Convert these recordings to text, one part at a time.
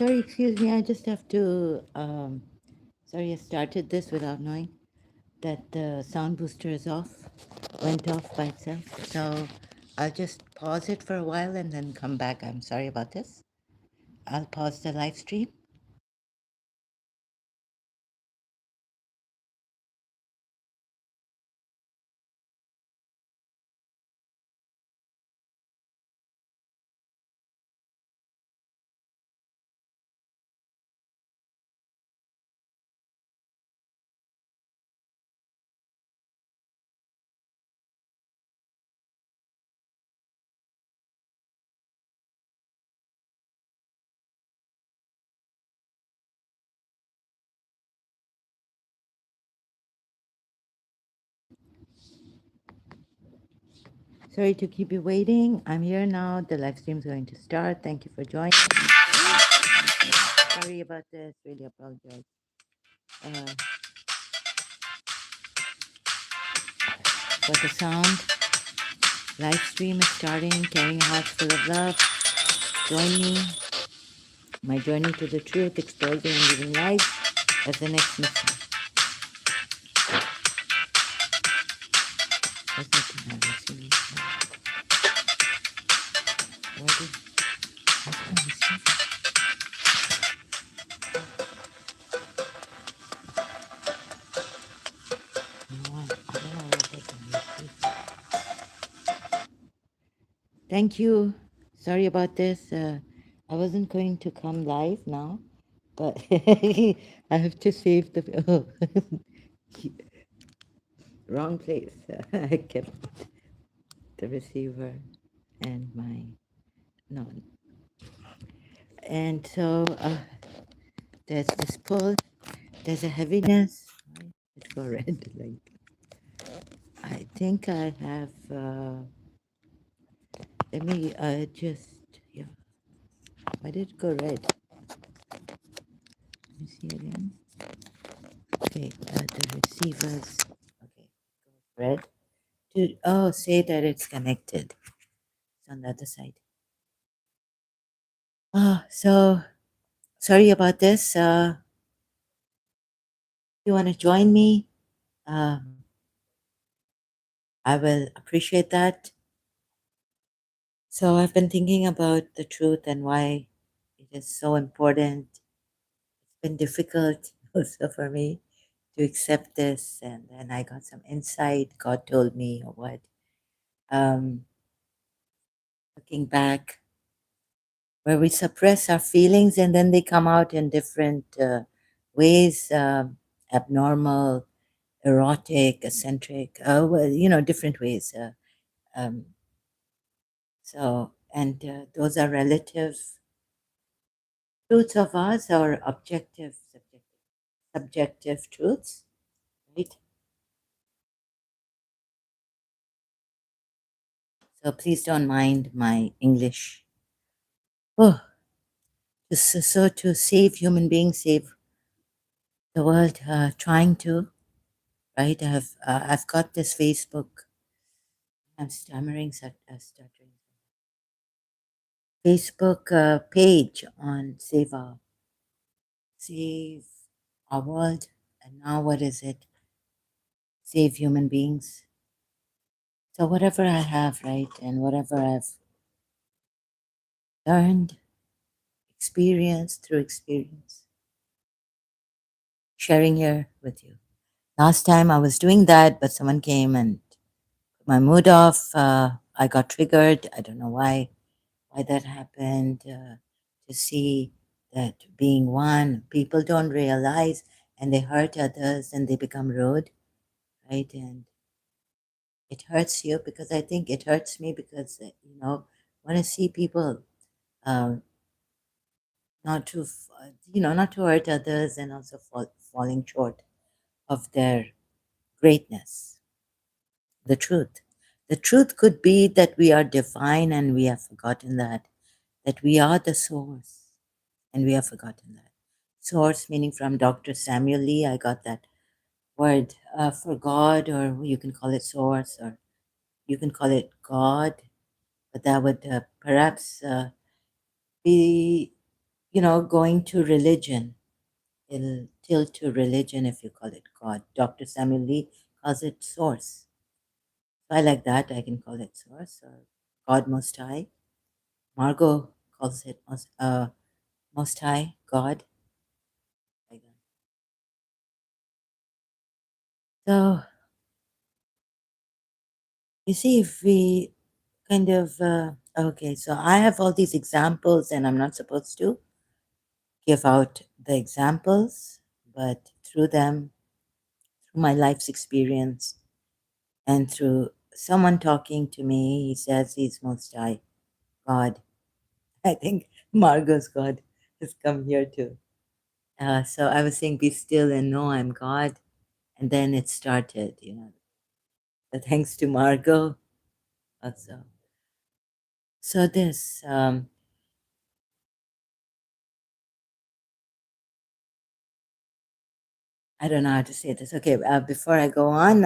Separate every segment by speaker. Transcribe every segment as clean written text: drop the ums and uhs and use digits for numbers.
Speaker 1: Sorry, excuse me. I just have to. Sorry, I started this without knowing that the sound booster is off, went off by itself. So I'll just pause it for a while and then come back. I'm sorry about this. I'll pause the live stream. Sorry to keep you waiting. I'm here now. The live stream is going to start. Thank you for joining. Sorry about this. Really apologize. Uh, for the sound. Live stream is starting. Carrying hearts full of love. Join me. My journey to the truth, exposing and living life as the next mission. Thank you. Sorry about this. I wasn't going to come live now, but I have to save the. Oh, wrong place. I kept the receiver and my. No. And so there's this pull, there's a heaviness. Let's go red. Like, I think I have. Let me just. Yeah. Why did it go red? Let me see again. Okay, the receivers. Okay, red. Say that it's connected. It's on the other side. So sorry about this. You want to join me? I will appreciate that. So I've been thinking about the truth and why it is so important. It's been difficult also for me to accept this, and then I got some insight. God told me or what. Um, Looking back, where we suppress our feelings and then they come out in different ways, abnormal, erotic, eccentric, different ways. Um, and those are relative truths of ours or subjective truths, right? So please don't mind my English. Oh, so to save human beings, save the world, trying to, right? I've got this Facebook. I'm stuttering. Facebook page on Save Our World, and now what is it? Save Human Beings. So whatever I have, right, and whatever I've learned, through experience, sharing here with you. Last time I was doing that, but someone came and put my mood off. I got triggered. I don't know why that happened. To see that being one, people don't realize and they hurt others and they become rude, right? And it hurts you because I think it hurts me because, want to see people um, not to hurt others and also falling short of their greatness. The truth. The truth could be that we are divine and we have forgotten that we are the source and we have forgotten that. Source meaning from Dr. Samuel Lee, I got that word for God, or you can call it source, or you can call it God, but that would perhaps be going to religion. It'll tilt to religion if you call it God. Dr. Samuel Lee calls it source. So I like that. I can call it source or God Most High. Margot calls it Most High, God. Like that. So you see, if we kind of, okay, so I have all these examples and I'm not supposed to give out the examples, but through them, through my life's experience, and through someone talking to me, he says he's Most High, God. I think Margot's God has come here too. So I was saying, be still and know I'm God. And then it started. So thanks to Margot also. So this, I don't know how to say this. Okay, before I go on,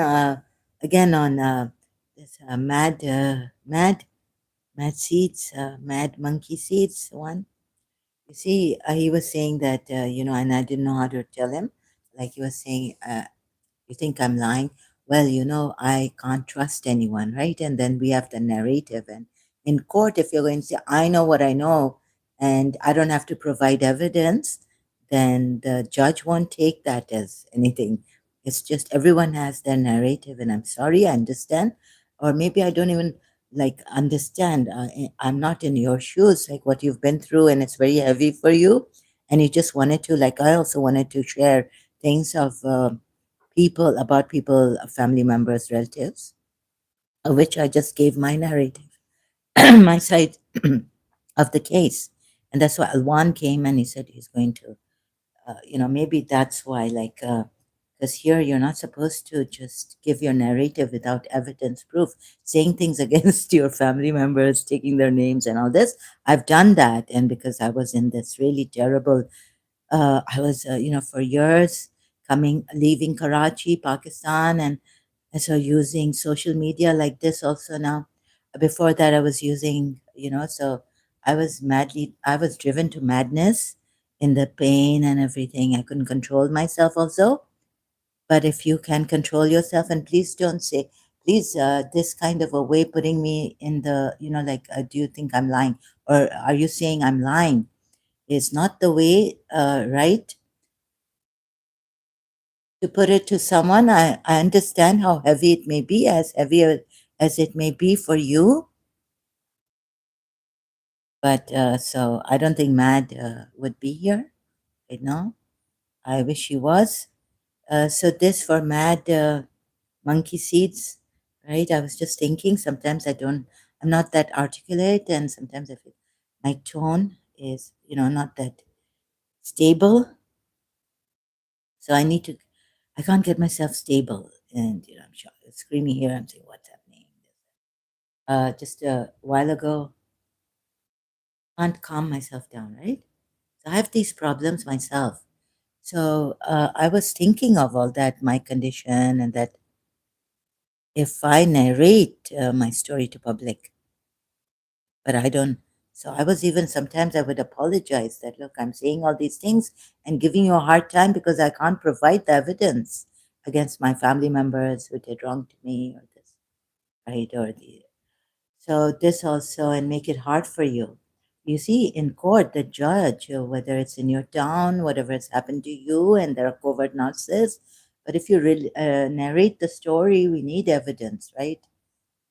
Speaker 1: again on this mad seeds, mad monkey seeds one. You see, he was saying that, and I didn't know how to tell him. Like he was saying, you think I'm lying? Well, I can't trust anyone, right? And then we have the narrative. And in court, if you're going to say, I know what I know, and I don't have to provide evidence, then the judge won't take that as anything. It's just everyone has their narrative, and I'm sorry, I understand. Or maybe I don't even like understand. I'm not in your shoes, like what you've been through, and it's very heavy for you. And you just wanted to, like, I also wanted to share things of, about people, family members, relatives, of which I just gave my narrative, my side of the case. And that's why Alwan came and he said he's going to, maybe that's why, like, because here you're not supposed to just give your narrative without evidence proof, saying things against your family members, taking their names and all this. I've done that. And because I was in this really terrible I was, for years leaving Karachi, Pakistan, and so using social media like this also now. Before that, I was using, so I was driven to madness in the pain and everything. I couldn't control myself also. But if you can control yourself, and please don't say, please, this kind of a way putting me in the, like, do you think I'm lying? Or are you saying I'm lying? Is not the way, right? To put it to someone. I understand how heavy it may be, as heavy as it may be for you. But so I don't think Mad would be here right now. I wish he was. So this for Mad monkey seeds, right? I was just thinking sometimes I'm not that articulate, and sometimes I feel my tone is, not that stable. So I can't get myself stable. And, I'm screaming here. I'm saying, what's happening? Just a while ago, can't calm myself down, right? So I have these problems myself. So I was thinking of all that, my condition, and that if I narrate my story to public, but I don't. So I was even sometimes I would apologize that, look, I'm saying all these things and giving you a hard time because I can't provide the evidence against my family members who did wrong to me or this, right? So this also, and make it hard for you. You see, in court, the judge, whether it's in your town, whatever has happened to you, and there are covert narcissists, but if you narrate the story, we need evidence, right?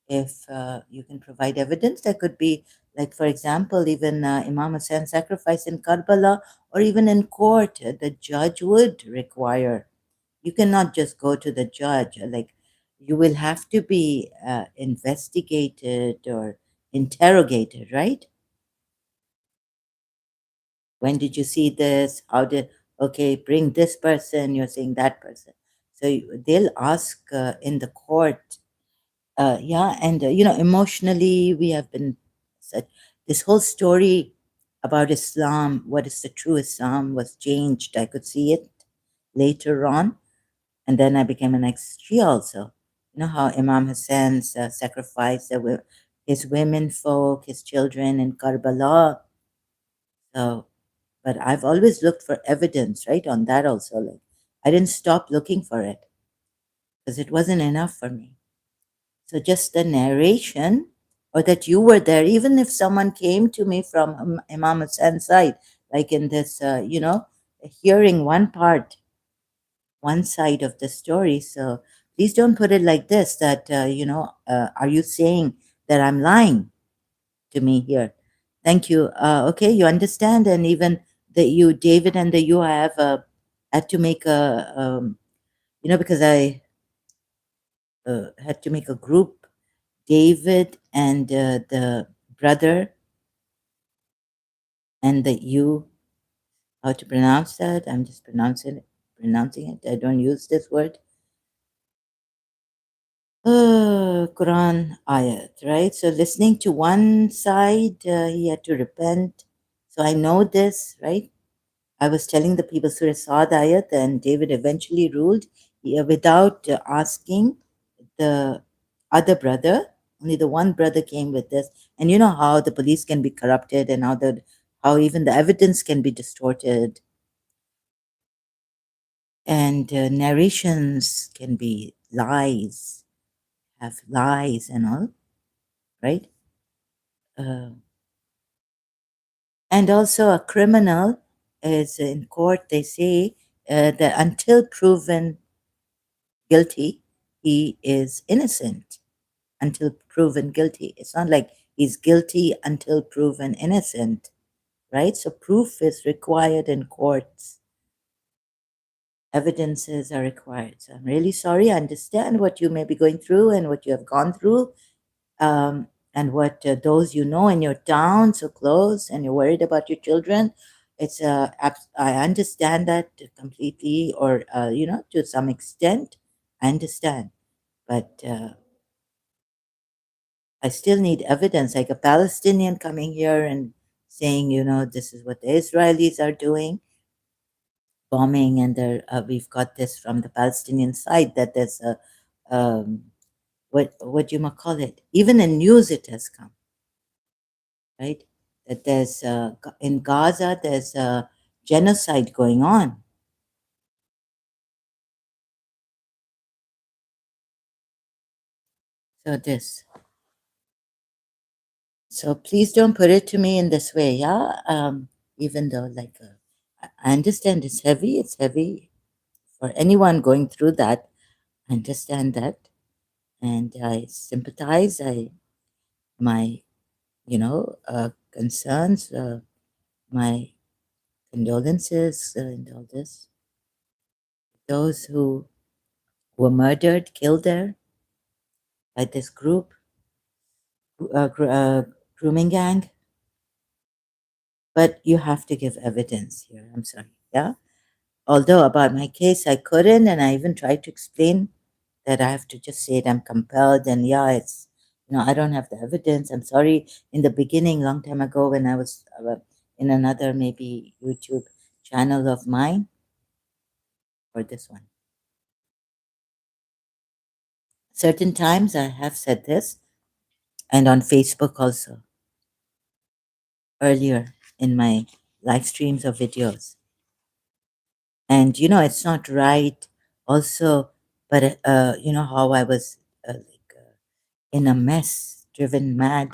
Speaker 1: If you can provide evidence, there could be, like, for example, even Imam Hussein's sacrifice in Karbala, or even in court, the judge would require. You cannot just go to the judge. Like, you will have to be investigated or interrogated, right? When did you see this? How did, okay, bring this person, you're saying that person. So they'll ask in the court. Yeah, and emotionally, we have been such, this whole story about Islam, what is the true Islam, was changed. I could see it later on, and then I became an ex-Shia also. You know how Imam Hussein's sacrificed his women folk, his children in Karbala. So But I've always looked for evidence, right, on that also. Like, I didn't stop looking for it because it wasn't enough for me. So just the narration, or that you were there, even if someone came to me from Imam Hassan's side, like in this, hearing one side of the story. So please don't put it like this, that, are you saying that I'm lying to me here? Thank you. Okay, you understand. And even the you, David, and the you, I have had to make a, because I had to make a group, David and the brother and the you, how to pronounce that? I'm just pronouncing it. I don't use this word. Quran ayat, right? So listening to one side, he had to repent. So I know this, right? I was telling the people Surah Saad ayat, and David eventually ruled without asking the other brother. Only the one brother came with this. And you know how the police can be corrupted, and how even the evidence can be distorted, and narrations can be lies, have lies and all, right? Uh, and also, a criminal is in court, they say that until proven guilty, he is innocent until proven guilty. It's not like he's guilty until proven innocent, right? So proof is required in courts. Evidences are required. So I'm really sorry. I understand what you may be going through and what you have gone through, and what those you know in your town so close, and you're worried about your children. I understand that completely, or to some extent, I understand, but I still need evidence, like a Palestinian coming here and saying, this is what the Israelis are doing, bombing, and we've got this from the Palestinian side, that there's a, what you might call it, even in news it has come, right? That there's in Gaza there's a genocide going on. So please don't put it to me in this way, yeah. Even though, like, I understand it's heavy. It's heavy for anyone going through that. I understand that, and I sympathize. My concerns, my condolences, and all this. Those who were murdered, killed there by this group, grooming gang. But you have to give evidence here. I'm sorry. Yeah. Although about my case, I couldn't, and I even tried to explain that I have to just say it. I'm compelled, and yeah, it's I don't have the evidence. I'm sorry. In the beginning, long time ago, when I was in another maybe YouTube channel of mine, or this one, certain times I have said this, and on Facebook also earlier in my live streams or videos. And it's not right also, but how I was in a mess, driven mad,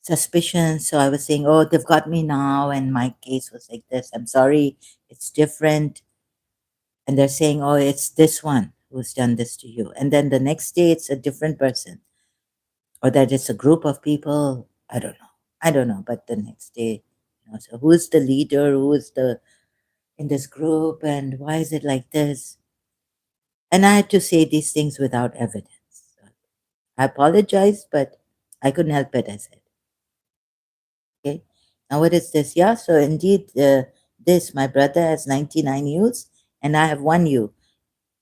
Speaker 1: suspicion. So I was saying, oh, they've got me now, and my case was like this. I'm sorry, it's different. And they're saying, oh, it's this one who's done this to you. And then the next day it's a different person, or that it's a group of people. I don't know. I don't know. But the next day, so who is the leader? Who is the in this group, and why is it like this? And I had to say these things without evidence. I apologized, but I couldn't help it, I said. Okay. Now, what is this? Yeah, so indeed, my brother has 99 youths, and I have one youth.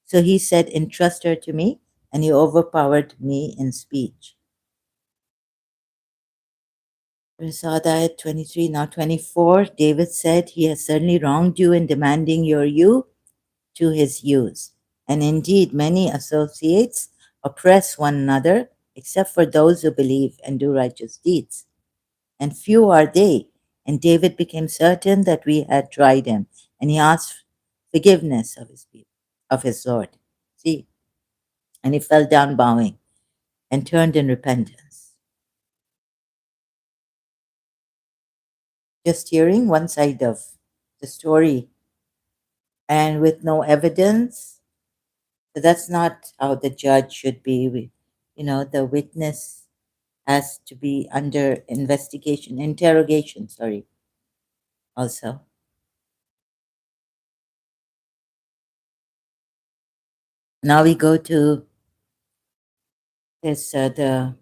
Speaker 1: So he said, entrust her to me, and he overpowered me in speech. We saw that 23, now 24. David said, he has certainly wronged you in demanding your you to his use. And indeed, many associates oppress one another, except for those who believe and do righteous deeds. And few are they, And David became certain that we had tried him, and he asked forgiveness of his people, of his Lord. See, and he fell down bowing and turned in repentance. Just hearing one side of the story and with no evidence, so that's not how the judge should be. The witness has to be under investigation, interrogation, sorry, also. Now we go to this, so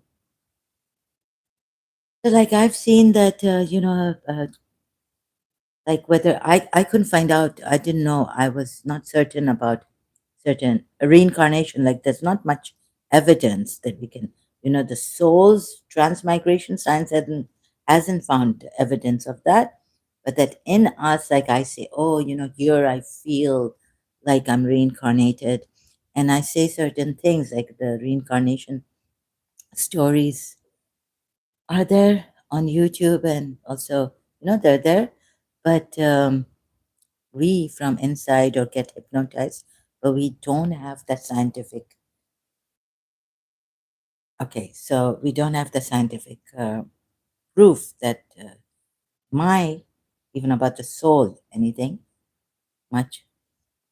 Speaker 1: like I've seen that, like whether I couldn't find out, I didn't know, I was not certain about certain reincarnation. Like there's not much evidence that we can, the soul's transmigration, science hasn't found evidence of that, but that in us, like I say, oh, here I feel like I'm reincarnated, and I say certain things like the reincarnation stories are there on YouTube, and also, they're there, but we from inside or get hypnotized, but we don't have that scientific. Okay, so we don't have the scientific proof that my even about the soul anything much,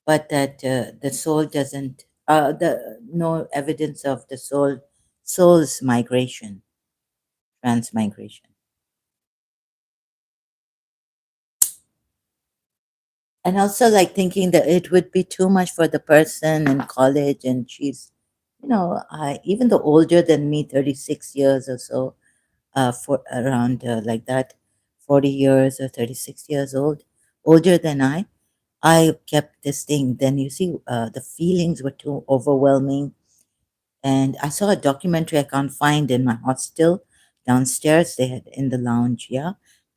Speaker 1: but that the soul doesn't. The no evidence of the soul's migration, transmigration. And also like thinking that it would be too much for the person in college, and she's even though older than me, 36 years or so, for around like that, 40 years or 36 years old, older than I kept this thing. Then you see, the feelings were too overwhelming, and I saw a documentary I can't find in my hostel downstairs. They had in the lounge, yeah.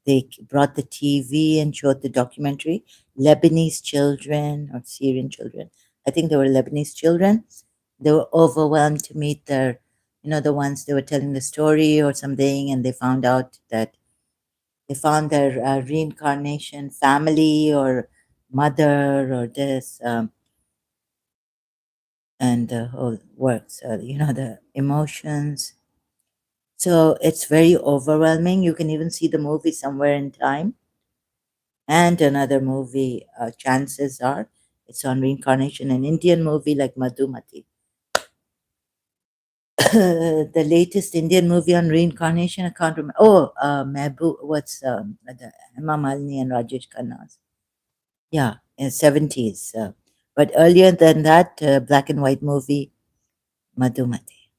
Speaker 1: They brought the TV and showed the documentary. Lebanese children or Syrian children. I think they were Lebanese children. They were overwhelmed to meet their, the ones they were telling the story or something, and they found out that they found their reincarnation family or mother or this. And the whole works, the emotions. So it's very overwhelming. You can even see the movie Somewhere in Time, and another movie, chances are it's on reincarnation, an Indian movie like Madhumati. The latest Indian movie on reincarnation, I can't remember. Oh, Mehboob, what's the Emma Malini and Rajesh Khanna's? Yeah, in 70s. But earlier than that, black and white movie, Madhumati.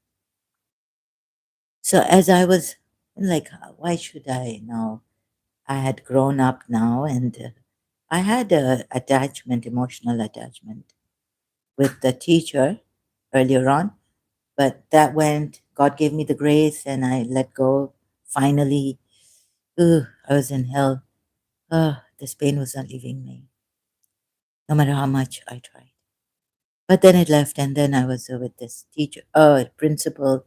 Speaker 1: So as I was like, why should I now? I had grown up now, and I had a attachment, emotional attachment with the teacher earlier on, but that went. God gave me the grace, and I let go. Finally, I was in hell. This pain was not leaving me, no matter how much I tried. But then it left, and then I was with this teacher, principal,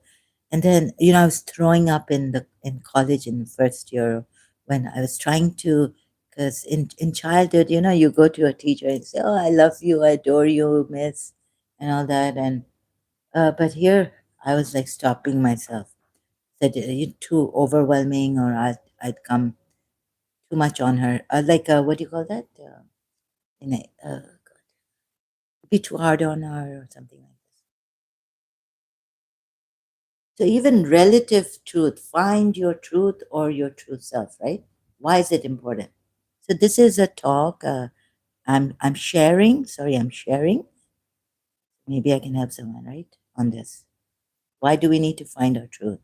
Speaker 1: and then I was throwing up in college in the first year when I was trying to, because in childhood, you go to a teacher and say, "Oh, I love you, I adore you, miss," and all that, and but here I was like stopping myself. Said you're too overwhelming, or I'd come too much on her. Like what do you call that? Be too hard on her or something like this. So even relative truth, find your truth or your true self, right? Why is it important? So this is a talk. I'm sharing. Sorry, I'm sharing. Maybe I can help someone, right, on this. Why do we need to find our truth?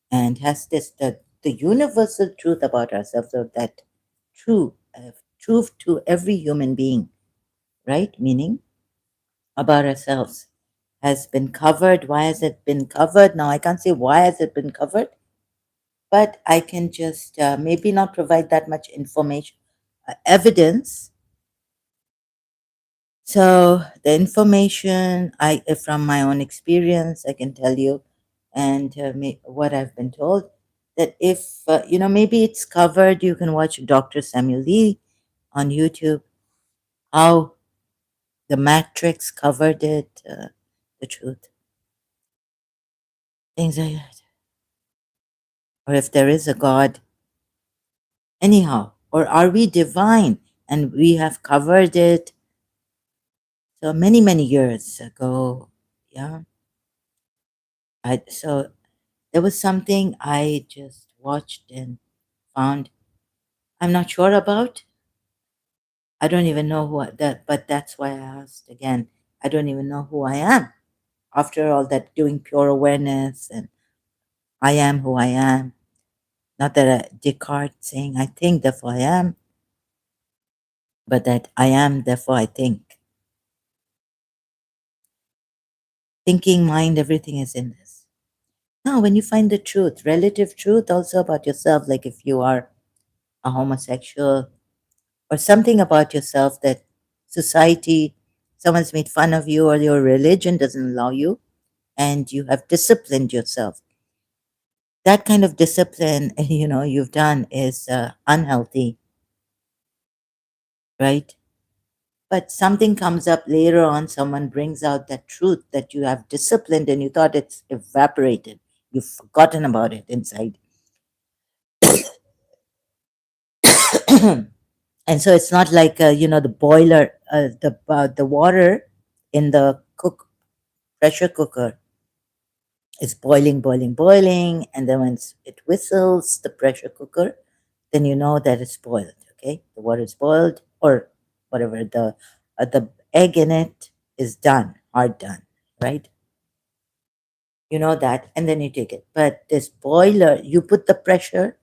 Speaker 1: And has this the universal truth about ourselves, or that true truth to every human being, right? Meaning about ourselves has been covered. Why has it been covered? Now I can't say why has it been covered, but I can just maybe not provide that much information, evidence. So the information from my own experience, I can tell you, and what I've been told. that if, maybe it's covered, you can watch Dr. Samuel Lee on YouTube, how the Matrix covered it, the truth, things like that. Or if there is a God, anyhow, or are we divine and we have covered it so many, many years ago? Yeah. So there was something I just watched and found I'm not sure about. I don't even know that, but that's why I asked again. I don't even know who I am after all that doing pure awareness and I am who I am. Not that Descartes saying I think, therefore I am, but that I am, therefore I think. Thinking, mind, everything is in this. Now, when you find the truth, relative truth also about yourself, like if you are a homosexual or something about yourself that society, someone's made fun of you or your religion doesn't allow you, and you have disciplined yourself. That kind of discipline, you've done is unhealthy, right? But something comes up later on, someone brings out that truth that you have disciplined and you thought it's evaporated. You've forgotten about it inside. And so it's not like, the boiler, the water in the pressure cooker is boiling, boiling, boiling. And then when it whistles, the pressure cooker, then you know that it's boiled. Okay, the water is boiled, or whatever the egg in it is done, hard done, right? You know that, and then you take it. But this boiler, you put the pressure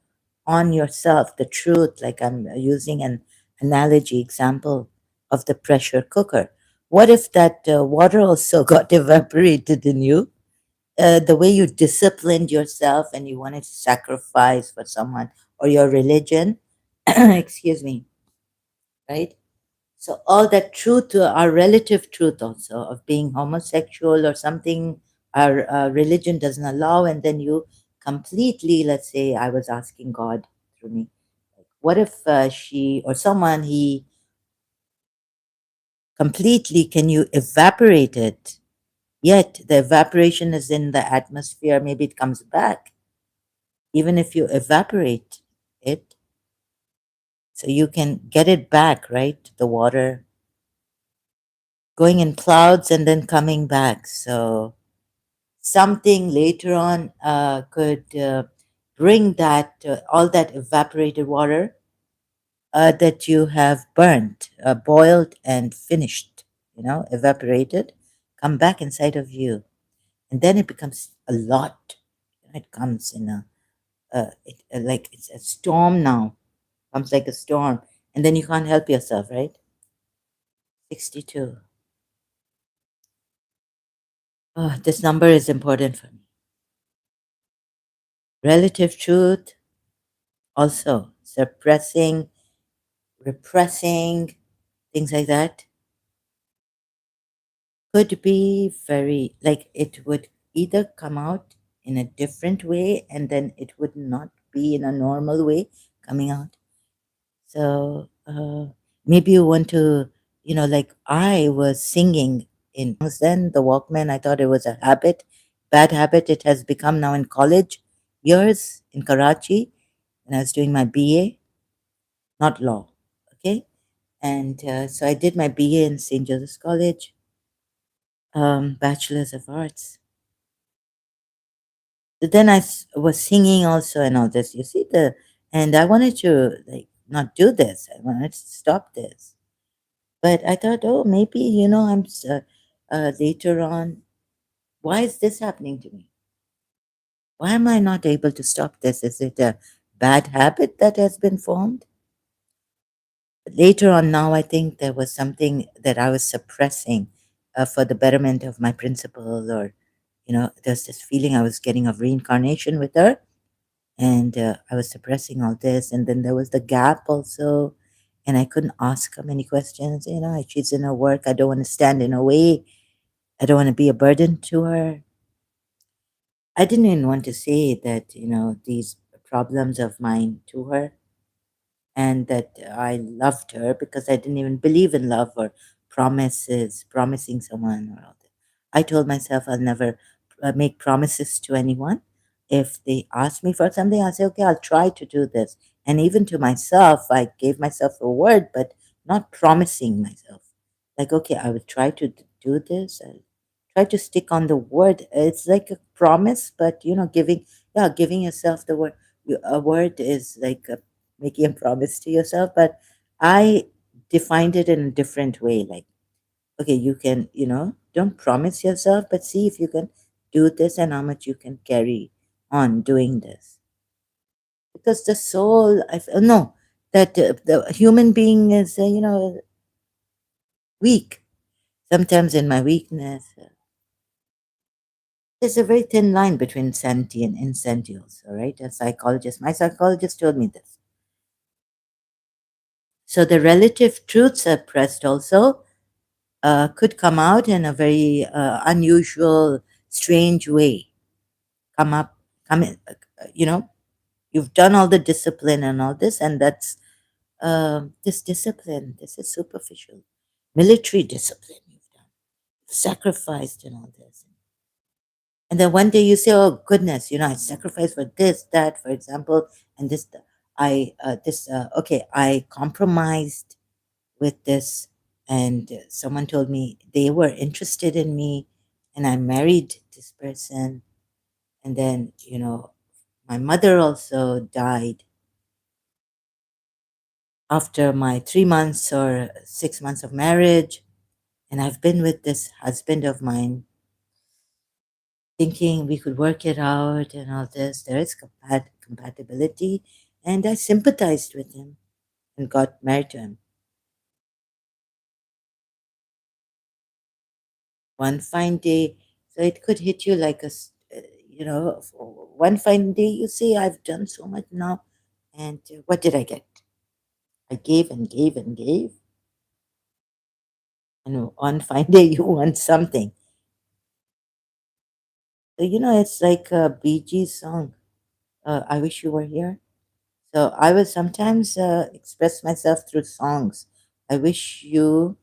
Speaker 1: on yourself. The truth, like I'm using an analogy example of the pressure cooker. What if that water also got evaporated in you? The way you disciplined yourself and you wanted to sacrifice for someone or your religion, excuse me, right? So all that truth, our relative truth also of being homosexual or something our religion doesn't allow, and then you completely, let's say, I was asking God through me, what if she or someone he completely can you evaporate it? Yet the evaporation is in the atmosphere. Maybe it comes back, even if you evaporate it, so you can get it back, right? The water going in clouds and then coming back. So something later on could bring that all that evaporated water that you have burnt, boiled, and finished, evaporated, come back inside of you, and then it becomes a lot. It comes in like it's a storm now. Comes like a storm, and then you can't help yourself, right? 62. Oh, this number is important for me. Relative truth, also suppressing, repressing, things like that, could be very, like, it would either come out in a different way and then it would not be in a normal way coming out. So maybe you want to, like I was singing in then the Walkman, I thought it was a habit, bad habit. It has become now in college years in Karachi, and I was doing my BA, not law. Okay. And so I did my BA in St. Joseph's College, Bachelor's of Arts. But then was singing also and all this. You see and I wanted to like not do this. I wanted to stop this. But I thought, oh, maybe later on. Why is this happening to me? Why am I not able to stop this? Is it a bad habit that has been formed? Later on, now I think there was something that I was suppressing for the betterment of my principal, or there's this feeling I was getting of reincarnation with her, and I was suppressing all this. And then there was the gap also, and I couldn't ask her many questions. She's in her work. I don't want to stand in her way. I don't want to be a burden to her. I didn't even want to say that these problems of mine to her, and that I loved her because I didn't even believe in love or promises, promising someone or all that. I told myself I'll never make promises to anyone. If they ask me for something, I'll say, okay, I'll try to do this. And even to myself, I gave myself a word, but not promising myself. Like, okay, I will try to do this. I'll try to stick on the word. It's like a promise, but giving, yeah, giving yourself the word. A word is like making a promise to yourself, but I defined it in a different way. Like, okay, you can, don't promise yourself, but see if you can do this and how much you can carry on doing this. Because the soul, I feel, no, that the human being is, weak. Sometimes in my weakness, there's a very thin line between sanity and insanity also, right? My psychologist told me this. So the relative truths are pressed also could come out in a very unusual, strange way. Come up, come in, you've done all the discipline and all this, and that's this discipline. This is superficial, military discipline you've done, sacrificed and all this. And then one day you say, "Oh goodness, I sacrificed for this, that, for example, and this. Okay, I compromised with this, and someone told me they were interested in me, and I married this person, and then my mother also died after my 3 months or 6 months of marriage, and I've been with this husband of mine." Thinking we could work it out and all this. There is compatibility, and I sympathized with him and got married to him. One fine day, so it could hit you like one fine day you say, I've done so much now, and what did I get? I gave and gave and gave, and one fine day you want something. So, it's like a Bee Gees song, I Wish You Were Here. So I will sometimes express myself through songs. I wish you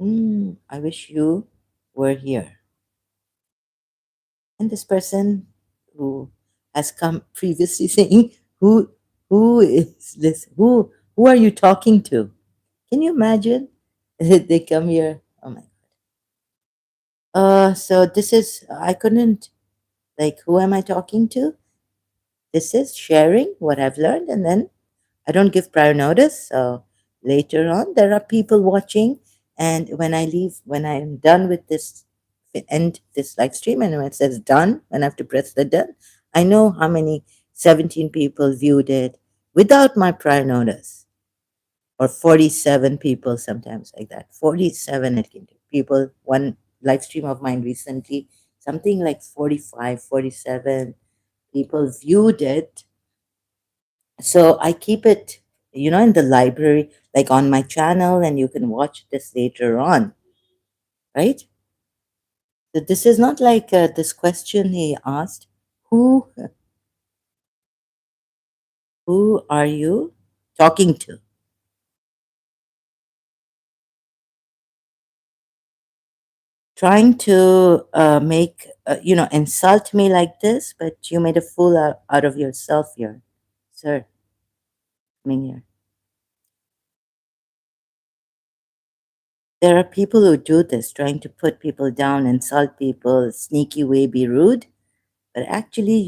Speaker 1: I wish you were here. And this person who has come previously saying, who is this? Who are you talking to? Can you imagine? They come here. Oh my. So this is I couldn't, like, who am I talking to? This is sharing what I've learned, and then I don't give prior notice. So later on, there are people watching. And when I leave, when I'm done with this, end this live stream, and when it says done, when I have to press the done, I know how many 17 people viewed it without my prior notice, or 47 people, sometimes like that. 47 it came to people. One live stream of mine recently, something like 45, 47 people viewed it. So I keep it, in the library, like on my channel, and you can watch this later on, right? So this is not like this question he asked, who who are you talking to? Trying to insult me like this, but you made a fool out of yourself here, sir. Coming here. There are people who do this, trying to put people down, insult people, sneaky way, be rude. But actually,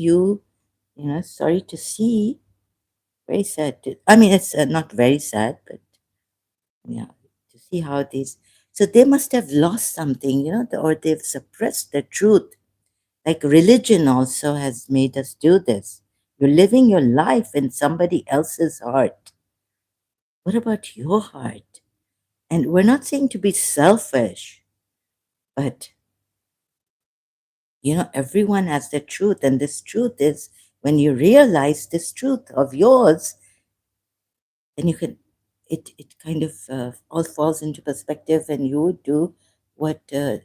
Speaker 1: sorry to see, very sad. I mean, it's not very sad, but yeah, to see how these. So they must have lost something, or they've suppressed the truth. Like religion also has made us do this. You're living your life in somebody else's heart. What about your heart? And we're not saying to be selfish, but everyone has the truth, and this truth is when you realize this truth of yours, then you can it kind of all falls into perspective, and you do what you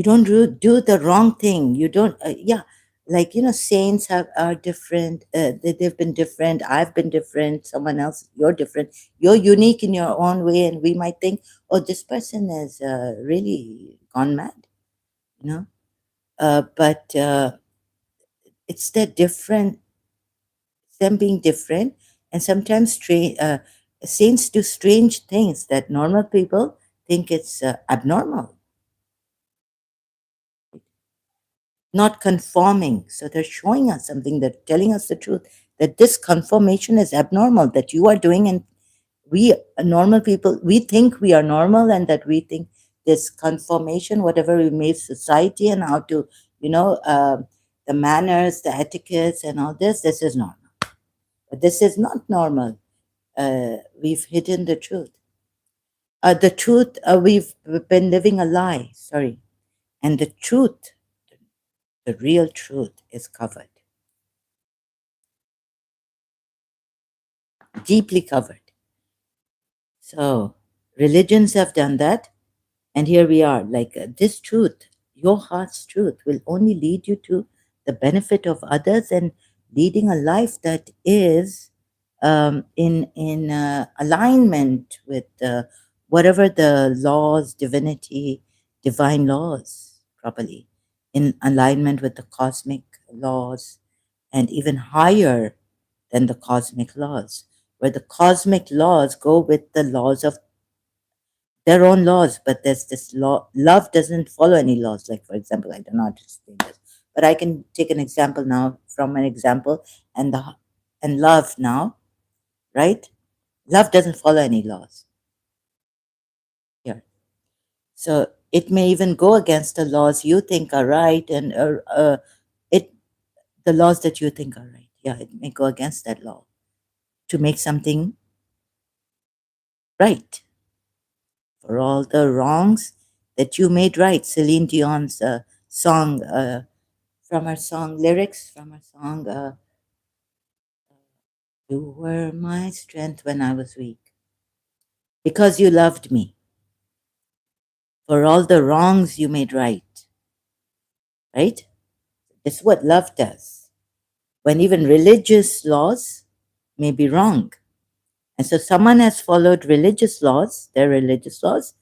Speaker 1: don't do the wrong thing. You don't yeah, like, you know, saints are different. They've been different. I've been different. Someone else, you're different. You're unique in your own way, and we might think, oh, this person is really gone mad, you know. But it's the different, them being different, and sometimes saints do strange things that normal people think it's abnormal, not conforming. So they're showing us something, they're telling us the truth, that this conformation is abnormal, that you are doing, and we normal people, we think we are normal, and that we think this conformation, whatever we made society and how to, you know, the manners, the etiquettes, and all this is normal. But this is not normal. We've hidden the truth. The truth, we've been living a lie, sorry. And the truth, the real truth, is covered, deeply covered. So religions have done that. And here we are, like this truth, your heart's truth, will only lead you to the benefit of others and leading a life that is in alignment with whatever the laws, divinity, divine laws, properly, in alignment with the cosmic laws, and even higher than the cosmic laws, where the cosmic laws go with the laws of their own laws, but there's this law. Love doesn't follow any laws. Like, for example, I don't know how to explain this, but I can take an example now from an example, and love now, right? Love doesn't follow any laws here. So it may even go against the laws you think are right, and it the laws that you think are right. Yeah, it may go against that law to make something right for all the wrongs that you made right. Celine Dion's song. From her song, lyrics from her song, you were my strength when I was weak, because you loved me, for all the wrongs you made right, right? That's what love does. When even religious laws may be wrong. And so someone has followed religious laws, their religious laws,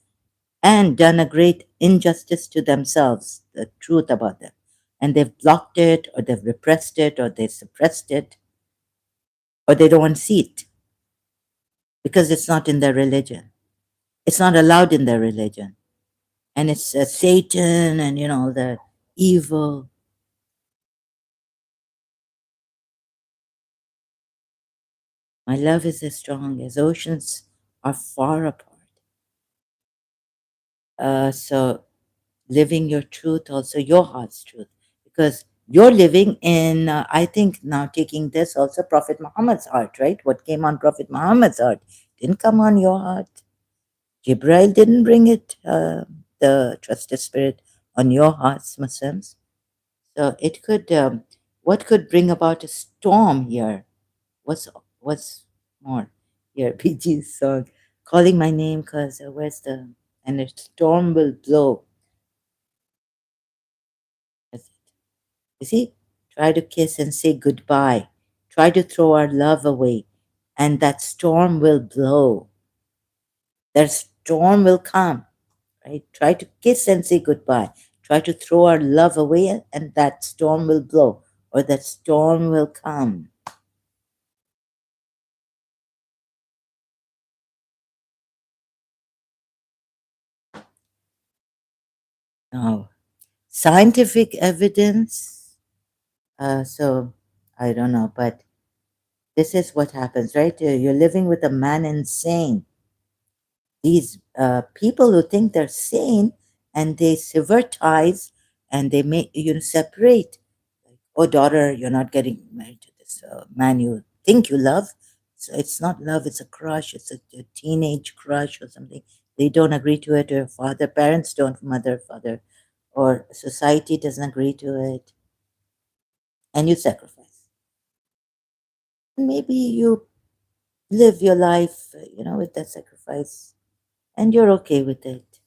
Speaker 1: and done a great injustice to themselves, the truth about them. And they've blocked it, or they've repressed it, or they've suppressed it, or they don't want to see it because it's not in their religion. It's not allowed in their religion. And it's Satan and, you know, the evil. My love is as strong as oceans are far apart. So living your truth, also your heart's truth, because you're living in, I think now taking this also, Prophet Muhammad's heart, right? What came on Prophet Muhammad's heart didn't come on your heart. Jibril didn't bring it, the trusted spirit, on your hearts, Muslims. So it could, what could bring about a storm here? What's more here? BG's song, calling my name, cause where's the, and a storm will blow. That's it. You see, try to kiss and say goodbye. Try to throw our love away, and that storm will blow. That storm will come. Right? Try to kiss and say goodbye. Try to throw our love away, and that storm will blow, or that storm will come. Now, scientific evidence. So I don't know, but this is what happens, right? You're living with a man insane. These people who think they're sane, and they sever ties, and they make, you know, separate. Like, oh, daughter, you're not getting married to this man you think you love. So it's not love, it's a crush, it's a teenage crush or something. They don't agree to it, or father, parents don't, mother, father, or society doesn't agree to it, and you sacrifice. Maybe you live your life, you know, with that sacrifice, and you're okay with it.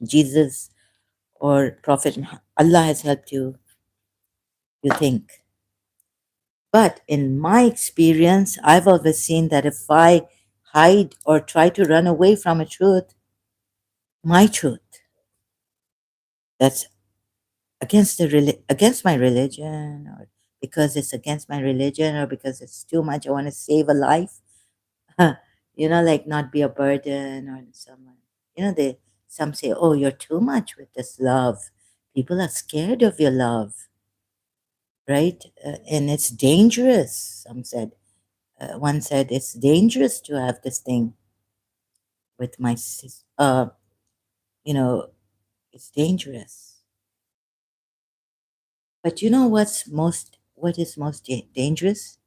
Speaker 1: Jesus or Prophet Allah has helped you. you think. But in my experience, I've always seen that if I hide or try to run away from a truth, my truth, that's against my religion, or because it's against my religion, or because it's too much, I want to save a life, like not be a burden on someone. They some say, "Oh, you're too much with this love. People are scared of your love, right? And it's dangerous." One said, "It's dangerous to have this thing with my sis. You know, it's dangerous." But what is most dangerous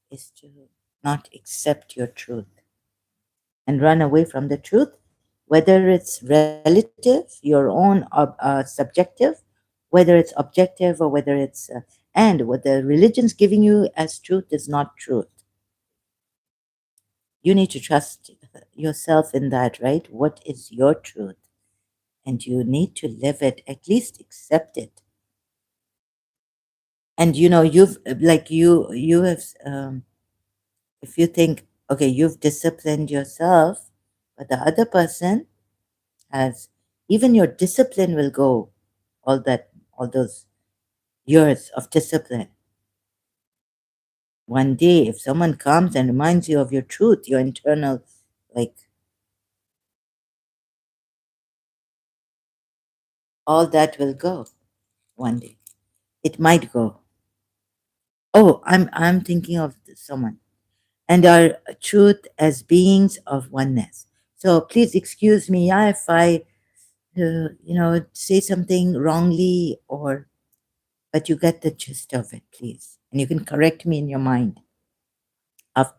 Speaker 1: is to not accept your truth and run away from the truth, whether it's relative, your own subjective, whether it's objective, or whether it's, and what the religion's giving you as truth is not truth. You need to trust yourself in that, right? What is your truth? And you need to live it, at least accept it. And you've like you have if you think, okay, you've disciplined yourself, but the other person has, even your discipline will go, all those years of discipline. One day, if someone comes and reminds you of your truth, your internal, like, all that will go one day. It might go. Oh, I'm thinking of someone. And our truth as beings of oneness. So please excuse me, yeah, if I, say something wrongly, or but you get the gist of it, please, and you can correct me in your mind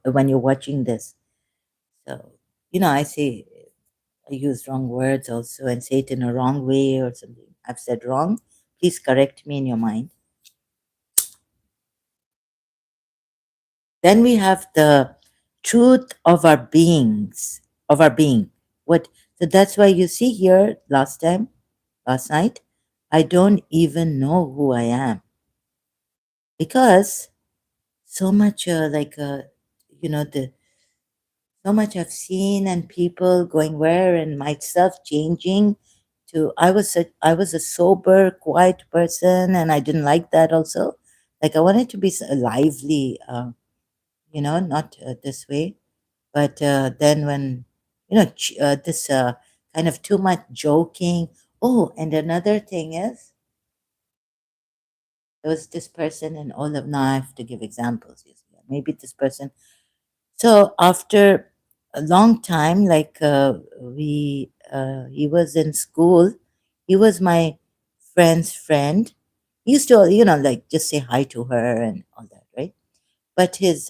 Speaker 1: when you're watching this. So, I say, I use wrong words also and say it in a wrong way or something. I've said wrong. Please correct me in your mind. Then we have the truth of our beings, of our being. What? So that's why you see here last night, I don't even know who I am, because so much the so much I've seen, and people going where, and myself changing to, I was a sober, quiet person, and I didn't like that also. Like, I wanted to be lively, not this way. But then when this kind of too much joking. Oh, and another thing is, there was this person, and all of now I have to give examples. Yes, yeah, maybe this person. So after a long time, like, he was in school. He was my friend's friend. He used to, like, just say hi to her and all that, right? But his,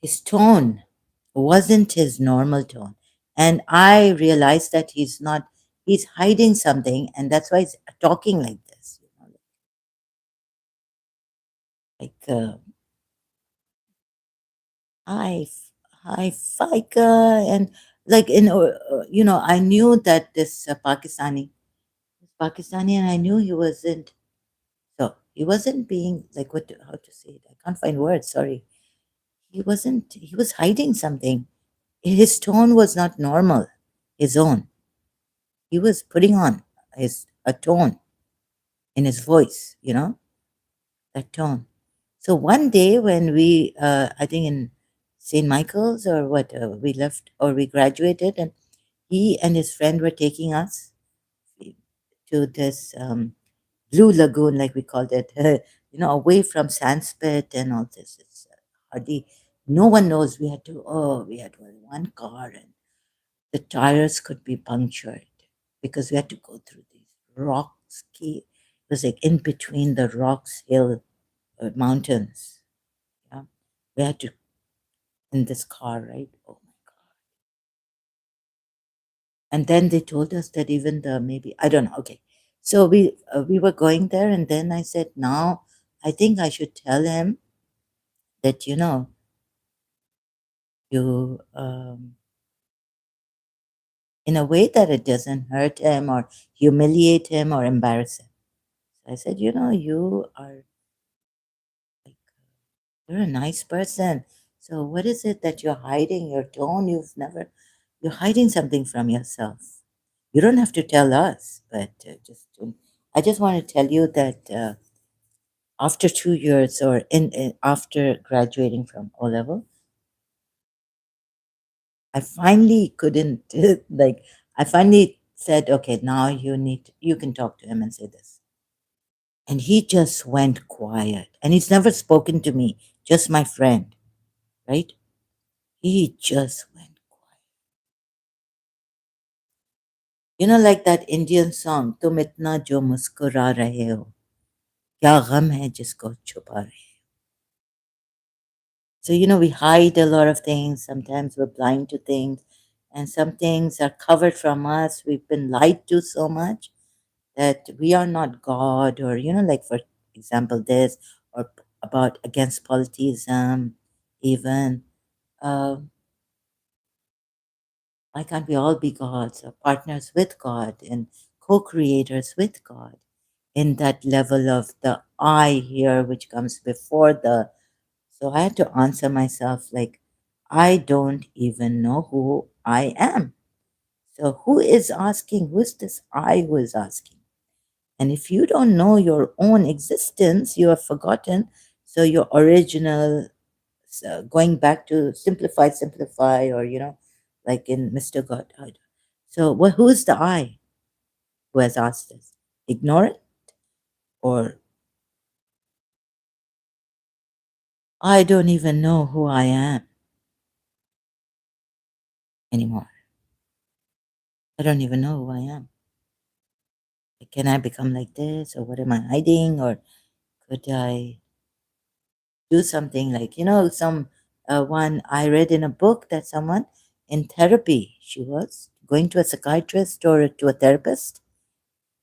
Speaker 1: his tone wasn't his normal tone. And I realized that he's hiding something, and that's why he's talking like this, like, hi, hi, Fika, and like, I knew that this Pakistani, and I knew he wasn't. So he wasn't being like, how to say it? I can't find words. Sorry. He wasn't. He was hiding something. His tone was not normal. His own. He was putting on his a tone in his voice. That tone. So one day when we, I think in St. Michael's, or what, we left, or we graduated, and he and his friend were taking us to this Blue Lagoon, like we called it, away from Sanspit and all this. It's hardly, no one knows. We had one car, and the tires could be punctured because we had to go through these rocks. It was like in between the rocks, hill, mountains. Yeah, we had to, in this car, right? Oh my God! And then they told us that even the, maybe, I don't know. Okay, so we were going there, and then I said, now I think I should tell him that, you, in a way that it doesn't hurt him or humiliate him or embarrass him. I said, you know, you are like, you're a nice person. So what is it that you're hiding? Your tone, you're hiding something from yourself. You don't have to tell us, but I just want to tell you that after 2 years or after graduating from O level, I finally couldn't like I finally said, okay, now you can talk to him and say this. And he just went quiet. And he's never spoken to me, just my friend, right? He just went quiet. You know, like that Indian song, Tum itna jo muskura rahe ho, kya gham hai jisko chupa rahe. So, you know, we hide a lot of things. Sometimes we're blind to things, and some things are covered from us. We've been lied to so much that we are not God, or, you know, like for example, this, or about against politism, even. Uh, why can't we all be gods or partners with God and co creators with God in that level of the I here, which comes before the. So I had to answer myself like, I don't even know who I am. So who is asking? Who's this I who is asking? And if you don't know your own existence, you have forgotten. So your original, going back to simplify, or, you know, like in Mr. Godhead. So who is the I who has asked this? Ignore it, or I don't even know who I am anymore. I don't even know who I am. Can I become like this, or what am I hiding, or could I do something like, you know, some one I read in a book that someone in therapy, she was going to a psychiatrist or to a therapist,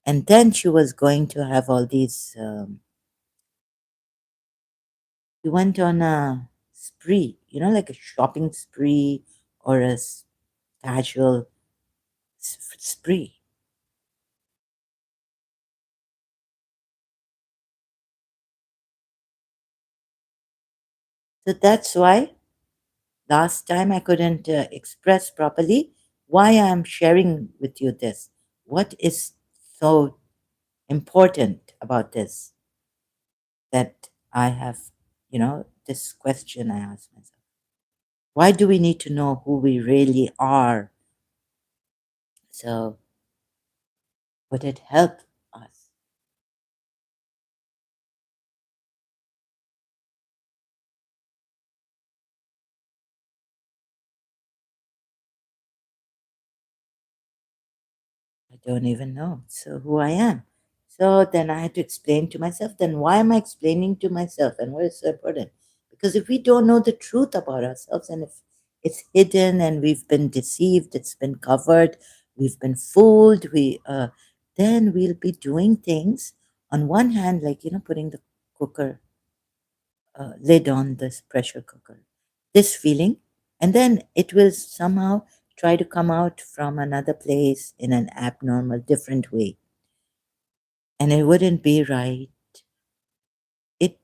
Speaker 1: and then she was going to have all these. She went on a spree, you know, like a shopping spree or a casual spree. So that's why last time I couldn't express properly why I'm sharing with you this. What is so important about this that I have, you know, this question I ask myself. Why do we need to know who we really are? So, would it help us? I don't even know. So, who I am. So, then I had to explain to myself. Then, why am I explaining to myself? And what is so important? Because if we don't know the truth about ourselves, and if it's hidden and we've been deceived, it's been covered, we've been fooled, then we'll be doing things on one hand, like, you know, putting the cooker lid on this pressure cooker, this feeling, and then it will somehow try to come out from another place in an abnormal, different way, and it wouldn't be right. It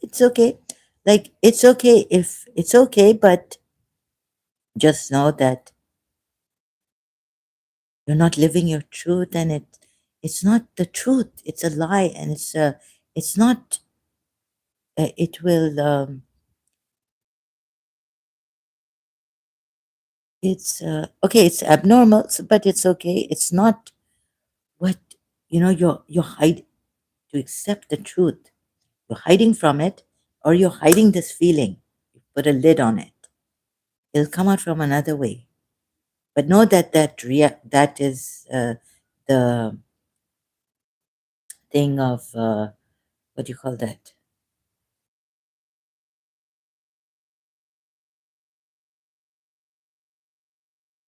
Speaker 1: it's okay, like it's okay if it's okay, but just know that you're not living your truth, and it's not the truth. It's a lie, and it's not. It will. It's okay. It's abnormal, but it's okay. It's not what, you know, you're hiding to accept the truth. You're hiding from it, or you're hiding this feeling. You put a lid on it. It'll come out from another way. But know that that is the thing of what do you call that?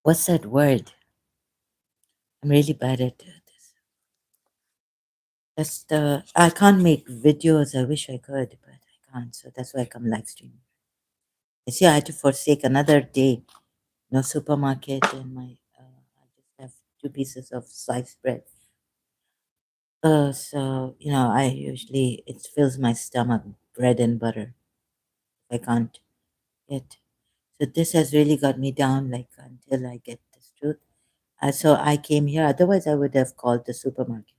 Speaker 1: What's that word? I'm really bad at this. That's the I can't make videos. I wish I could, but I can't. So that's why I come live streaming. You see, I had to forsake another day. No supermarket, and my I just have two pieces of sliced bread. So I usually it fills my stomach, bread and butter. I can't get. So this has really got me down, like until I get this truth. So I came here. Otherwise, I would have called the supermarket.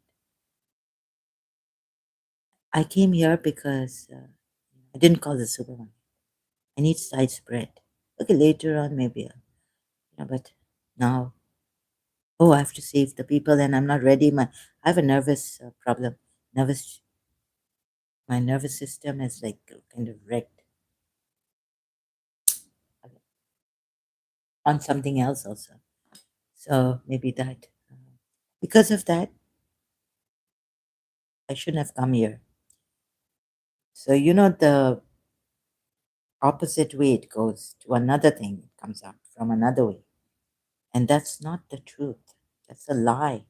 Speaker 1: I came here because I didn't call the supermarket. I need sliced bread. Okay, later on maybe. But now, oh, I have to save the people, and I'm not ready. I have a nervous problem. Nervous. My nervous system is like kind of wrecked on something else also. So maybe that. Because of that, I shouldn't have come here. So the opposite way it goes to another thing, it comes out from another way. And that's not the truth. That's a lie.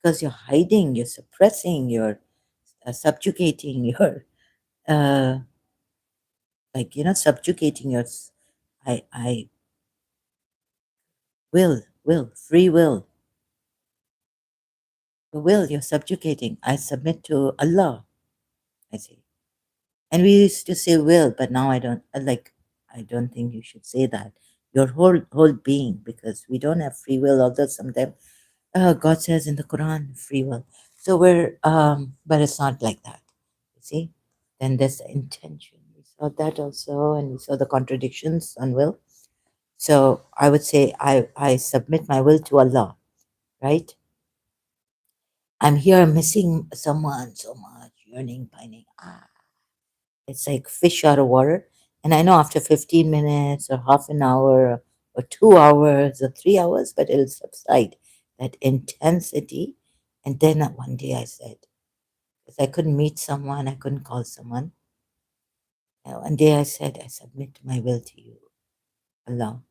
Speaker 1: Because you're hiding, you're suppressing, you're subjugating, you're uh, like, subjugating your, I free will. The will you're subjugating. I submit to Allah, I say. And we used to say will, but now I don't I don't think you should say that. Your whole being, because we don't have free will, although sometimes God says in the Quran free will. So we're but it's not like that. You see? Then there's the intention. We saw that also, and we saw the contradictions on will. So I would say I submit my will to Allah, right? I'm here missing someone so much, yearning, pining. It's like fish out of water. And I know after 15 minutes or half an hour or 2 hours or 3 hours, but it'll subside that intensity. And then one day I said, because I couldn't meet someone, I couldn't call someone. One day I said, I submit my will to you, Allah,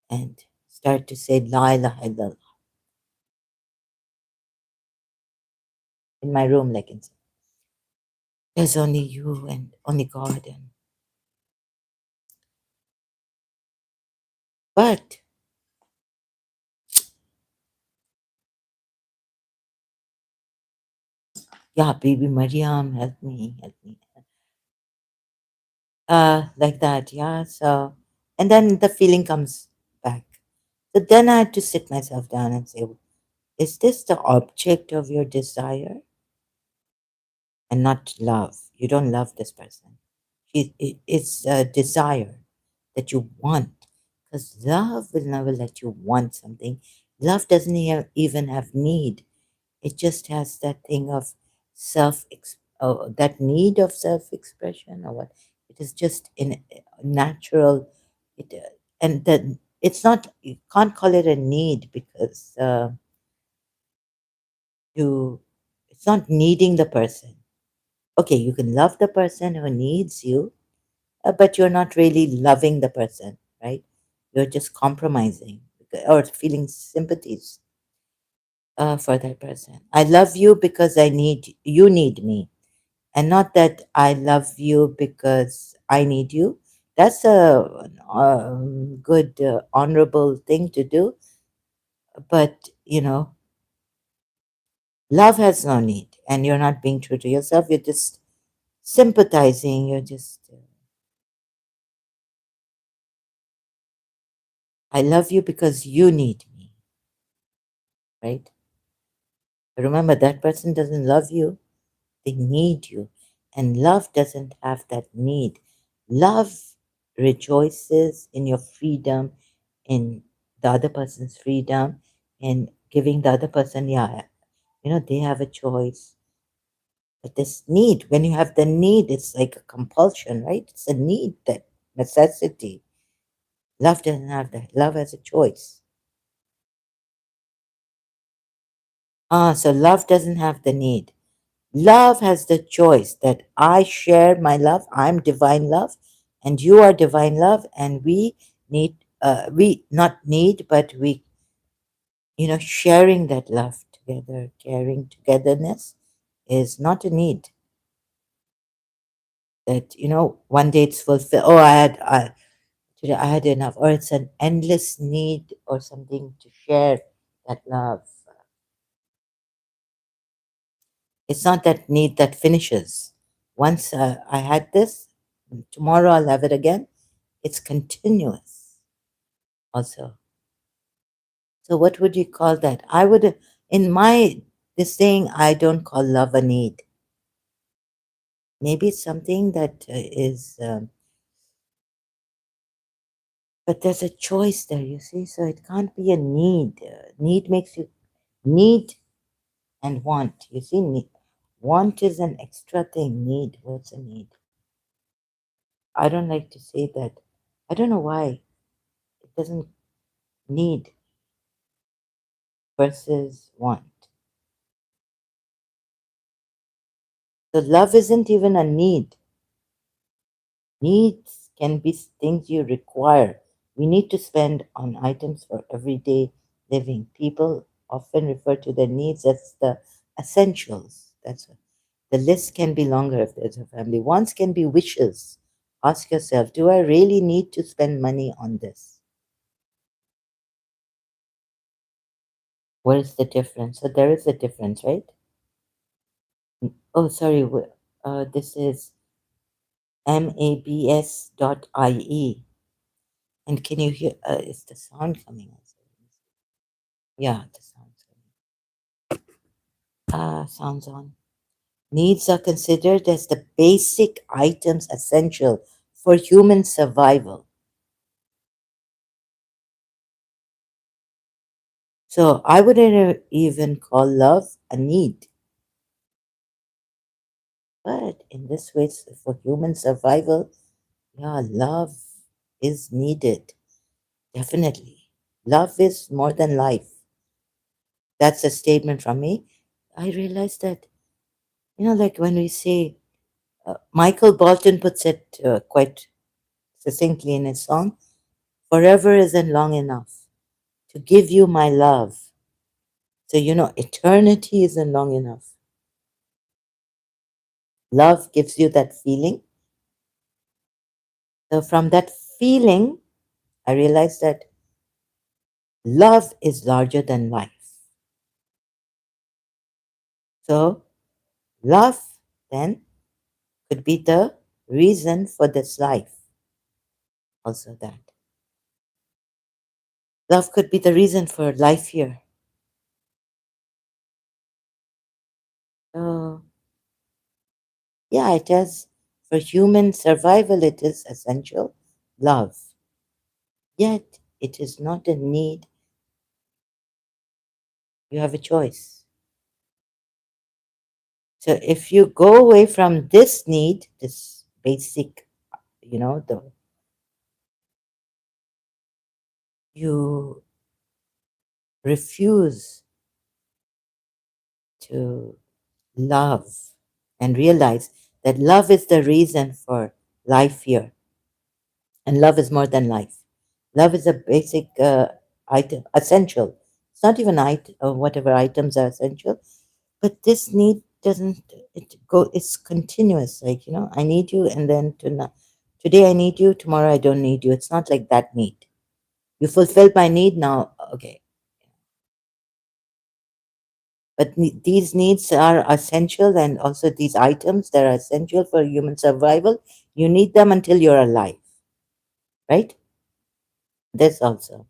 Speaker 1: and start to say, La ilaha illallah in my room, like inside. There's only you and only God. But yeah, baby Mariam, help me. Like that, yeah. So, and then the feeling comes back. So then I had to sit myself down and say, is this the object of your desire and not love? You don't love this person. It's a desire that you want, because love will never let you want something. Love doesn't even have need. It just has that thing of that need of self-expression, or what. It is just in natural. It and then it's not. You can't call it a need, because you. It's not needing the person. Okay, you can love the person who needs you, but you're not really loving the person, right? You're just compromising or feeling sympathies for that person. I love you because you need me, and not that I love you because I need you. That's a good, honorable thing to do. But love has no need, and you're not being true to yourself. You're just sympathizing. You're just, I love you because you need me, right? Remember, that person doesn't love you, they need you. And love doesn't have that need. Love rejoices in your freedom, in the other person's freedom, in giving the other person, yeah, they have a choice. But this need, when you have the need, it's like a compulsion, right? It's a need, that necessity. Love doesn't have that. Love has a choice. So love doesn't have the need. Love has the choice that I share my love, I'm divine love, and you are divine love, and we not need, but we, sharing that love together, caring togetherness is not a need. That, one day it's fulfilled. Oh, today I had enough, or it's an endless need or something to share that love. It's not that need that finishes. Once I had this, tomorrow I'll have it again. It's continuous also. So what would you call that? I would, in my this thing, I don't call love a need. Maybe it's something that is, but there's a choice there, you see. So it can't be a need. Need makes you need and want. You see, need. Want is an extra thing. Need, what's a need? I don't like to say that. I don't know why. It doesn't need versus want. So love isn't even a need. Needs can be things you require. We need to spend on items for everyday living. People often refer to their needs as the essentials. That's what. The list can be longer if there's a family. Wants can be wishes. Ask yourself, do I really need to spend money on this? What is the difference? So there is a difference, right? Oh, sorry. This is mabs.ie. And can you hear? Is the sound coming? Also? Yeah, the sound's coming. Sounds on. Needs are considered as the basic items essential for human survival. So I wouldn't even call love a need. But in this way, for human survival, yeah, love is needed. Definitely. Love is more than life. That's a statement from me. I realized that, like when we say, Michael Bolton puts it quite succinctly in his song, forever isn't long enough to give you my love. So, eternity isn't long enough. Love gives you that feeling. So, from that feeling, I realized that love is larger than life. So, love then could be the reason for this life. Also, that. Love could be the reason for life here. So, yeah, it is. For human survival, it is essential. Love. Yet, it is not a need. You have a choice. So, if you go away from this need, this basic, the you refuse to love and realize that love is the reason for life here. And love is more than life. Love is a basic item, essential. It's not even whatever items are essential, but this need doesn't it go. It's continuous. Like I need you, and then today I need you. Tomorrow I don't need you. It's not like that need. You fulfilled my need now. Okay, but these needs are essential, and also these items that are essential for human survival. You need them until you're alive, right? This also.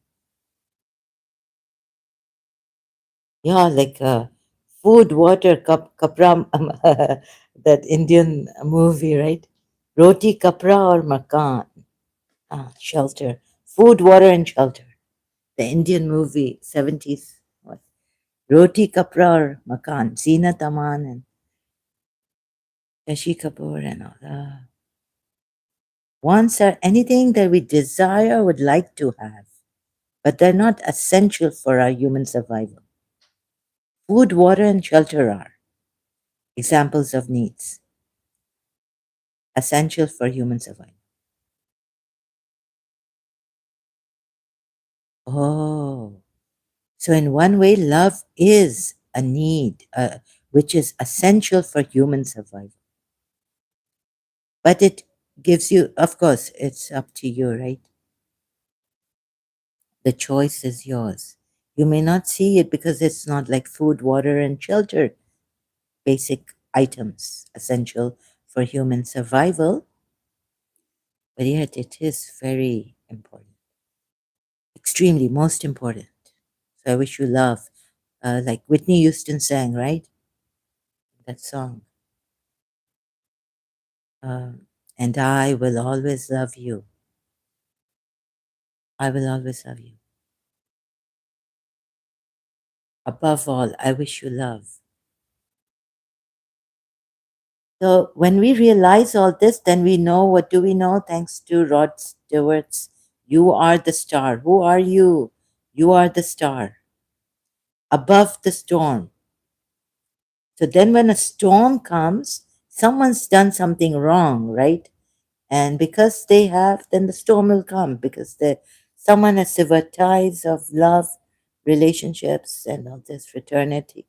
Speaker 1: Yeah, like food, water, kapra, that Indian movie, right? Roti, kapra, or makan. Shelter. Food, water, and shelter. The Indian movie, 70s. What? Roti, kapra, or makan. Zeenat Aman and Shashi Kapoor and all. Wants are anything that we desire, would like to have, but they're not essential for our human survival. Food, water, and shelter are examples of needs, essential for human survival. Oh, so in one way, love is a need, which is essential for human survival. But it gives you, of course, it's up to you, right? The choice is yours. You may not see it because it's not like food, water, and shelter. basic items essential for human survival, but yet it is very important, extremely most important. So I wish you love, like Whitney Houston sang, right? That song. And I will always love you. I will always love you. Above all, I wish you love. So when we realize all this, then we know, what do we know? Thanks to Rod Stewart's You Are the Star. Who are you? You are the star above the storm. So then when a storm comes, someone's done something wrong, right? And because they have, then the storm will come because someone has severed ties of love, relationships, and all this fraternity.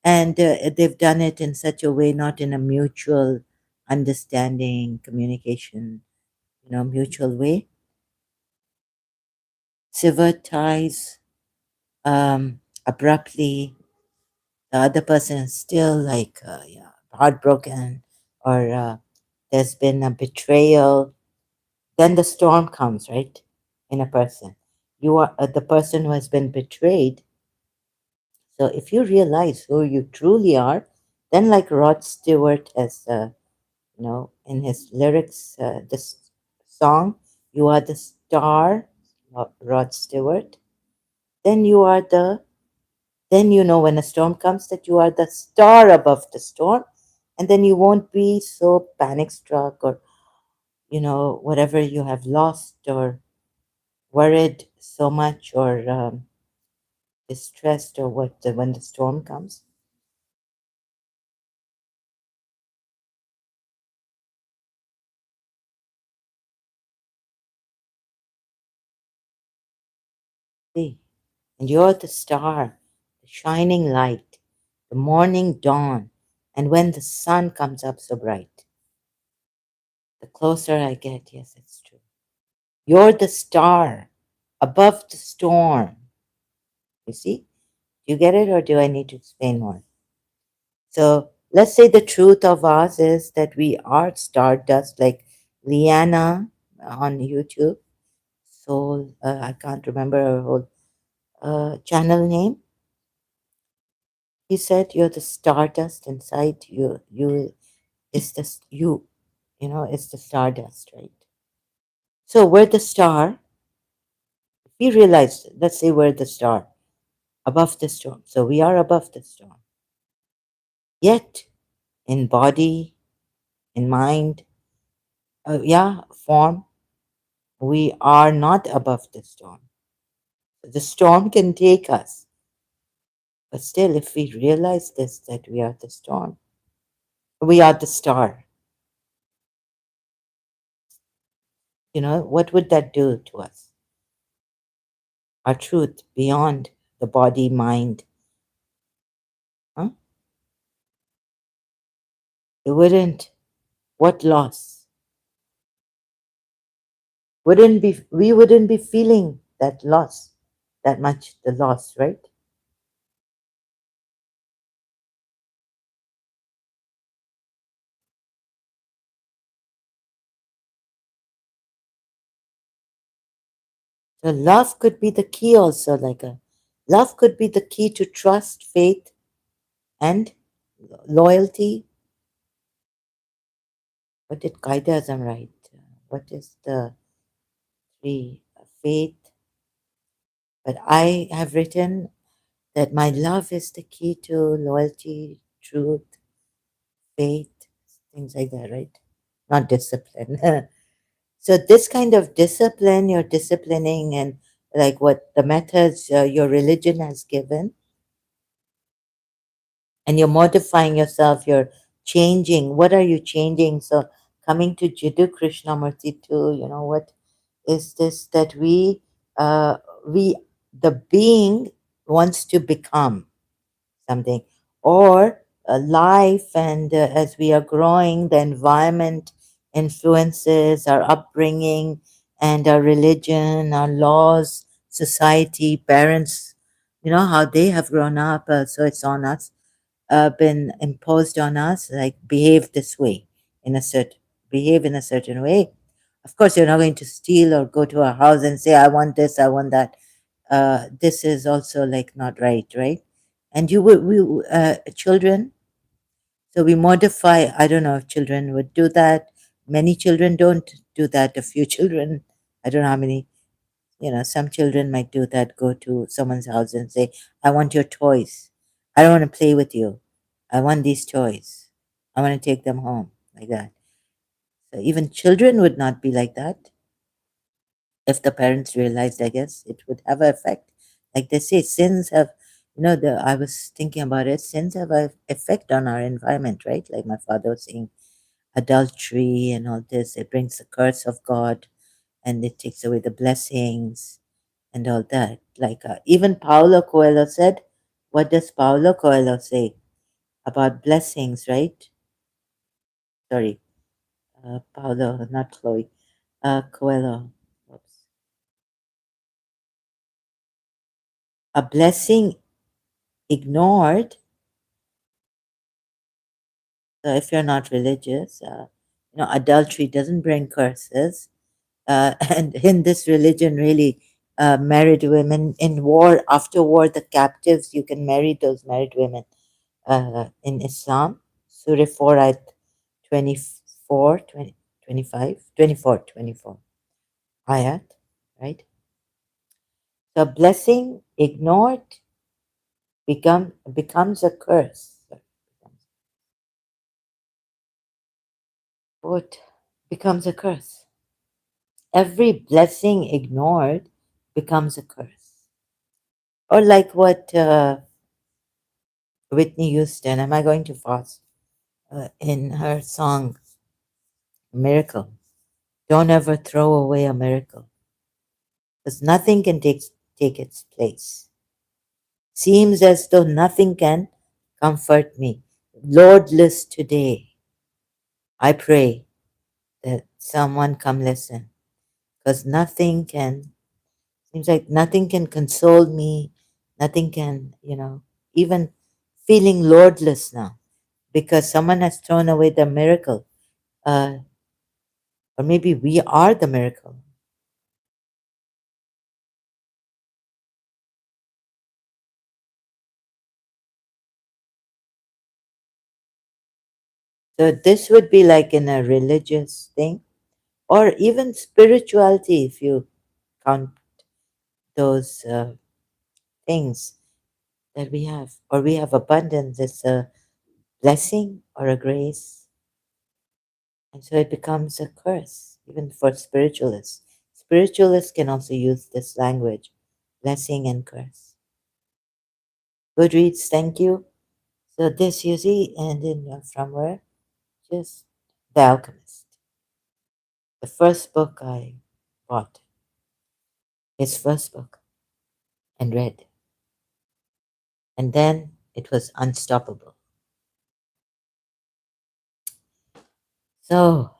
Speaker 1: And they've done it in such a way, not in a mutual understanding, communication, mutual way. Severed ties abruptly. The other person is still like yeah, heartbroken, or there's been a betrayal. Then the storm comes, right, in a person. You are the person who has been betrayed. So if you realize who you truly are, then like Rod Stewart has, in his lyrics, this song, you are the star, Rod Stewart. Then you are then you know when a storm comes that you are the star above the storm, and then you won't be so panic struck, or whatever you have lost, or worried so much, or distressed, or when the storm comes. See, and you're the star, the shining light, the morning dawn, and when the sun comes up so bright, the closer I get, yes, it's true. You're the star above the storm. You see? Do you get it, or do I need to explain more? So let's say the truth of us is that we are stardust, like Liana on YouTube. So I can't remember her whole channel name. He said, "You're the stardust inside you. You is this you. It's the stardust, right? So we're the star. If we realize, let's say we're the star above the storm. So we are above the storm. Yet, in body, in mind, yeah, form, we are not above the storm. The storm can take us, but still, if we realize this, that we are the storm, we are the star, what would that do to us? Our truth beyond the body, mind, huh? It wouldn't, what loss? We wouldn't be feeling that loss, that much the loss, right? So love could be the key also, love could be the key to trust, faith, and loyalty. What did Qaidasm write? What is the three? Faith. But I have written that my love is the key to loyalty, truth, faith, things like that, right? Not discipline. So this kind of discipline, you're disciplining, and like what the methods your religion has given, and you're modifying yourself, you're changing. What are you changing? So coming to Jiddu Krishnamurti too, what is this, that uh, we, the being wants to become something, or life, and as we are growing, the environment influences our upbringing, and our religion, our laws, society, parents, how they have grown up, so it's on us. been imposed on us, like behave this way, in a certain behave in a certain way. Of course, you're not going to steal or go to a house and say, "I want this, I want that." This is also like not right, right? And you would we children. So we modify. I don't know if children would do that. Many children don't do that. A few children, I don't know how many. Some children might do that. Go to someone's house and say, "I want your toys. I don't want to play with you. I want these toys. I want to take them home," like that. So even children would not be like that. If the parents realized, I guess it would have an effect. Like they say, sins have, I was thinking about it, sins have an effect on our environment, right? Like my father was saying, adultery and all this, it brings the curse of God and it takes away the blessings and all that. Like even Paulo Coelho said, what does Paulo Coelho say about blessings, right? Sorry, Paulo, not Chloe, Coelho. Oops. A blessing ignored. So if you're not religious, adultery doesn't bring curses. And in this religion, really, married women in war, after war, the captives, you can marry those married women in Islam. Surah 4, ayat 24, 20, 25, 24, 24 ayat, right? So blessing ignored becomes a curse. What becomes a curse? Every blessing ignored becomes a curse. Or like what Whitney Houston, am I going too fast? In her song Miracle, don't ever throw away a miracle because nothing can take its place. Seems as though nothing can comfort me. Lordless today, I pray that someone come listen because seems like nothing can console me, nothing can, even feeling lordless now because someone has thrown away the miracle. Uh, or maybe we are the miracle. So this would be like in a religious thing or even spirituality if you count those things that we have. Or we have abundance. It's a blessing or a grace. And so it becomes a curse, even for spiritualists. Spiritualists can also use this language, blessing and curse. Goodreads, thank you. So this you see, and then from where? Just The Alchemist. The first book I bought, his first book, and read. And then it was unstoppable. So,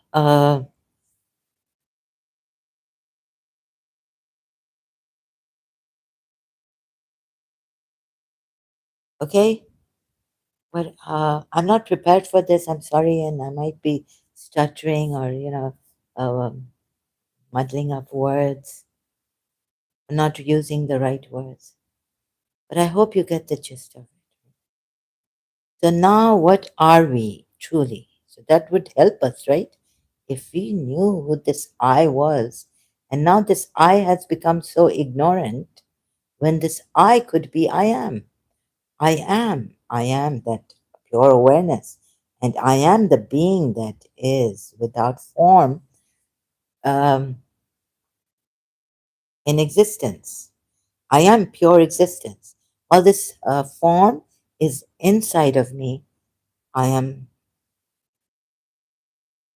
Speaker 1: okay, but I'm not prepared for this. I'm sorry, and I might be stuttering or, muddling up words, not using the right words. But I hope you get the gist of it. So now, what are we truly? So that would help us, right? If we knew who this I was, and now this I has become so ignorant, when this I could be I am. I am that pure awareness, and I am the being that is without form um, in existence. I am pure existence. All this form is inside of me. I am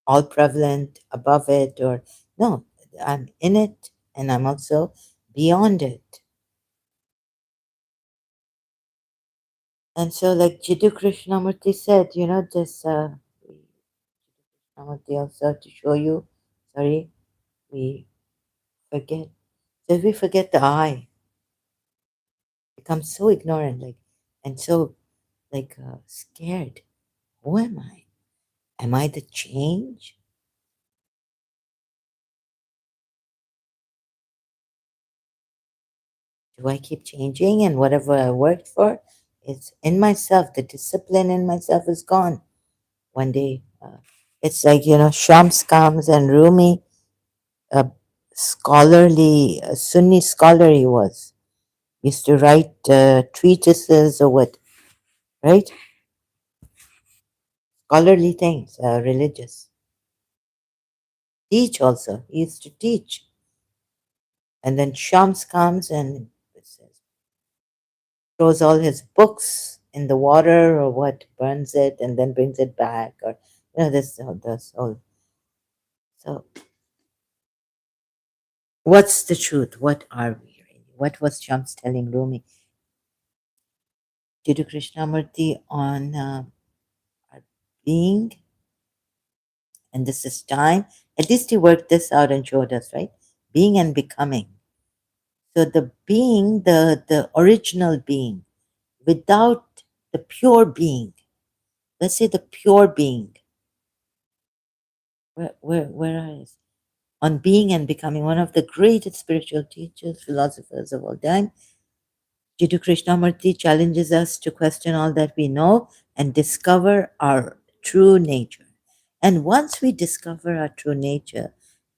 Speaker 1: all prevalent above it, or no, I'm in it and I'm also beyond it. And so, like Jiddu Krishnamurti said, this Krishnamurti also to show you, sorry, we forget. So if we forget the I, become so ignorant, like, and so like scared. Who am I? Am I the change? Do I keep changing? And whatever I worked for is in myself. The discipline in myself is gone. One day, it's like, Shams comes and Rumi, a scholarly, a Sunni scholar he was, used to write treatises or what, right? Scholarly things, religious. Teach also. He used to teach. And then Shams comes and throws all his books in the water or what, burns it and then brings it back, or this all. So, what's the truth? What are we really? What was Shams telling Rumi? Jiddu Krishnamurti on our being, and this is time. At least he worked this out and showed us, right? Being and becoming. So the being, the original being, without the pure being, let's say the pure being, where are you? On being and becoming, one of the greatest spiritual teachers, philosophers of all time, Jiddu Krishnamurti challenges us to question all that we know and discover our true nature. And once we discover our true nature,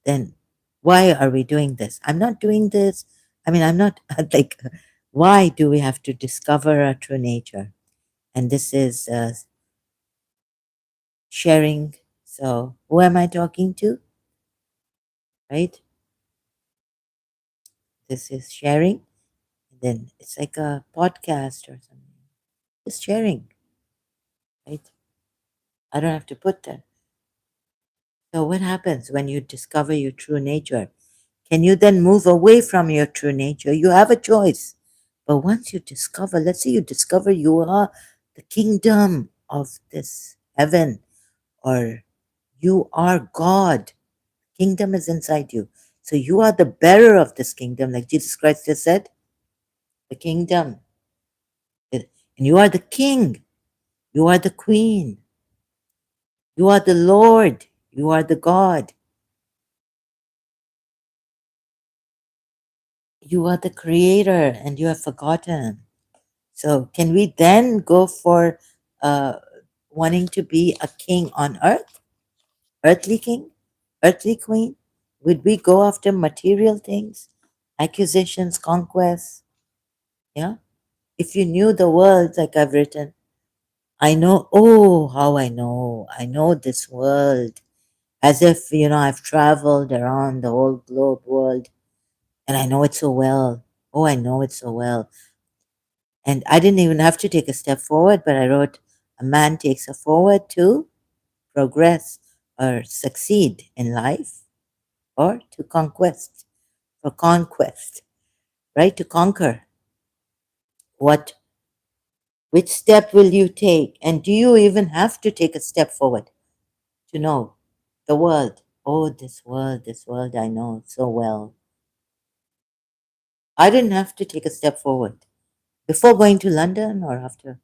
Speaker 1: then why are we doing this? I'm not doing this. I mean, I'm not like, why do we have to discover our true nature? And this is sharing. So, who am I talking to? Right? This is sharing. Then it's like a podcast or something. Just sharing, right? I don't have to put that. So, what happens when you discover your true nature? Can you then move away from your true nature? You have a choice. But once you discover, let's say you discover you are the kingdom of this heaven, or you are God, kingdom is inside you. So you are the bearer of this kingdom, like Jesus Christ just said, the kingdom. And you are the king, you are the queen, you are the Lord, you are the God, you are the creator, and you have forgotten. So can we then go for uh, wanting to be a king on earth, earthly king, earthly queen? Would we go after material things, accusations, conquests? Yeah. If you knew the world, like I've written, I know, oh, how I know this world as if, I've traveled around the whole globe world and I know it so well. Oh, I know it so well. And I didn't even have to take a step forward, but I wrote, a man takes a forward to progress or succeed in life, or to conquest, for conquest, right? To conquer. What, which step will you take? And do you even have to take a step forward to know the world? Oh, this world I know so well. I didn't have to take a step forward before going to London or after.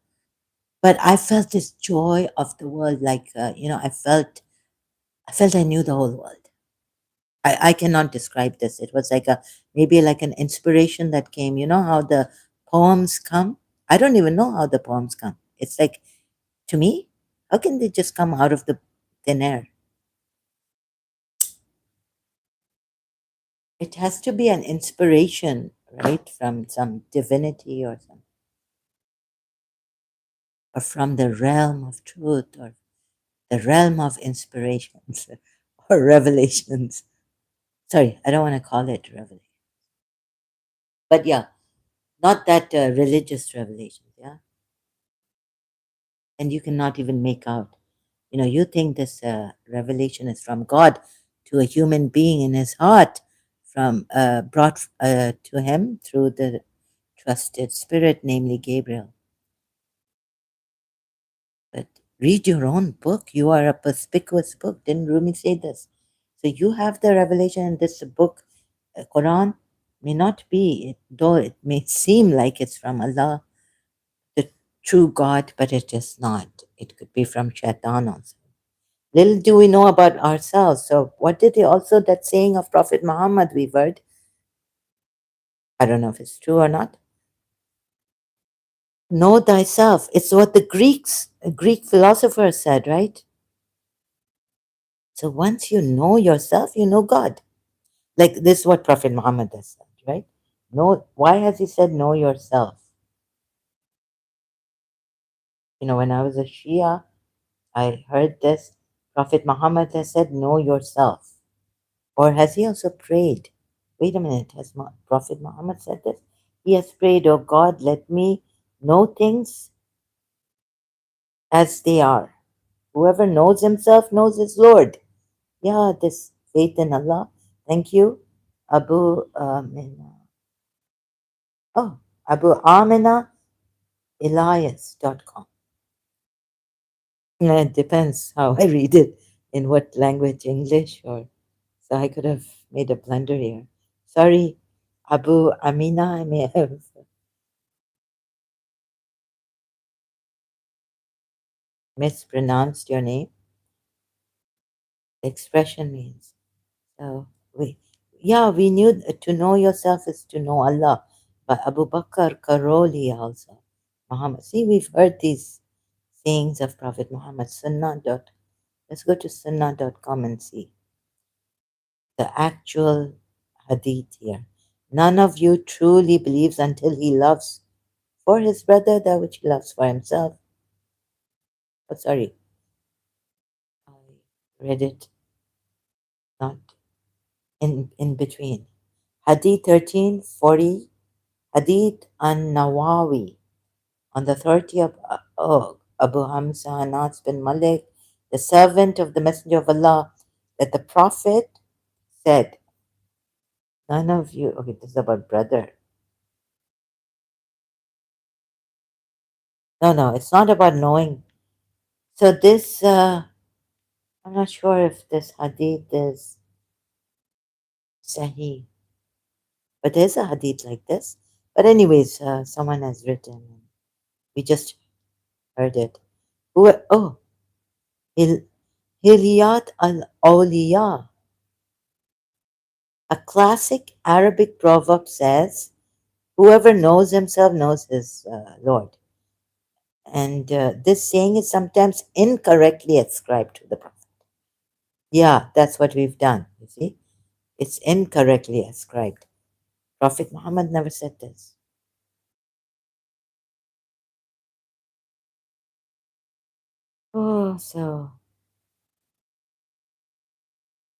Speaker 1: But I felt this joy of the world, like I felt I knew the whole world. I cannot describe this. It was like a maybe like an inspiration that came. You know how the poems come? I don't even know how the poems come. It's like, to me, how can they just come out of the thin air? It has to be an inspiration, right, from some divinity or from the realm of truth, or the realm of inspirations or revelations. Sorry, I don't want to call it revelation. But yeah, not that religious revelations, yeah? And you cannot even make out. You think this revelation is from God to a human being in his heart, from brought to him through the trusted spirit, namely Gabriel. But read your own book. You are a perspicuous book. Didn't Rumi say this? So you have the revelation in this book. Quran may not be, though it may seem like it's from Allah. The true God, but it is not. It could be from Shaitan also. Little do we know about ourselves. So, what did he also, that saying of Prophet Muhammad we've heard? I don't know if it's true or not. Know thyself. It's what the Greek philosophers said, right? So, once you know yourself, you know God. Like this is what Prophet Muhammad has said, right? Know, why has he said know yourself? You know, when I was a Shia, I heard this. Prophet Muhammad has said, know yourself. Or has he also prayed? Wait a minute, has Prophet Muhammad said this? He has prayed, oh God, let me know things as they are. Whoever knows himself knows his Lord. Yeah, this faith in Allah. Thank you. Abu Amina. Oh, Abu Amina Elias.com. Yeah, it depends how I read it, in what language, English or. So I could have made a blunder here. Sorry, Abu Amina, I may have mispronounced your name. Expression means. So yeah, we knew to know yourself is to know Allah. But Abu Bakr Karoli also. Muhammad. See, we've heard these sayings of Prophet Muhammad. Let's go to sunnah.com and see the actual hadith here. None of you truly believes until he loves for his brother that which he loves for himself. Oh, sorry, I read it not in between. Hadith 1340, Hadith an Nawawi on the 30th of Abu Hamza Anas bin Malik, the servant of the Messenger of Allah, that the Prophet said, none of you, okay, this is about brother. No, it's not about knowing. So this, I'm not sure if this hadith is Sahih, but there's a hadith like this. But anyways, someone has written, we just heard it. Oh, Hil- Hilyat al-Awliya. A classic Arabic proverb says, whoever knows himself knows his Lord. And this saying is sometimes incorrectly ascribed to the Prophet. Yeah, that's what we've done, you see. It's incorrectly ascribed. Prophet Muhammad never said this. Oh, so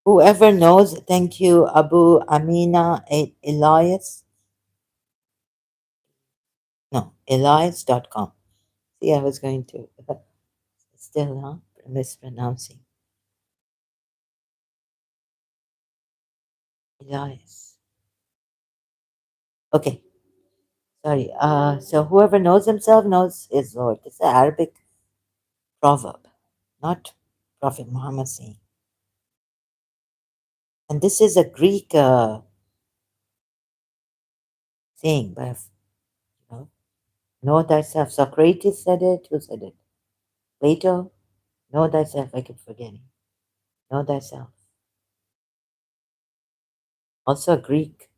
Speaker 1: whoever knows, thank you, Abu Amina Elias. No, Elias.com. See, I was going to, still, mispronouncing. Elias. Okay, sorry. So whoever knows himself knows his Lord. It's an Arabic proverb, not Prophet Muhammad saying. And this is a Greek saying by, know thyself. Socrates said it. Who said it? Plato. Know thyself. I keep forgetting. Know thyself. Also Greek.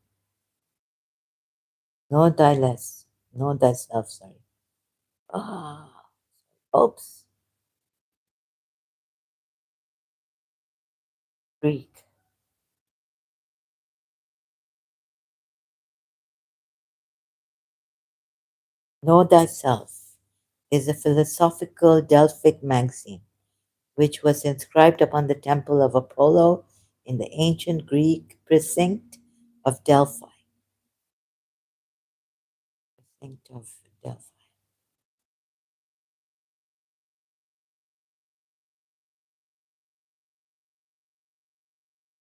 Speaker 1: Know thy less. Know thyself. Sorry. Ah, oops. Greek. Know thyself is a philosophical Delphic maxim which was inscribed upon the temple of Apollo in the ancient Greek precinct of Delphi. Precinct of Delphi.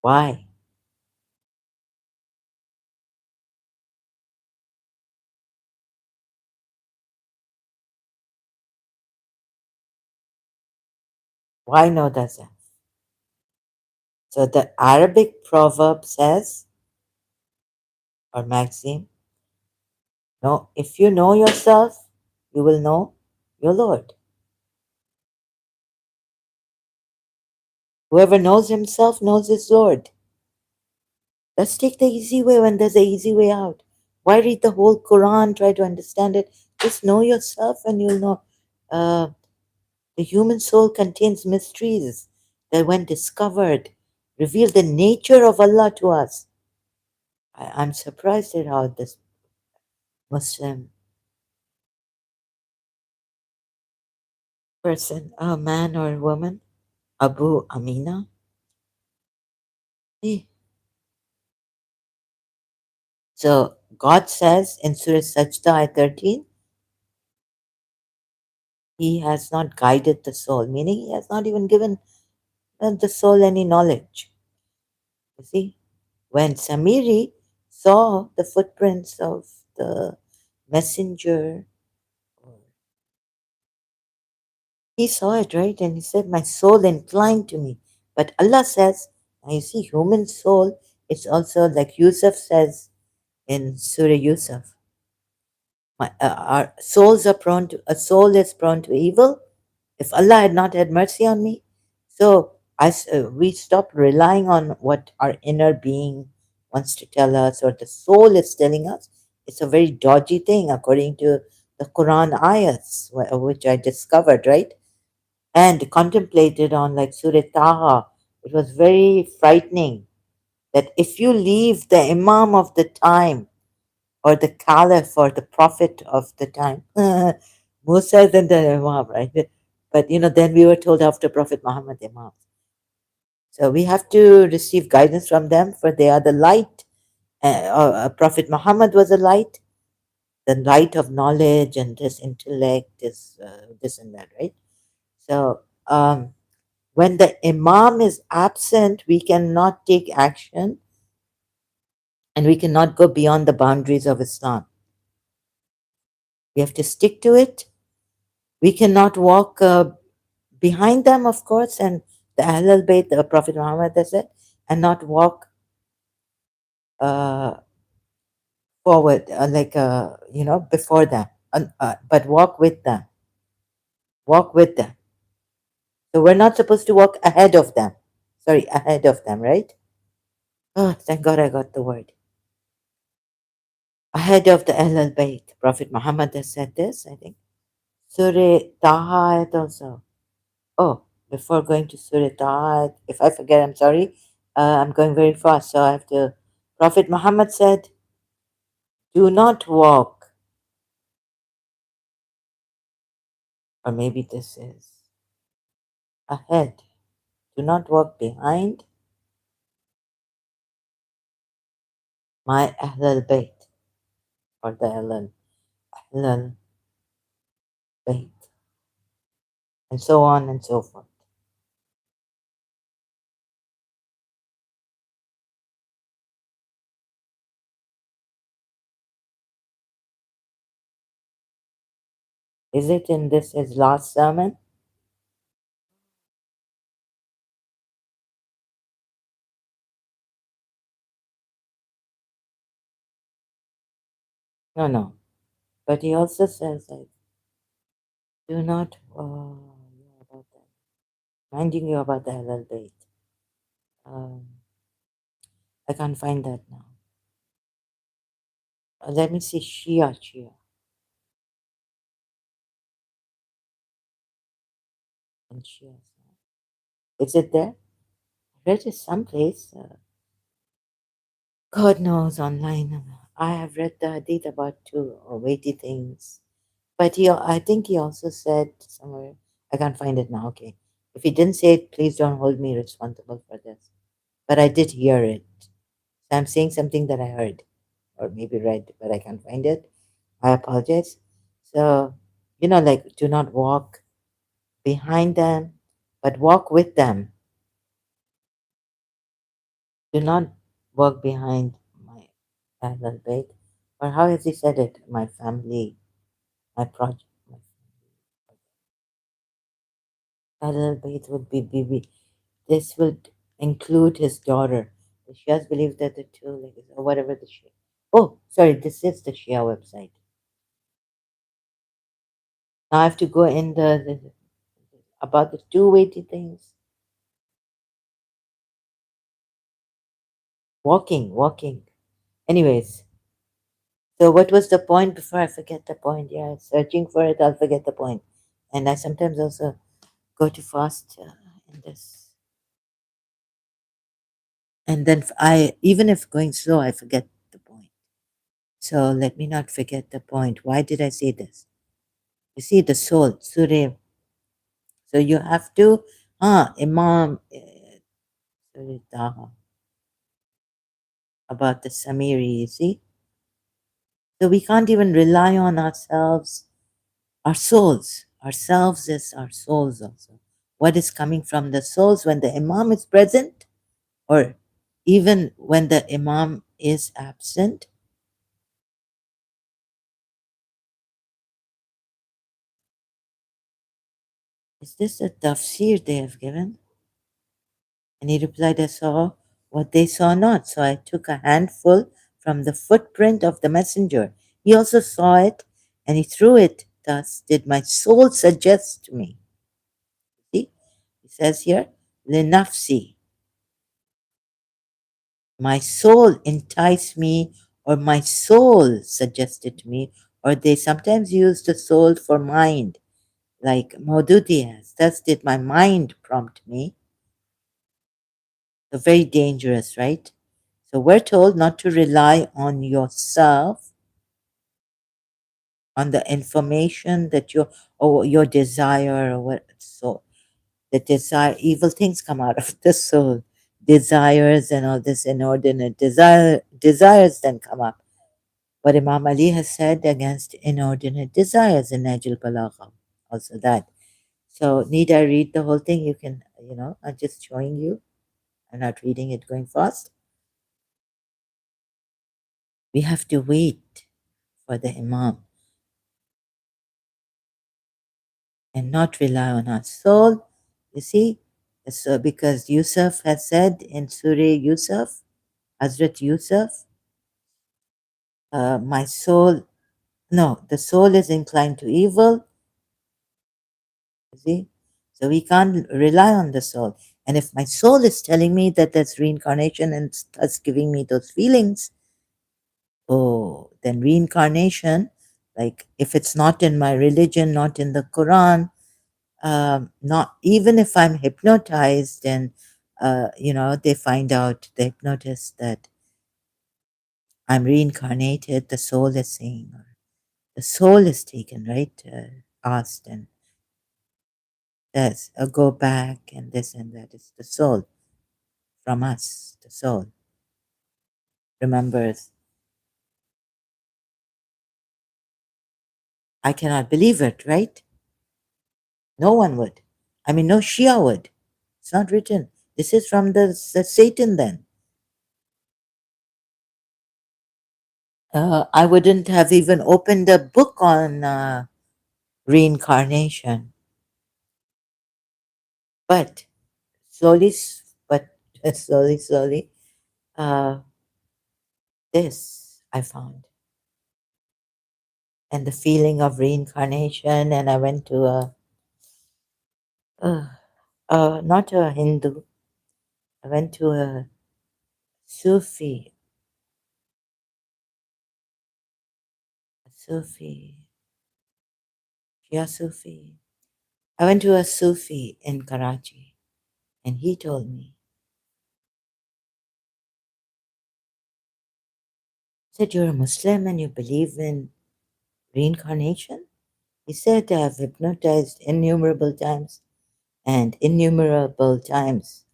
Speaker 1: Why? Why know thyself? So the Arabic proverb says, or maxim, no, if you know yourself, you will know. your Lord. Whoever knows himself knows his Lord. Let's take the easy way when there's an easy way out. Why read the whole Quran, try to understand it? Just know yourself and you'll know. Uh, the human soul contains mysteries that, when discovered, reveal the nature of Allah to us. I'm surprised at how this Muslim person, a man or a woman, Abu Amina, eh, so God says in Surah Sajda ayat 13, He has not guided the soul, meaning He has not even given the soul any knowledge. You see, when Samiri saw the footprints of the messenger, he saw it, right? And he said, my soul inclined to me. But Allah says, now you see, human soul, it's also like Yusuf says in Surah Yusuf. Our souls are prone to, a soul is prone to evil. If Allah had not had mercy on me, so we stop relying on what our inner being wants to tell us or the soul is telling us. It's a very dodgy thing according to the Quran ayats, which I discovered, right? And contemplated on like Surah Taha. It was very frightening that if you leave the Imam of the time or the caliph or the prophet of the time. Musa isn't the Imam, right? But then we were told after Prophet Muhammad Imam. So we have to receive guidance from them, for they are the light. Prophet Muhammad was a light, the light of knowledge and this intellect, this and that, right? So when the Imam is absent, we cannot take action and we cannot go beyond the boundaries of Islam. We have to stick to it. We cannot walk behind them, of course, and the Ahlul Bayt, the Prophet Muhammad, that's it, and not walk uh, forward, before them, but walk with them. Walk with them. So we're not supposed to walk ahead of them. Sorry, ahead of them, right? Oh, thank God I got the word. Ahead of the Ahlul Bayt. Prophet Muhammad has said this, I think. Surah Taha ayat also. Oh, before going to Surah Taha, if I forget, I'm sorry. I'm going very fast, so I have to. Prophet Muhammad said, do not walk, or maybe this is ahead. Do not walk behind my Ahlul Bayt, or the Ahlul Bayt, and so on and so forth. Is it in this his last sermon? No, no. But he also says, like, do not, yeah, about that. Minding you about the Ahlul Bayt. Um, I can't find that now. Let me see, Shia, and Shia. Is it there? I read it someplace. God knows online. I have read the hadith about two weighty things. But I think he also said somewhere, I can't find it now. Okay. If he didn't say it, please don't hold me responsible for this. But I did hear it. So I'm saying something that I heard or maybe read, but I can't find it. I apologize. So, like, do not walk behind them, but walk with them. Do not walk behind my Ahlul Bayt. Or how has he said it? My family, my project. My Ahlul Bayt would be Bibi. This would include his daughter. The Shias believe that the two, like, or whatever the Shia. Oh, sorry, this is the Shia website. Now I have to go in about the two weighty things. Walking. Anyways, so what was the point before I forget the point? Yeah, searching for it, I'll forget the point. And I sometimes also go too fast in this. And then even if going slow, I forget the point. So let me not forget the point. Why did I say this? You see, the soul, Surya. So you have to, Imam, Surya Taha, about the Samiri, you see? So we can't even rely on ourselves, our souls. Ourselves is our souls also. What is coming from the souls when the Imam is present, or even when the Imam is absent? Is this a tafsir they have given? And he replied, I saw what they saw not. So I took a handful from the footprint of the messenger. He also saw it, and he threw it. Thus did my soul suggest to me. See, he says here, Linafsi, my soul enticed me, or my soul suggested to me, or they sometimes use the soul for mind, like Maududi has. Thus did my mind prompt me. So very dangerous, right? So we're told not to rely on yourself, on the information that or your desire or what. So the desire, evil things come out of the soul. Desires and all this inordinate desires then come up. But Imam Ali has said against inordinate desires in Najil Balagha, also that. So need I read the whole thing? You can, I'm just showing you. I'm not reading it going fast. We have to wait for the Imam and not rely on our soul. You see, so because Yusuf has said in Surah Yusuf, Hazrat Yusuf, my soul, no, the soul is inclined to evil. You see, so we can't rely on the soul. And if my soul is telling me that there's reincarnation and thus giving me those feelings, oh, then reincarnation, like if it's not in my religion, not in the Quran, not even if I'm hypnotized and they find out the hypnotist that I'm reincarnated, the soul is saying, or the soul is taken, right? Asked and says, go back and this and that. It's the soul from us. The soul remembers. I cannot believe it, right? No one would. I mean, no Shia would. It's not written. This is from the Satan then. I wouldn't have even opened a book on reincarnation. But slowly, but slowly, uh, this I found. And the feeling of reincarnation. And I went to uh, not a Hindu, I went to a Sufi, a Sufi, Shia Sufi. I went to a Sufi in Karachi, and he told me, he said, you're a Muslim and you believe in reincarnation? He said, I've hypnotized innumerable times, and innumerable times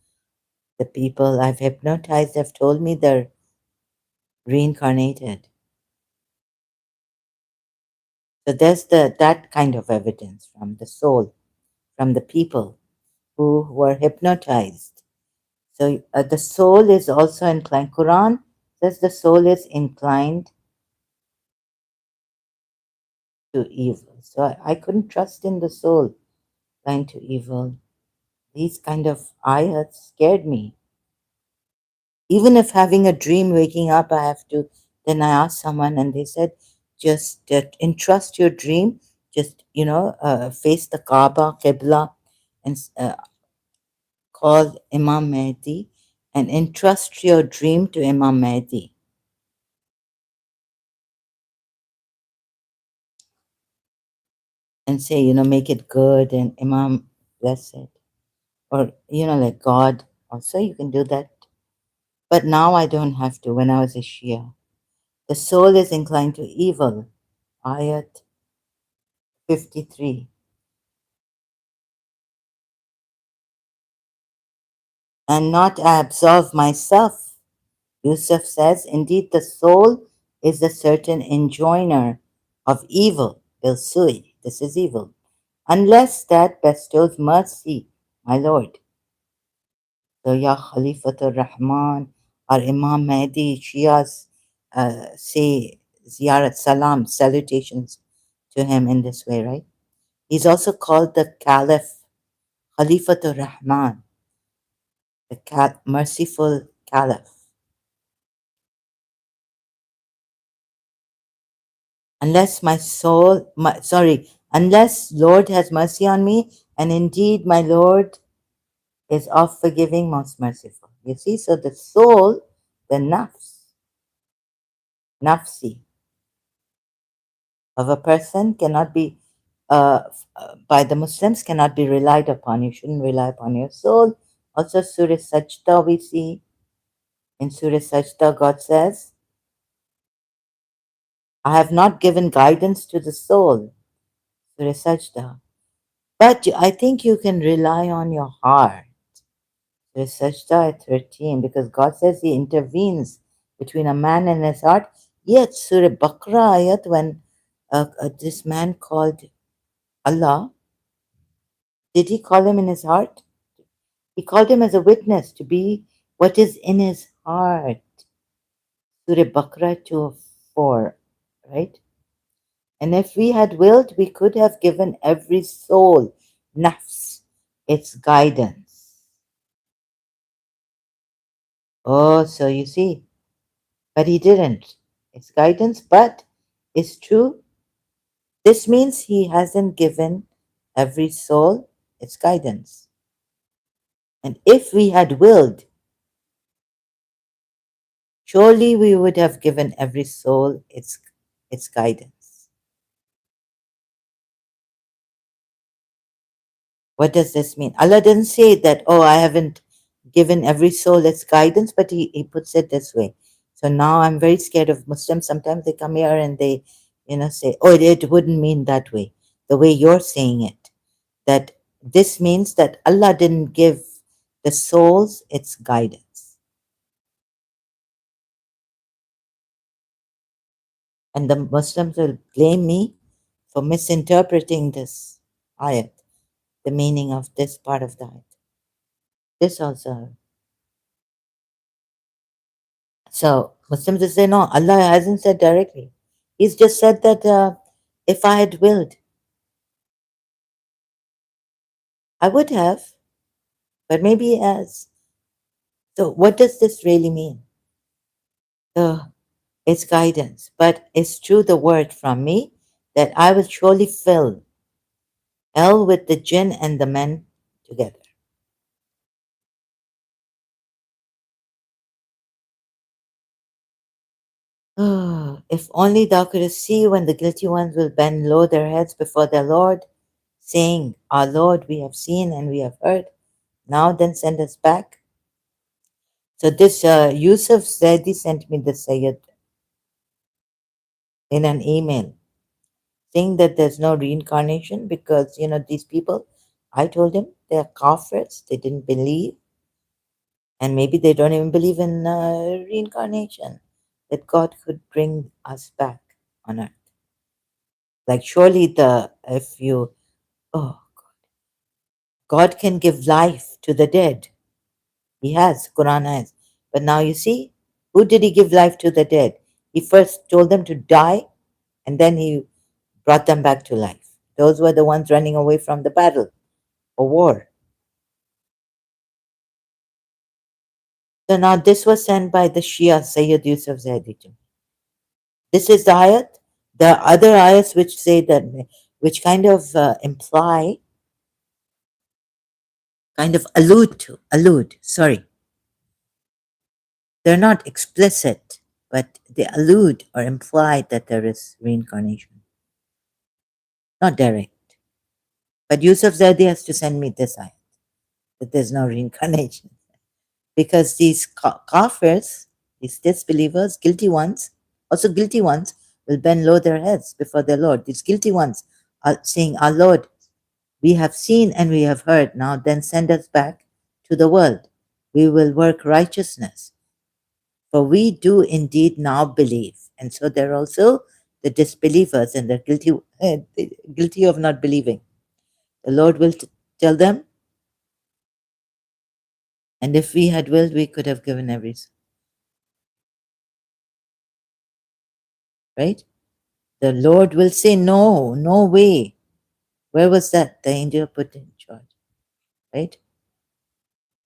Speaker 1: the people I've hypnotized have told me they're reincarnated. So there's that kind of evidence from the soul, from the people who were hypnotized. So the soul is also inclined. Quran says the soul is inclined to evil. So I couldn't trust in the soul inclined to evil. These kind of ayats scared me. Even if having a dream, waking up, I have to, then I asked someone and they said, just entrust your dream just face the Kaaba, Qibla, and call Imam Mahdi and entrust your dream to Imam Mahdi and say, make it good and Imam bless it. Or, like God. Also, you can do that. But now I don't have to when I was a Shia. The soul is inclined to evil. Ayat 53. And not I absolve myself. Yusuf says, indeed, the soul is a certain enjoiner of evil. Bilsui, this is evil. Unless that bestows mercy, my Lord. So, Ya Khalifatul Rahman, or Imam Mahdi, Shias say ziyarat salam, salutations to him in this way, right? He's also called the Caliph, Khalifatul Rahman, the merciful Caliph. Unless Lord has mercy on me, and indeed my Lord is of forgiving, most merciful. You see, so the soul, the nafsi of a person cannot be, by the Muslims, cannot be relied upon. You shouldn't rely upon your soul. Also, Surah Sajda, we see in Surah Sajda, God says, I have not given guidance to the soul. Surah Sajda. But I think you can rely on your heart. Surah Sajda at 13, because God says He intervenes between a man and his heart. Yet, Surah Baqarah ayat, when this man called Allah, did he call him in his heart? He called him as a witness to be what is in his heart. Surah Baqarah 2:4, right? And if we had willed, we could have given every soul, nafs, its guidance. Oh, so you see, but he didn't. It's guidance, but it's true. This means he hasn't given every soul its guidance. And if we had willed, surely we would have given every soul its guidance. What does this mean? Allah didn't say that, oh, I haven't given every soul its guidance, but he puts it this way. So now I'm very scared of Muslims. Sometimes they come here and they, say, oh, it wouldn't mean that way, the way you're saying it. That this means that Allah didn't give the souls its guidance. And the Muslims will blame me for misinterpreting this ayat, the meaning of this part of the ayat. This also. So Muslims will say, no, Allah hasn't said directly. He's just said that if I had willed, I would have, but maybe He has. So what does this really mean? So it's guidance, but it's true the word from me that I will surely fill hell with the jinn and the men together. If only thou couldst see when the guilty ones will bend low their heads before their Lord, saying, our Lord, we have seen and we have heard. Now then send us back. So this Yusuf said, he sent me the Sayyid in an email saying that there's no reincarnation because, these people, I told him they're kafirs, they didn't believe, and maybe they don't even believe in reincarnation, that God could bring us back on earth. Like surely oh, God can give life to the dead. He has, Quran has. But now you see, who did He give life to the dead? He first told them to die, and then He brought them back to life. Those were the ones running away from the battle or war. So now this was sent by the Shia Sayyid Yusuf Zaidi. This is the ayat. The other ayats which say that which kind of imply, kind of allude, sorry. They're not explicit, but they allude or imply that there is reincarnation. Not direct. But Yusuf Zadi has to send me this ayat, that there's no reincarnation. Because these kafirs, these disbelievers, guilty ones, also guilty ones, will bend low their heads before their Lord. These guilty ones are saying, Our Lord, we have seen and we have heard. Now then send us back to the world. We will work righteousness. For we do indeed now believe. And so they're also the disbelievers and they're guilty of not believing. The Lord will tell them, and if we had willed, we could have given every, right? The Lord will say, No, no way. Where was that? The angel put in charge, right?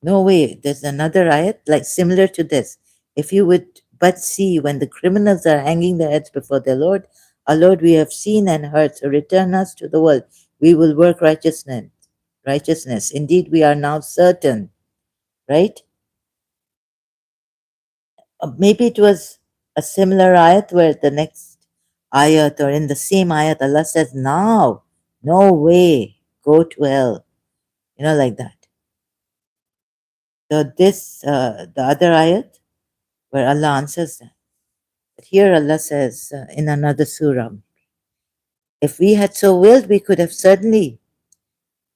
Speaker 1: No way. There's another ayat like similar to this. If you would but see when the criminals are hanging their heads before their Lord, our Lord, we have seen and heard, so return us to the world. We will work righteousness. Righteousness. Indeed, we are now certain, right? Maybe it was a similar ayat where the next ayat or in the same ayat, Allah says, Now, no way, go to hell. Like that. So this, the other ayat, where Allah answers that. But here Allah says in another surah, if we had so willed, we could certainly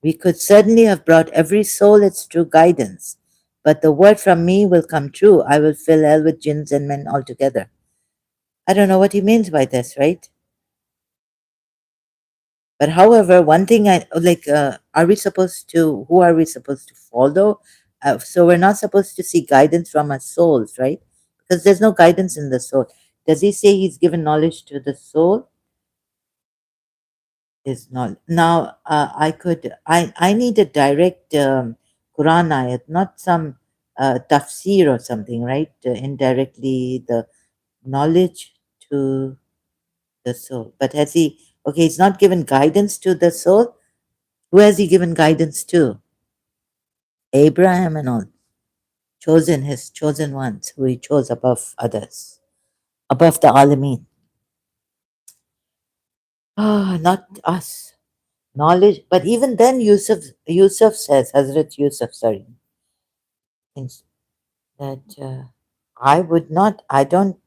Speaker 1: have brought every soul its true guidance. But the word from me will come true. I will fill hell with jinns and men altogether. I don't know what he means by this, right? But however, one thing I like, are we supposed to, who are we supposed to follow? So we're not supposed to seek guidance from our souls, right? Because there's no guidance in the soul. Does he say he's given knowledge to the soul? Is not. Now, I need a direct Quran ayat, not some tafsir or something, right? Indirectly, the knowledge to the soul. But has he, okay, he's not given guidance to the soul. Who has he given guidance to? Abraham and all. Chosen, his chosen ones, who he chose above others, above the Alameen. Ah, not us. Knowledge, but even then, Yusuf says, Hazrat Yusuf, sorry, thinks that I don't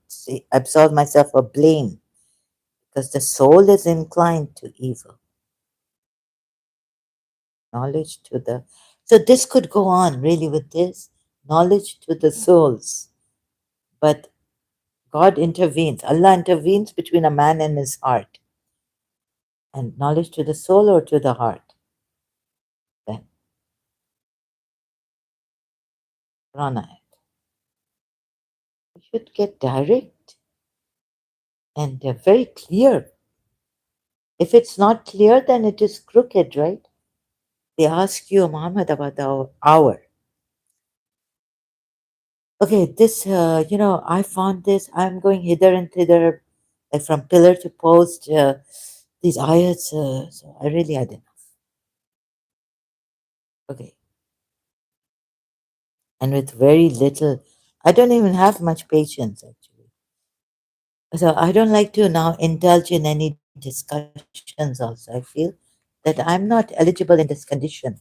Speaker 1: absolve myself of blame because the soul is inclined to evil. Knowledge to the, so this could go on really with this knowledge to the souls, but God intervenes. Allah intervenes between a man and his heart. And knowledge to the soul or to the heart? Then, Prana. We should get direct and very clear. If it's not clear, then it is crooked, right? They ask you, Muhammad, about the hour. Okay, this, I found this. I'm going hither and thither, like from pillar to post, these ayats. So I really had enough. Okay. And with very little, I don't even have much patience, actually. So I don't like to now indulge in any discussions also. I feel that I'm not eligible in this condition,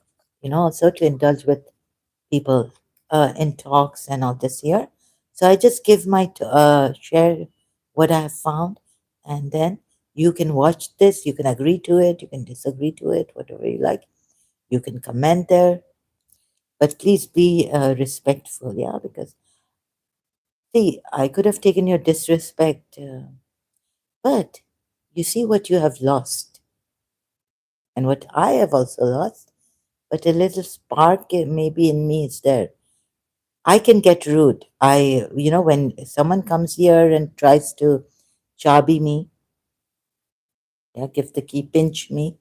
Speaker 1: also to indulge with people in talks and all this here. So I just give my share what I have found, and then you can watch this. You can agree to it. You can disagree to it, whatever you like. You can comment there, but please be respectful, yeah. Because see, I could have taken your disrespect, but you see what you have lost, and what I have also lost. But a little spark maybe in me is there. I can get rude. When someone comes here and tries to chabi me, yeah, give the key, pinch me,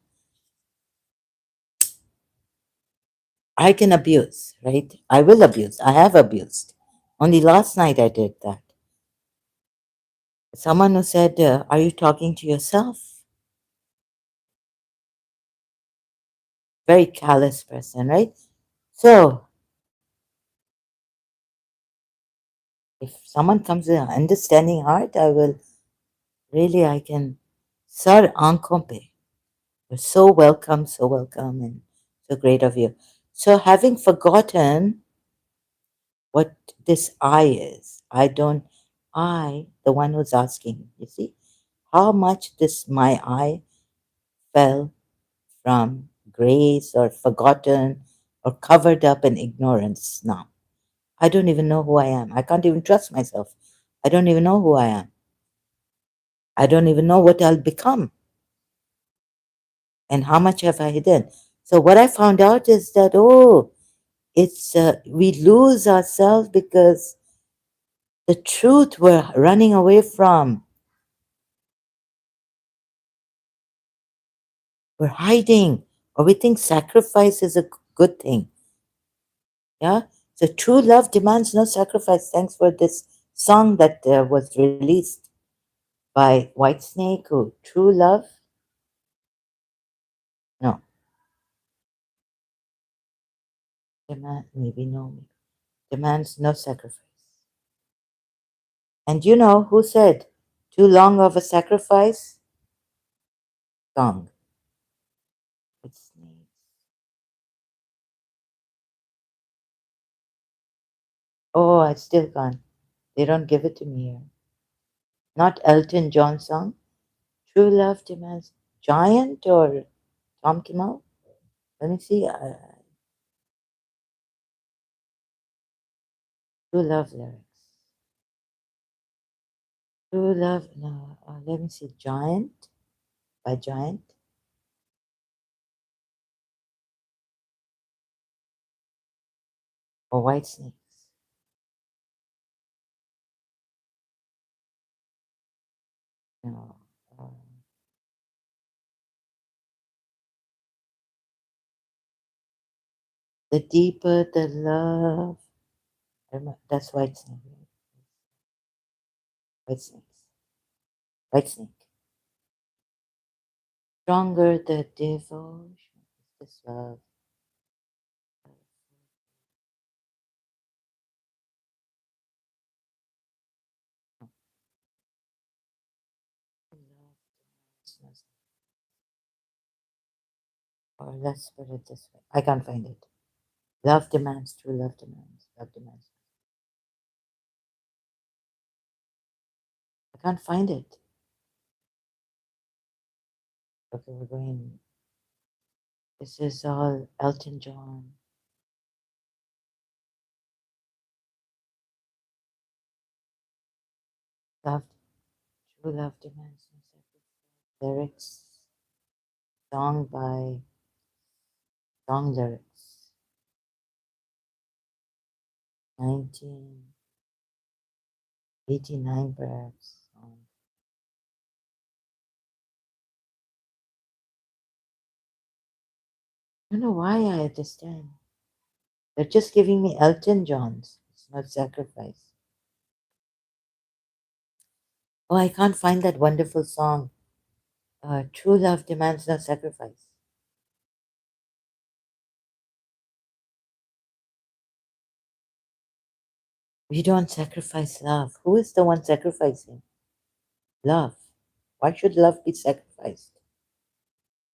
Speaker 1: I can abuse, right? I will abuse. I have abused. Only last night I did that. Someone who said, Are you talking to yourself? very callous person, right? So if someone comes with an understanding heart, I will really, I can, Sir Ankompe. You're so welcome, and so great of you. So, having forgotten what this I is, the one who's asking, you see, how much this my I fell from grace or forgotten or covered up in ignorance now. I don't even know who I am. I can't even trust myself. I don't even know who I am. I don't even know what I'll become and how much have I hidden. So, what I found out is that, oh, it's we lose ourselves because the truth we're running away from, we're hiding, or we think sacrifice is a good thing. Yeah. So true love demands no sacrifice. Thanks for this song that was released by Whitesnake. Who true love? No, maybe no, demands no sacrifice. And you know who said too long of a sacrifice? Song. Whitesnake. Oh, I still can't. They don't give it to me here. Not Elton John song. True love demands giant or Tom Kimmel. Let me see. True love lyrics. True love. No. Let me see. Giant by Giant or White Snakes. No. The deeper the love. That's White Snake. White Snakes. White Snake. Stronger the devotion. This love. Or let's put it this way. I can't find it. Love demands, true love demands, love demands. I can't find it. Okay, we're going. This is all Elton John. Love, true love demands no sacrifice. Lyrics, song by song lyrics. 1989 perhaps. I don't know why I understand. They're just giving me Elton John's. It's not sacrifice. Oh, I can't find that wonderful song. True love demands no sacrifice. We don't sacrifice love. Who is the one sacrificing? Love. Why should love be sacrificed?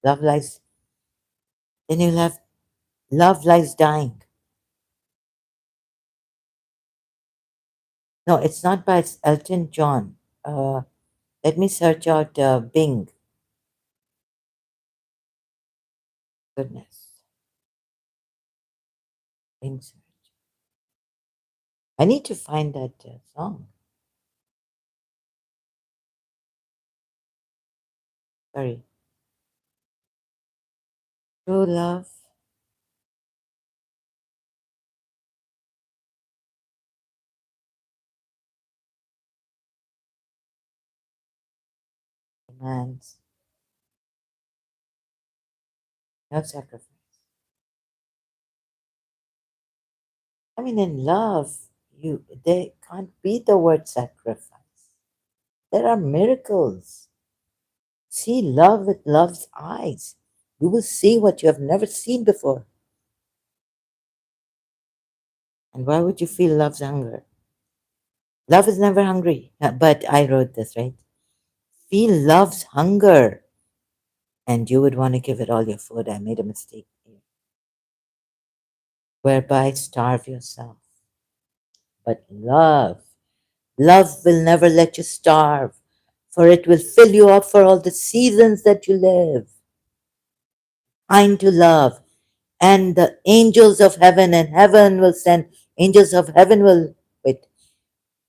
Speaker 1: Love lies, then you have love lies dying. No, it's not by Elton John. Let me search out Bing. Goodness. Bing search. I need to find that song. Sorry. True love demands no sacrifice. I mean, in love, there can't be the word sacrifice. There are miracles. See love with love's eyes. You will see what you have never seen before. And why would you feel love's hunger? Love is never hungry. But I wrote this, right? Feel love's hunger, and you would want to give it all your food. I made a mistake here. Whereby starve yourself. But love will never let you starve, for it will fill you up for all the seasons that you live. Kind to love, and the angels of heaven and heaven will send, angels of heaven will, wait,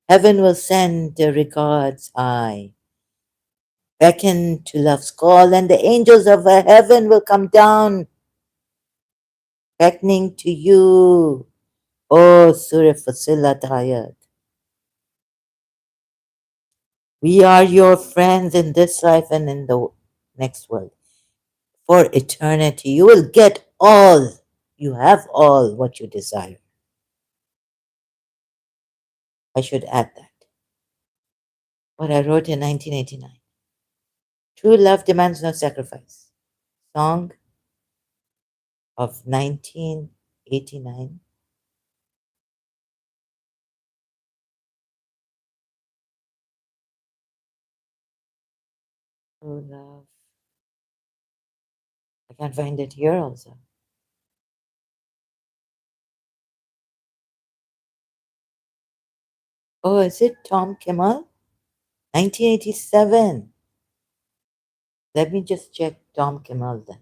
Speaker 1: heaven will send the regards high. Beckon to love's call, and the angels of heaven will come down, beckoning to you. Oh, Surya Fasila Dayat. We are your friends in this life and in the next world. For eternity, you will get all. You have all what you desire. I should add that. What I wrote in 1989. True love demands no sacrifice. Song of 1989. True love. I can't find it here also. Oh, is it Tom Kimmel? 1987. Let me just check Tom Kimmel then.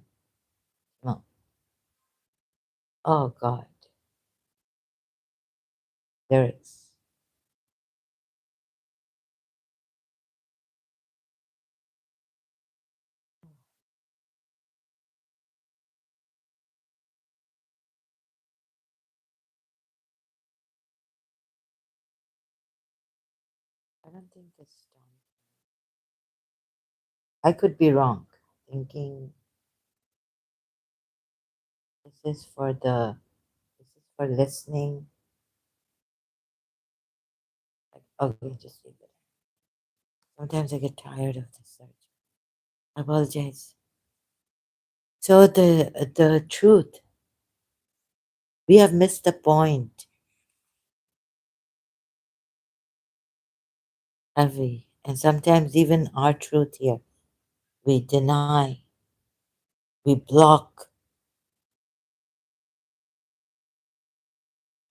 Speaker 1: No. Oh, God. Lyrics. I don't think it's Tom. I could be wrong. Thinking this is for the, this is for listening. Okay, just leave it. Sometimes I get tired of the search. I apologize. So the truth, we have missed the point, have we? And sometimes even our truth here, we deny, we block.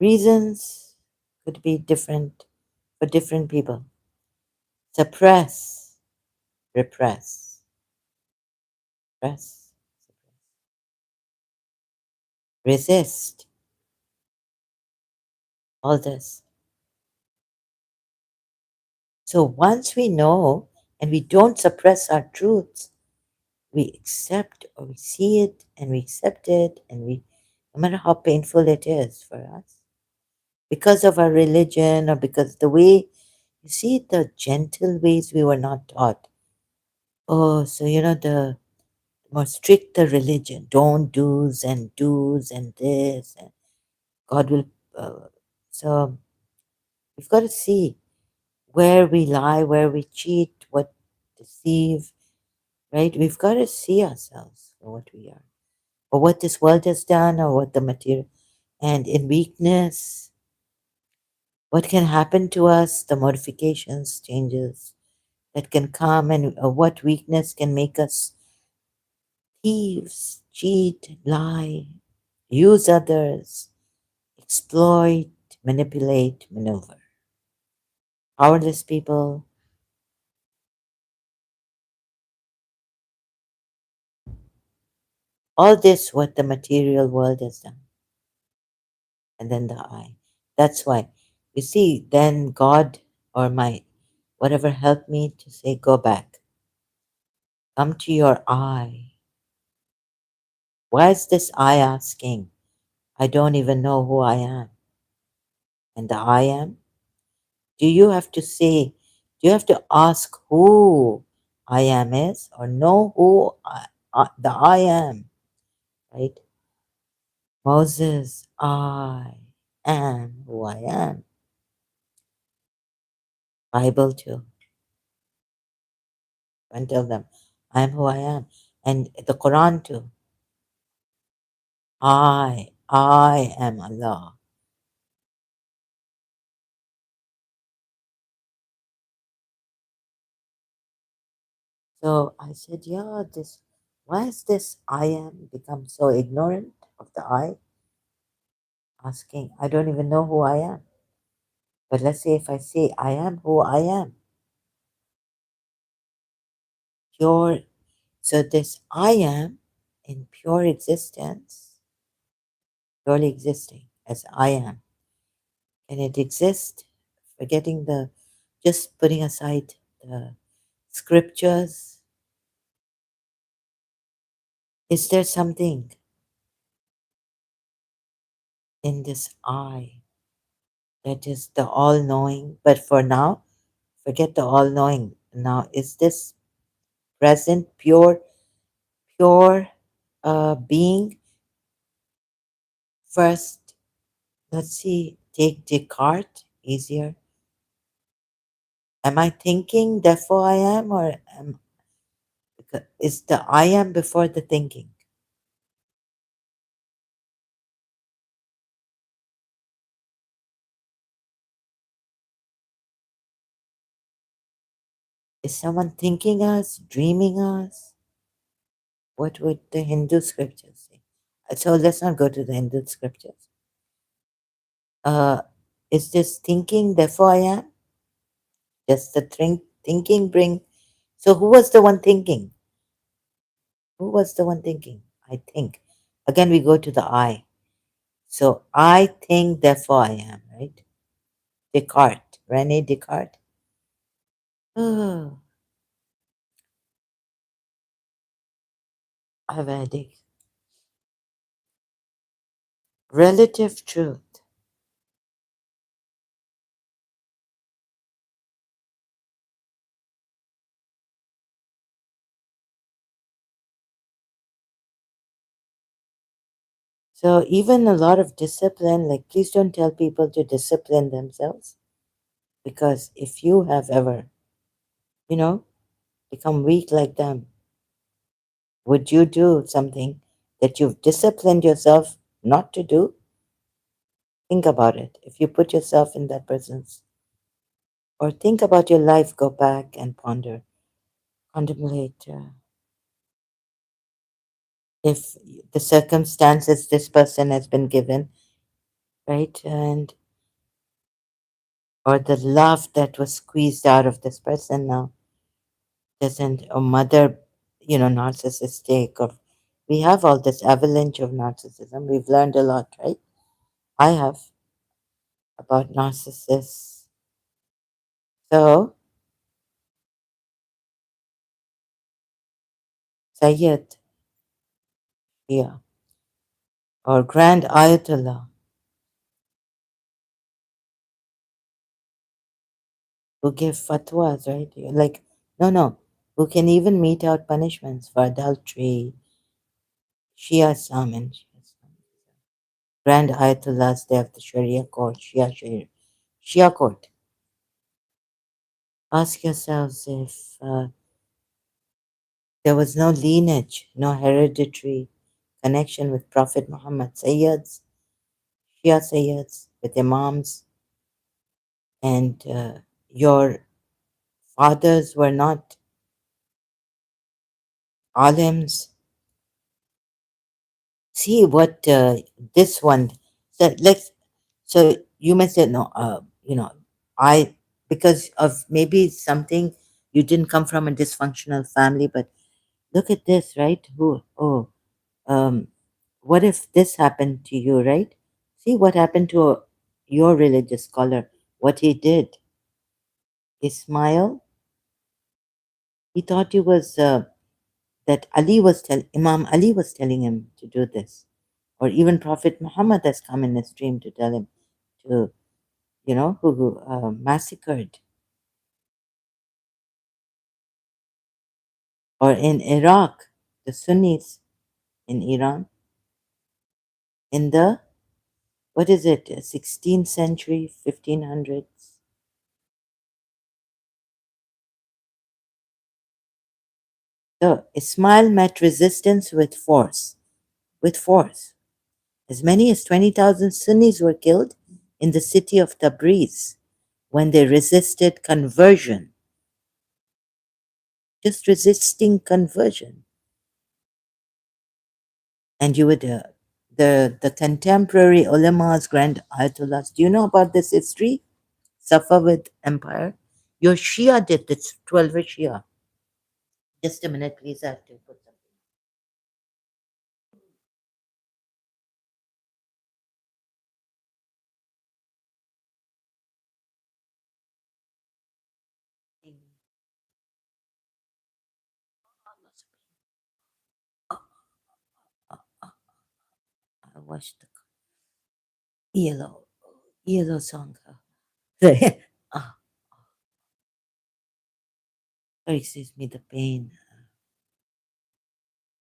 Speaker 1: Reasons could be different for different people. Suppress, repress, press, resist, all this. So once we know and we don't suppress our truths, we accept or we see it and we accept it, and we, no matter how painful it is for us, because of our religion or because the way, you see, the gentle ways we were not taught. Oh, so the more strict the religion, don't do's and this, and God will. Uh, so we've got to see where we lie, where we cheat, what deceive, right? We've got to see ourselves for what we are, or what this world has done, or what the material, and in weakness, what can happen to us, the modifications, changes that can come, and what weakness can make us thieves, cheat, lie, use others, exploit, manipulate, maneuver. Powerless people, all this what the material world has done. And then the I. That's why, you see, then God or my whatever helped me to say, go back. Come to your I. Why is this I asking? I don't even know who I am. And the I am, do you have to say, do you have to ask who I am is, or know who the I am, right? Moses, I am who I am. Bible too. And tell them, I am who I am. And the Quran too. I am Allah. So I said, yeah, this, why has this I am become so ignorant of the I? Asking, I don't even know who I am. But let's say if I say I am who I am, pure, so this I am in pure existence, purely existing as I am, and it exists, forgetting the, just putting aside the scriptures. Is there something in this I that is the all knowing? But for now, forget the all knowing. Now, is this present, pure being? First, let's see, take Descartes, easier. Am I thinking, therefore I am, or is the I am before the thinking? Is someone thinking us, dreaming us? What would the Hindu scriptures say? So let's not go to the Hindu scriptures. Uh, is this thinking, therefore I am? Does the thinking bring? So who was the one thinking? Who was the one thinking? I think. Again, we go to the I. So I think, therefore I am, right? Descartes, Rene Descartes. Oh, Ayurvedic. Relative truth. So even a lot of discipline, like please don't tell people to discipline themselves, because if you have ever, you know, become weak like them, would you do something that you've disciplined yourself not to do? Think about it. If you put yourself in that person's, or think about your life, go back and ponder, contemplate. If the circumstances this person has been given, right, and or the love that was squeezed out of this person now doesn't, or mother, narcissistic, or we have all this avalanche of narcissism. We've learned a lot, right? I have, about narcissists. So Sayyid, yeah, or Grand Ayatollah, who give fatwas, right? You're like, no, who can even mete out punishments for adultery, Shia Islam and Shia Islam. Grand Ayatollahs, they have the Sharia court, Shia court. Ask yourselves if there was no lineage, no hereditary connection with Prophet Muhammad, Sayyids, Shia Sayyids, with Imams, and your fathers were not alims. See what this one. So let's. So you may say no. I, because of maybe something, you didn't come from a dysfunctional family, but look at this, right? Who? Oh, um, what if this happened to you, right? See what happened to your religious scholar. What he did. Ismail. He thought he was that Imam Ali was telling him to do this, or even Prophet Muhammad has come in his dream to tell him to, who massacred, or in Iraq, the Sunnis in Iran, in the, what is it, 16th century, 1500s. So Ismail met resistance with force, with force. As many as 20,000 Sunnis were killed in the city of Tabriz when they resisted conversion, just resisting conversion. And you would, the contemporary ulamas, grand ayatollahs, do you know about this history? Safavid Empire? Your Shia did this, 12 Shia. Just a minute, please. I have to put something. I watched the yellow song. Ah, sorry, excuse me, the pain.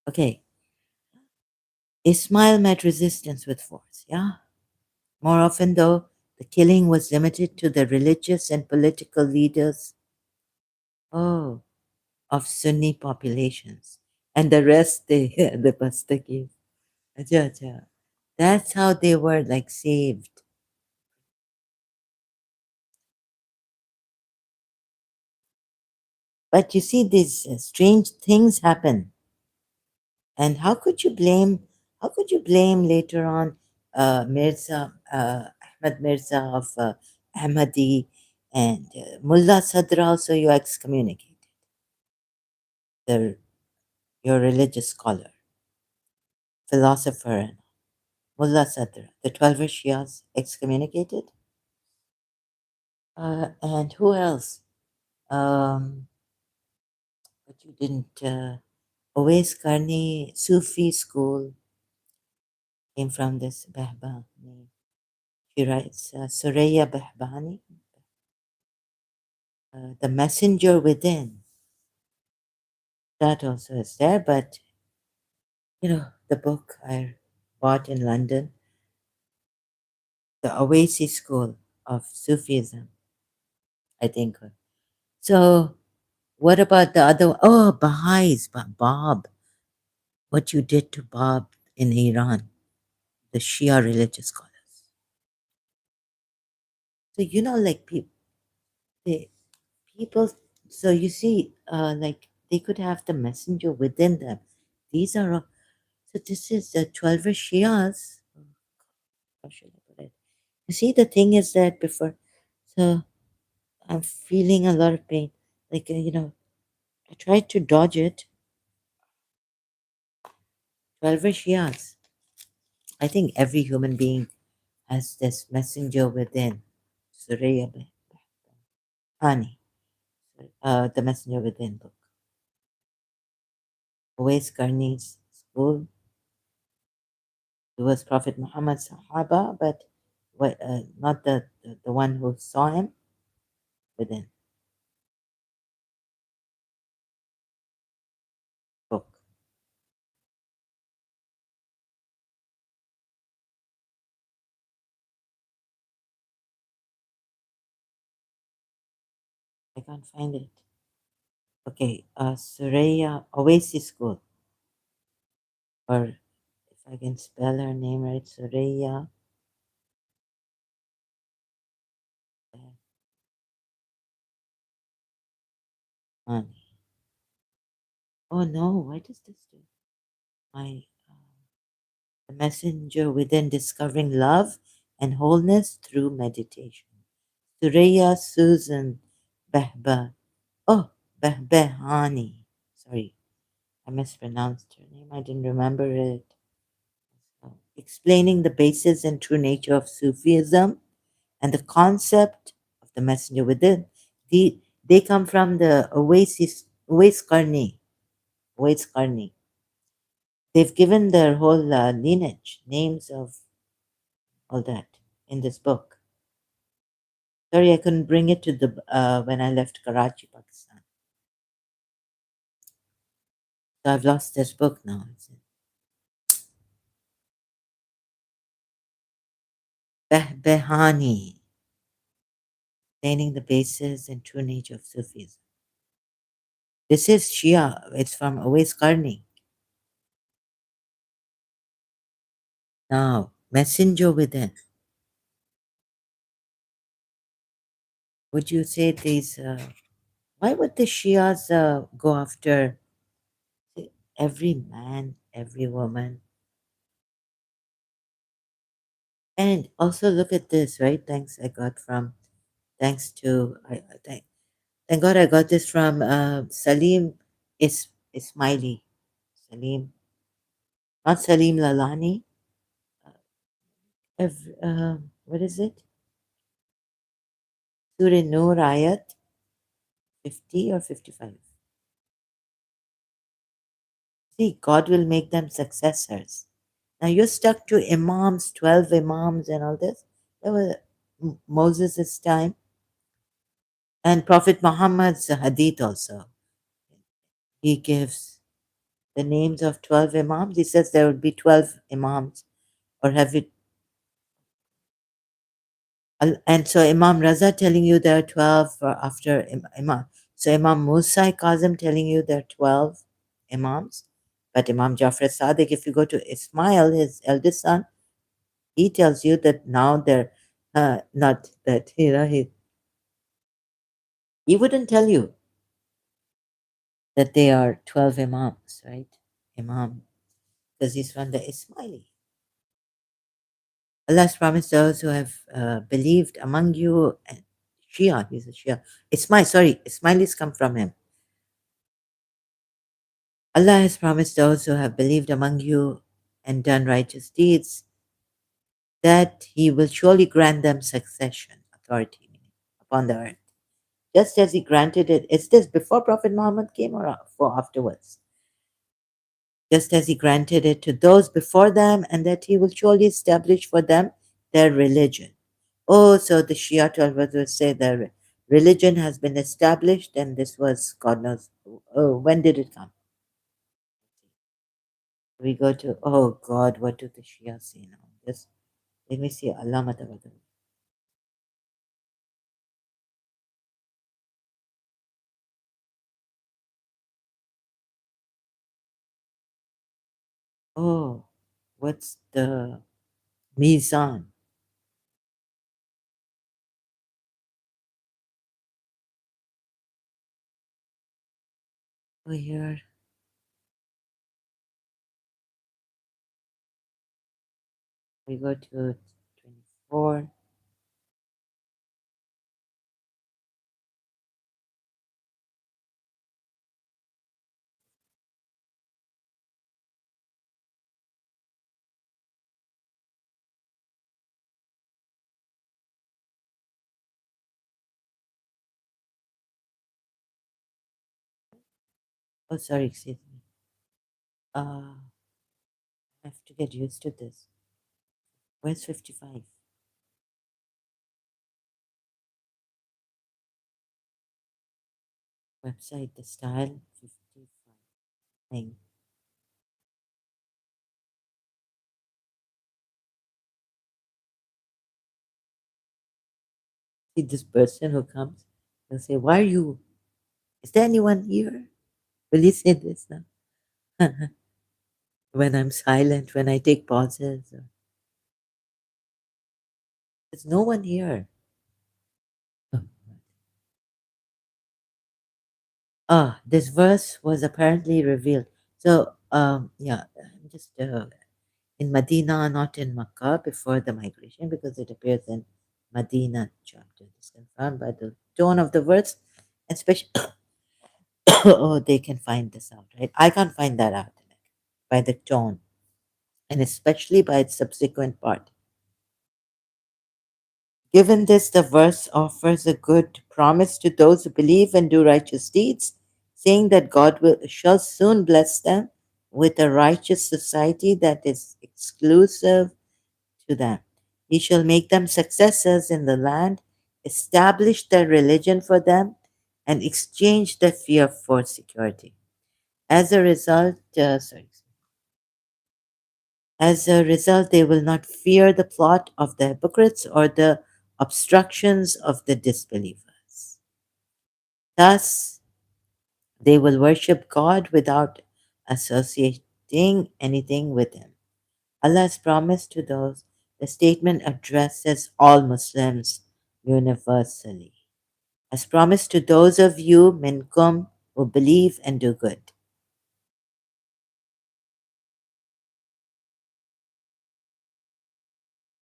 Speaker 1: Okay. Ismail met resistance with force, yeah? More often, though, the killing was limited to the religious and political leaders, oh, of Sunni populations. And the rest, they, the Pastaki. Acha, acha. That's how they were like saved. But you see, these strange things happen. And how could you blame later on Ahmad Mirza of Ahmadi and Mullah Sadra also you excommunicated, the, your religious scholar, philosopher, Mullah Sadra, the 12 Shias excommunicated? And who else? Um, but you didn't, Owais Karni Sufi school came from this Behbahani. She writes, Suraya Behbahani, the messenger within. That also is there, but the book I bought in London, the Oasis School of Sufism, I think. So, what about the other? Oh, Baha'is, Bob. What you did to Bob in Iran, the Shia religious scholars. So like they, people. So you see, like they could have the messenger within them. These are all. So this is the 12 Shias. How should I put it? You see, the thing is that before, so I'm feeling a lot of pain. Like, I tried to dodge it. 12 Shias. I think every human being has this messenger within. Suraya Hani, the messenger within book. Uwais Karni's school. It was Prophet Muhammad's Sahaba, but not the one who saw him within book. I can't find it. Okay, Suraya Oasis School, or if I can spell her name right, Suraya Hani. Oh no, why does this do? My the messenger within discovering love and wholeness through meditation. Suraya Susan Behba. Oh, Behbehani. Sorry, I mispronounced her name. I didn't remember it. Explaining the basis and true nature of Sufism and the concept of the messenger within. They come from the Uwais Karni. Uwais Karni. They've given their whole lineage, names of all that in this book. Sorry, I couldn't bring it to the when I left Karachi, Pakistan. So I've lost this book now. It's Behbehani, explaining the basis and true nature of Sufism. This is Shia. It's from Uwais Karni. Now, messenger within. Would you say these? Why would the Shias go after every man, every woman? And also look at this, right? Thanks to thank God I got this from Salim Ismaili. Salim, not Salim Lalani. What is it? Surah Nur Ayat 50 or 55. See, God will make them successors. Now you're stuck to imams, 12 imams, and all this. That was Moses' time, and Prophet Muhammad's hadith also. He gives the names of 12 imams. He says there would be 12 imams, or have it. And so Imam Raza telling you there are 12 after Imam. So Imam Musa Kazim telling you there are 12 imams. But Imam Jafar Sadiq, if you go to Ismail, his eldest son, he tells you that now they're not that, he wouldn't tell you that they are 12 imams, right? Imam, because he's from the Ismaili. Allah's promised those who have believed among you, and Shia, he's a Shia. Ismailis come from him. Allah has promised those who have believed among you and done righteous deeds that He will surely grant them succession, authority upon the earth. Just as He granted it, is this before Prophet Muhammad came or for afterwards? Just as He granted it to those before them, and that He will surely establish for them their religion. Oh, so the Shia will say their religion has been established, and this was God knows. Oh, when did it come? We go to, oh God, what do the Shia say now? Just let me see. Allah Matawadu. Oh, what's the Mizan? Oh, here we go to 24. Oh, sorry, excuse me. I have to get used to this. Where's 55? Website, the style, 55 thing. See this person who comes, they'll say, why are you, is there anyone here? Will you say this now? When I'm silent, when I take pauses. There's no one here. Oh. This verse was apparently revealed. So, yeah, I'm just in Medina, not in Makkah, before the migration, because it appears in Medina chapter. It's confirmed by the tone of the words, especially. Oh, they can find this out, right? I can't find that out by the tone, and especially by its subsequent part. Given this, the verse offers a good promise to those who believe and do righteous deeds, saying that shall soon bless them with a righteous society that is exclusive to them. He shall make them successors in the land, establish their religion for them, and exchange their fear for security. As a result, they will not fear the plot of the hypocrites or the obstructions of the disbelievers. Thus, they will worship God without associating anything with Him. Allah has promised to those The statement addresses all Muslims universally, as promised to those of you minkum who believe and do good.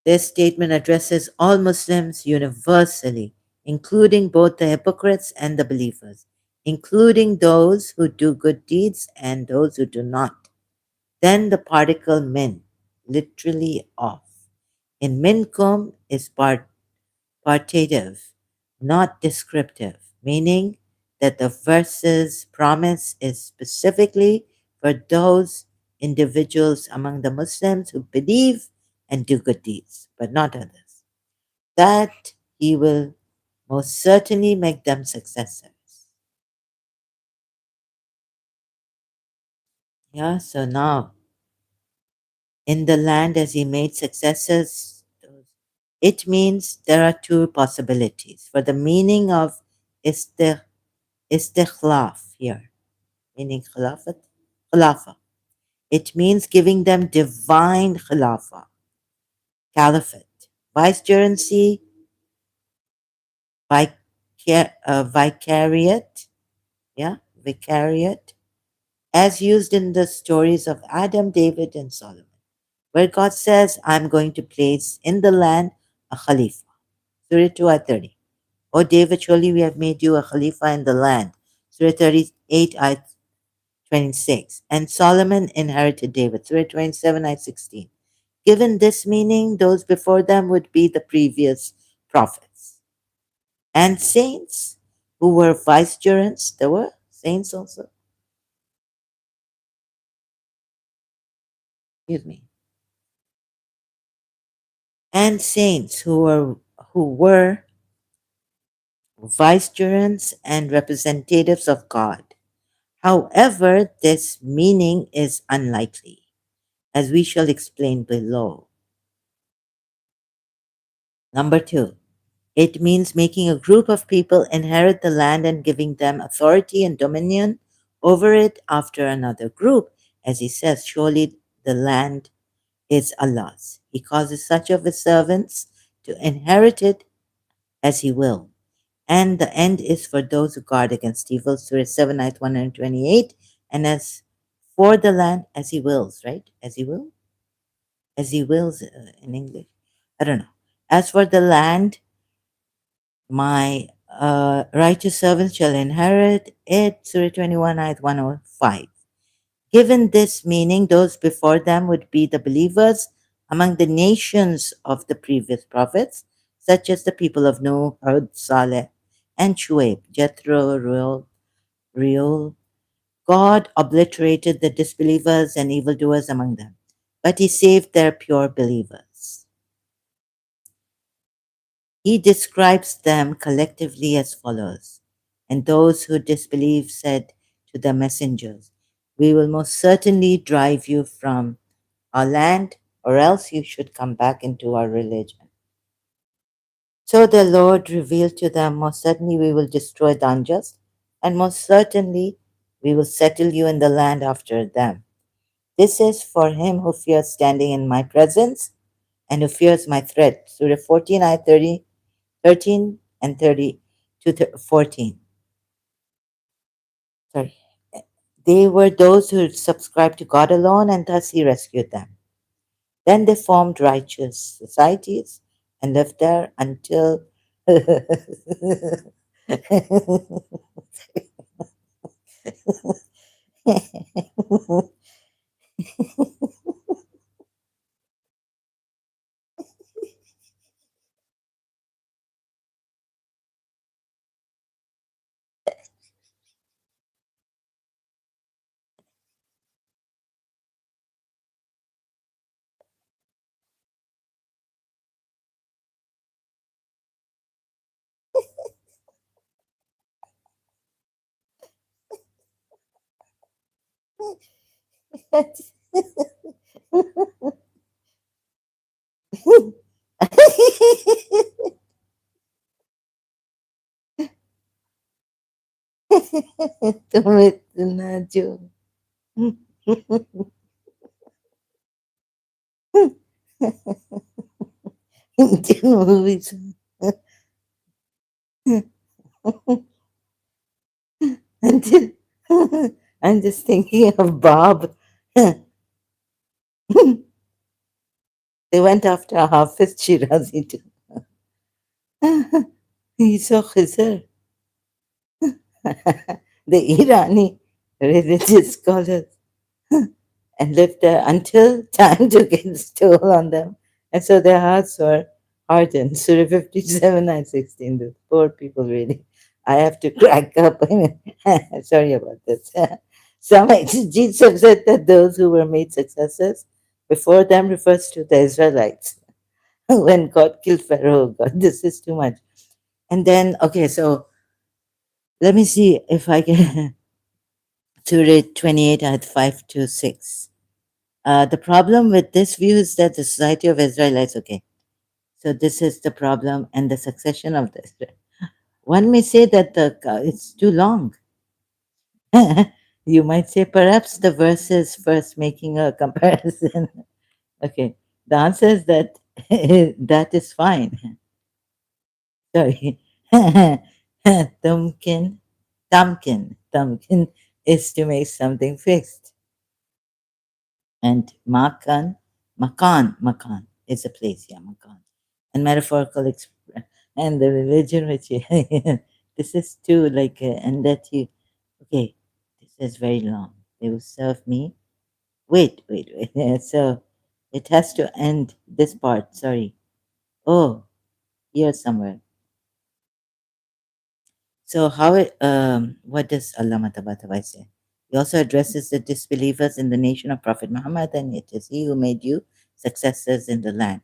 Speaker 1: This statement addresses all Muslims universally, including both the hypocrites and the believers, including those who do good deeds and those who do not. Then the particle min, literally of, in minkum is partitive, not descriptive, meaning that the verse's promise is specifically for those individuals among the Muslims who believe and do good deeds, but not others. That he will most certainly make them successors. Yeah, so now in the land as he made successors, it means there are two possibilities. For the meaning of istikhlaf here, meaning khilafah. It means giving them divine khilafah, caliphate, vicegerency, vicariate, yeah, vicariate, as used in the stories of Adam, David, and Solomon, where God says, I'm going to place in the land a khalifa. Surah 2 ayat 30. O David, surely we have made you a khalifa in the land. Surah 38 ayat 26. And Solomon inherited David. Surah 27 ayat 16. Given this meaning, those before them would be the previous prophets. And saints who were vicegerents, there were saints also, excuse me, and saints who were vicegerents and representatives of God. However, this meaning is unlikely, as we shall explain below. Number two, it means making a group of people inherit the land and giving them authority and dominion over it after another group. As he says, surely the land is Allah's. He causes such of his servants to inherit it as he will. And the end is for those who guard against evil. Surah 7, ayat 128. And as for the land, as he wills, right? As he will? As he wills in English. I don't know. As for the land, my righteous servants shall inherit it. Surah 21, ayat 105. Given this meaning, those before them would be the believers among the nations of the previous prophets, such as the people of Noah, Hud, Saleh, and Shuaib, Jethro, Reuel. God obliterated the disbelievers and evildoers among them, but he saved their pure believers. He describes them collectively as follows. And those who disbelieve said to the messengers, we will most certainly drive you from our land, or else you should come back into our religion. So the Lord revealed to them, most certainly we will destroy the unjust, and most certainly we will settle you in the land after them. This is for him who fears standing in my presence and who fears my threat. Surah 14, ayat 30, 13 and 30 to 14. Sorry. They were those who subscribed to God alone, and thus he rescued them. Then they formed righteous societies and lived there until तुम इतना जो Indian movies. Until I'm just thinking of Bob. They went after Hafiz Shirazi too. He's so Khizr. The Irani religious scholars and lived there until time took its toll on them. And so their hearts were hardened. Surah 57 and 16. The poor people really. I have to crack up. I mean, sorry about this. Some exegetes have said that those who were made successors before them refers to the Israelites. When God killed Pharaoh, God, this is too much. And then, okay, so let me see if I can Surah 28 at 5 to 6. The problem with this view is that the society of Israelites, okay, so this is the problem and the succession of this. One may say that it's too long. You might say perhaps the verses first making a comparison. Okay, the answer is that that is fine. Sorry. Thumbkin, thumbkin is to make something fixed. And makan is a place, yeah, makan. And metaphorical and the religion which you, this is too like, and that you, okay, this is very long. They will serve me. Wait. Yeah, so it has to end this part, sorry. Oh, here somewhere. So what does Allah Tabatabai say? He also addresses the disbelievers in the nation of Prophet Muhammad, and it is He who made you successors in the land.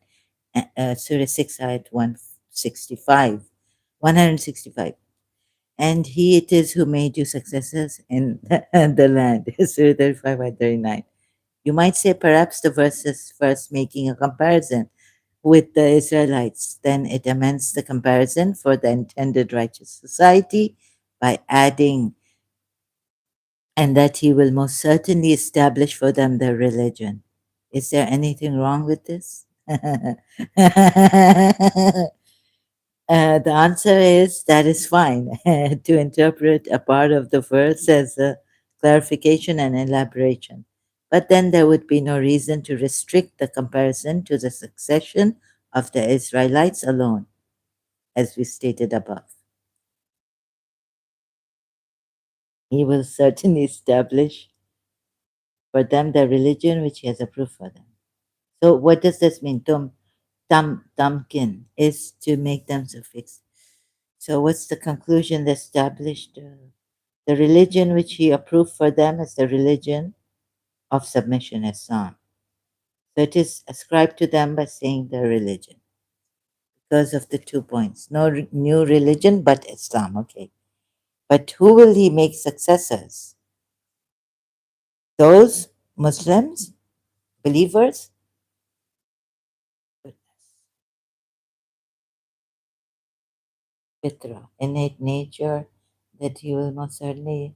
Speaker 1: Surah 6, ayat 165. 165. And He it is who made you successors in the land. Surah 35, ayat 39. You might say perhaps the verses first making a comparison with the Israelites. Then it amends the comparison for the intended righteous society by adding, and that he will most certainly establish for them their religion. Is there anything wrong with this? The answer is that is fine to interpret a part of the verse as a clarification and elaboration. But then there would be no reason to restrict the comparison to the succession of the Israelites alone, as we stated above. He will certainly establish for them the religion which he has approved for them. So, what does this mean? Tamkin is to make them suffix. So, what's the conclusion? They established the religion which he approved for them is the religion of submission, Islam. So, it is ascribed to them by saying their religion because of the 2 points. No new religion but Islam, okay. But who will he make successors? Those Muslims, believers? Fitra, innate nature that he will most certainly.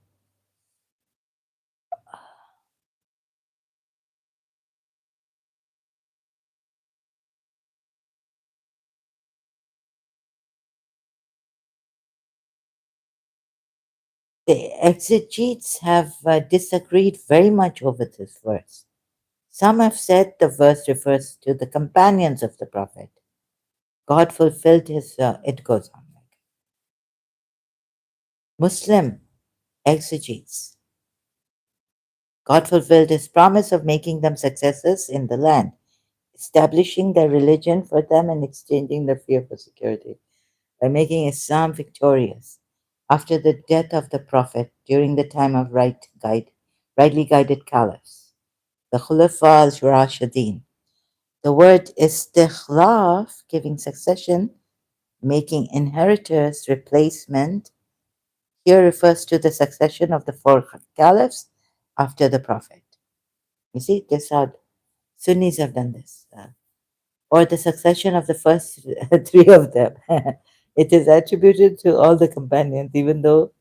Speaker 1: The exegetes have disagreed very much over this verse. Some have said the verse refers to the companions of the Prophet. God fulfilled his, it goes on. Muslim exegetes. God fulfilled his promise of making them successors in the land, establishing their religion for them and exchanging their fear for security by making Islam victorious after the death of the Prophet during the time of rightly guided caliphs, the Khulafa al-Rashidin. The word istikhlaf, giving succession, making inheritors, replacement, here refers to the succession of the four caliphs after the Prophet. You see, this how Sunnis have done this. Or the succession of the first three of them. It is attributed to all the companions, even though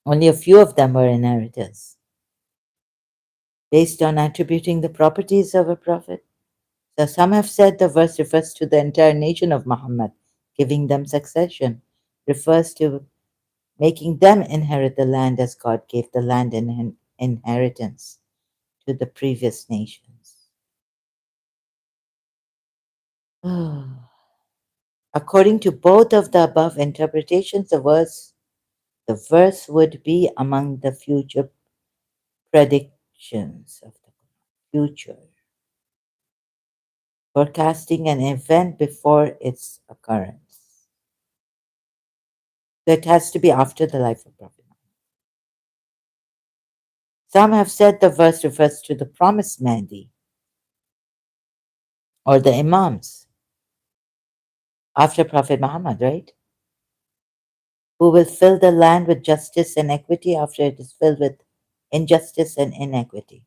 Speaker 1: only a few of them were inheritors. Based on attributing the properties of a prophet, So some have said the verse refers to the entire nation of Muhammad, giving them succession, refers to making them inherit the land as God gave the land in inheritance to the previous nations. According to both of the above interpretations, the verse would be among the future predictions of the future, forecasting an event before its occurrence. So it has to be after the life of Prophet. Some have said the verse refers to the promised Mahdi or the Imams after Prophet Muhammad, right? Who will fill the land with justice and equity after it is filled with injustice and inequity.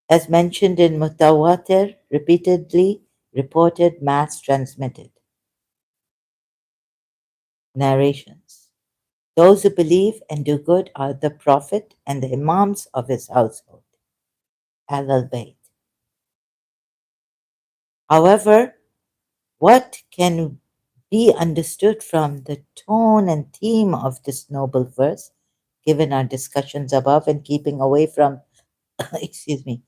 Speaker 1: As mentioned in Mutawatir, repeatedly reported, mass transmitted narrations. Those who believe and do good are the Prophet and the Imams of his household, Al Bayt. However, what can be understood from the tone and theme of this noble verse, given our discussions above and keeping away from, excuse me,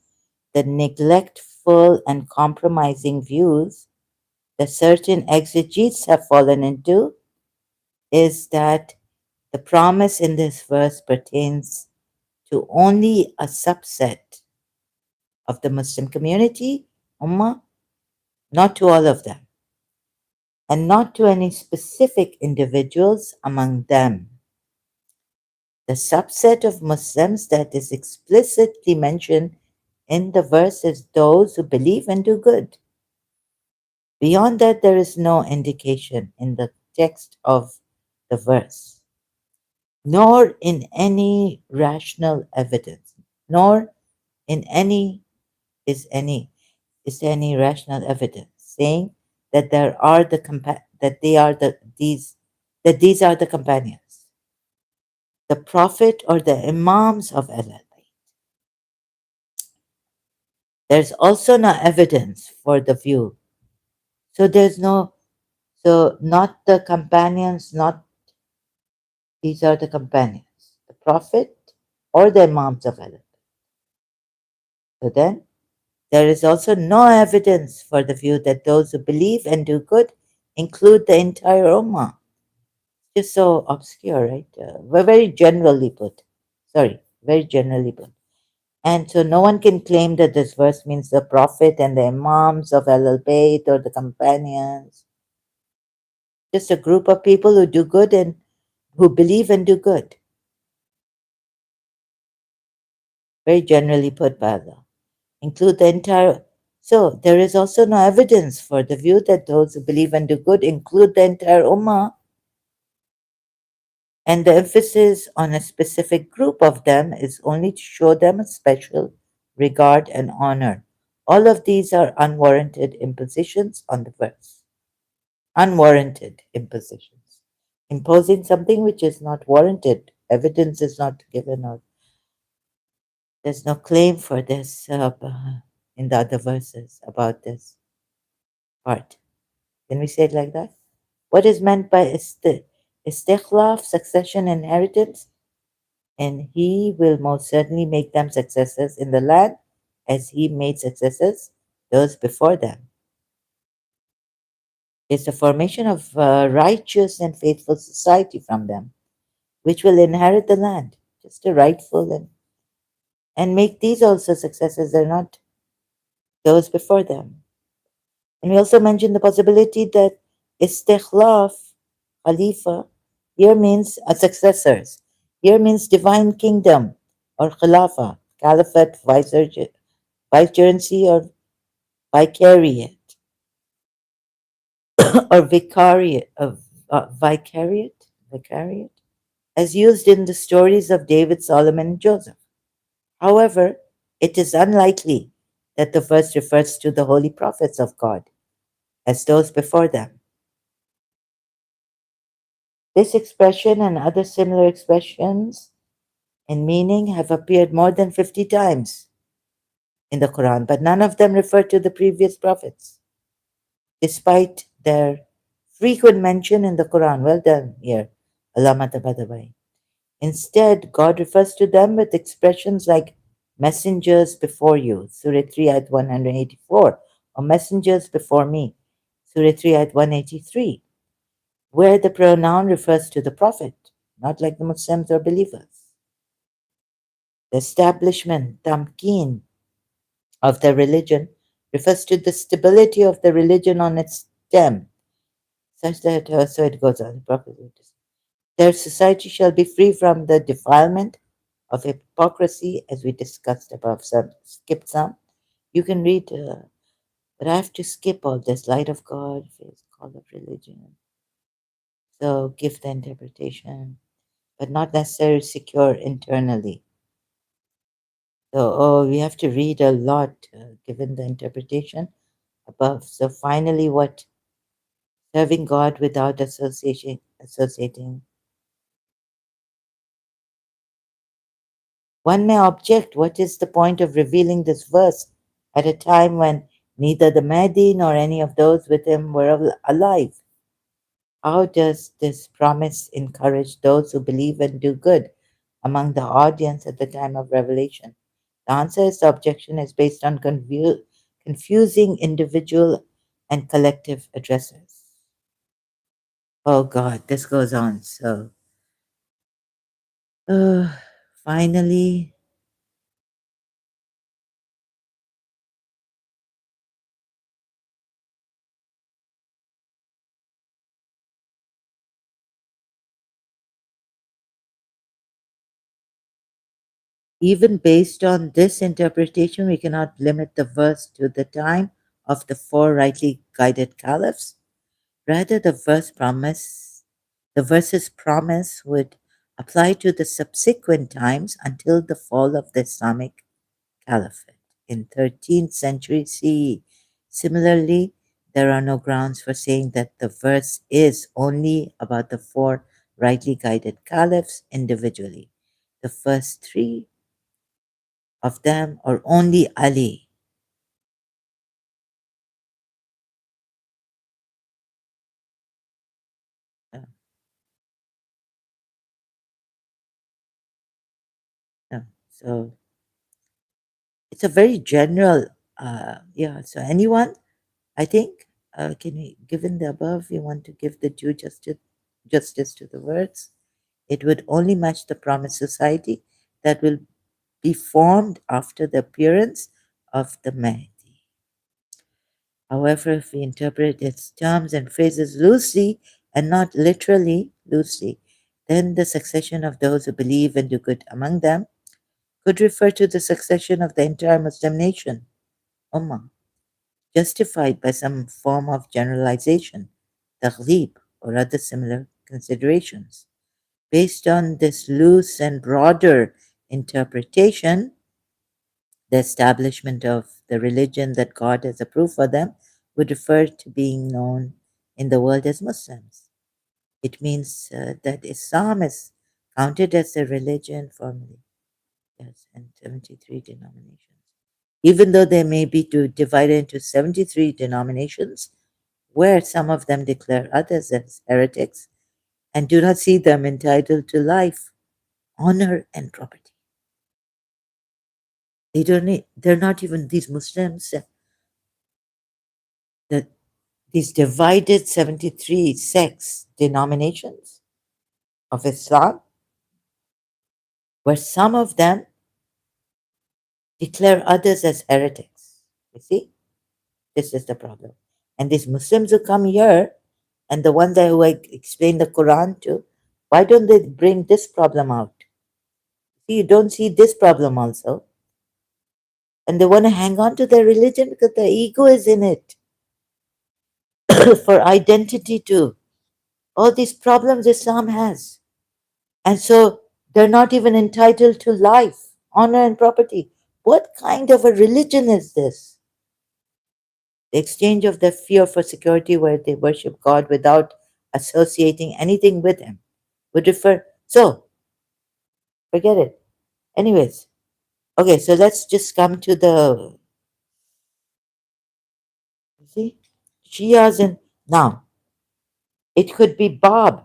Speaker 1: the neglectful and compromising views that certain exegetes have fallen into, is that the promise in this verse pertains to only a subset of the Muslim community, Ummah, not to all of them, and not to any specific individuals among them. The subset of Muslims that is explicitly mentioned in the verse is those who believe and do good. Beyond that, there is no indication in the text of the verse, nor in any rational evidence, nor in any is any is there any rational evidence saying that there are the that they are the these are the companions, the prophet or the imams of Allah. There's also no evidence for the view. So there's no so not the companions, not these are the companions, the prophet or the imams of Allah. So then there is also no evidence for the view that those who believe and do good include the entire Ummah. Just so obscure, right? Very generally put. Sorry, very generally put. And so no one can claim that this verse means the Prophet and the Imams of Al Bayt or the companions. Just a group of people who do good and who believe and do good. Very generally put by Allah. Include the entire. So there is also no evidence for the view that those who believe and do good include the entire Ummah, and the emphasis on a specific group of them is only to show them a special regard and honor. All of these are unwarranted impositions on the verse. Unwarranted impositions. Imposing something which is not warranted. Evidence is not given, or there's no claim for this in the other verses about this part. Can we say it like that? What is meant by istikhlaf, succession, inheritance? And he will most certainly make them successors in the land as he made successors those before them. It's the formation of a righteous and faithful society from them, which will inherit the land, just a rightful and make these also successors. They're not those before them. And we also mentioned the possibility that istikhlaf, khalifa, here means a successors. Here means divine kingdom or khilafa, caliphate, vicegerency or vicariate or vicariate, as used in the stories of David, Solomon, and Joseph. However, it is unlikely that the verse refers to the holy prophets of God as those before them. This expression and other similar expressions in meaning have appeared more than 50 times in the Quran, but none of them refer to the previous prophets, despite their frequent mention in the Quran. Well done here, Allama Tabatabai. Instead, God refers to them with expressions like messengers before you, Surah 3 ayat 184, or messengers before me, Surah 3 ayat 183, where the pronoun refers to the Prophet, not like the Muslims or believers. The establishment, tamkeen, of the religion refers to the stability of the religion on its stem, such that, so it goes on, the Prophet would say, their society shall be free from the defilement of hypocrisy, as we discussed above. Some skip some. You can read, but I have to skip all this. Light of God, faith, call of religion. So give the interpretation, but not necessarily secure internally. So, we have to read a lot given the interpretation above. So finally, what serving God without associating. One may object, what is the point of revealing this verse at a time when neither the Mahdi nor any of those with him were alive? How does this promise encourage those who believe and do good among the audience at the time of revelation? The answer is the objection is based on confusing individual and collective addresses. Oh God, this goes on. So, uh, finally, even based on this interpretation, we cannot limit the verse to the time of the four rightly guided caliphs. Rather, the verse's promise would apply to the subsequent times until the fall of the Islamic Caliphate in 13th century CE. Similarly, there are no grounds for saying that the verse is only about the four rightly guided caliphs individually. The first three of them are only Ali. Uh, so it's a very general, yeah. So anyone, I think, can we, given the above, we want to give the due justice to the words. It would only match the promised society that will be formed after the appearance of the Mahdi. However, if we interpret its terms and phrases loosely and not literally loosely, then the succession of those who believe and do good among them could refer to the succession of the entire Muslim nation, Ummah, justified by some form of generalization, taghlib, or other similar considerations. Based on this loose and broader interpretation, the establishment of the religion that God has approved for them would refer to being known in the world as Muslims. It means that Islam is counted as a religion formally, yes, and 73 denominations. Even though they may be divided into 73 denominations, where some of them declare others as heretics and do not see them entitled to life, honor, and property. They're not even these Muslims, that these divided 73 sects, denominations of Islam, where some of them declare others as heretics. You see, this is the problem. And these Muslims who come here, and the ones who I explain the Quran to, why don't they bring this problem out? See, you don't see this problem also. And they want to hang on to their religion because their ego is in it for identity too. All these problems Islam has. And so they're not even entitled to life, honor, and property. What kind of a religion is this? The exchange of their fear for security, where they worship God without associating anything with Him, would refer. So, forget it. Anyways, okay, so let's just come to the See? Shias and now it could be Bob,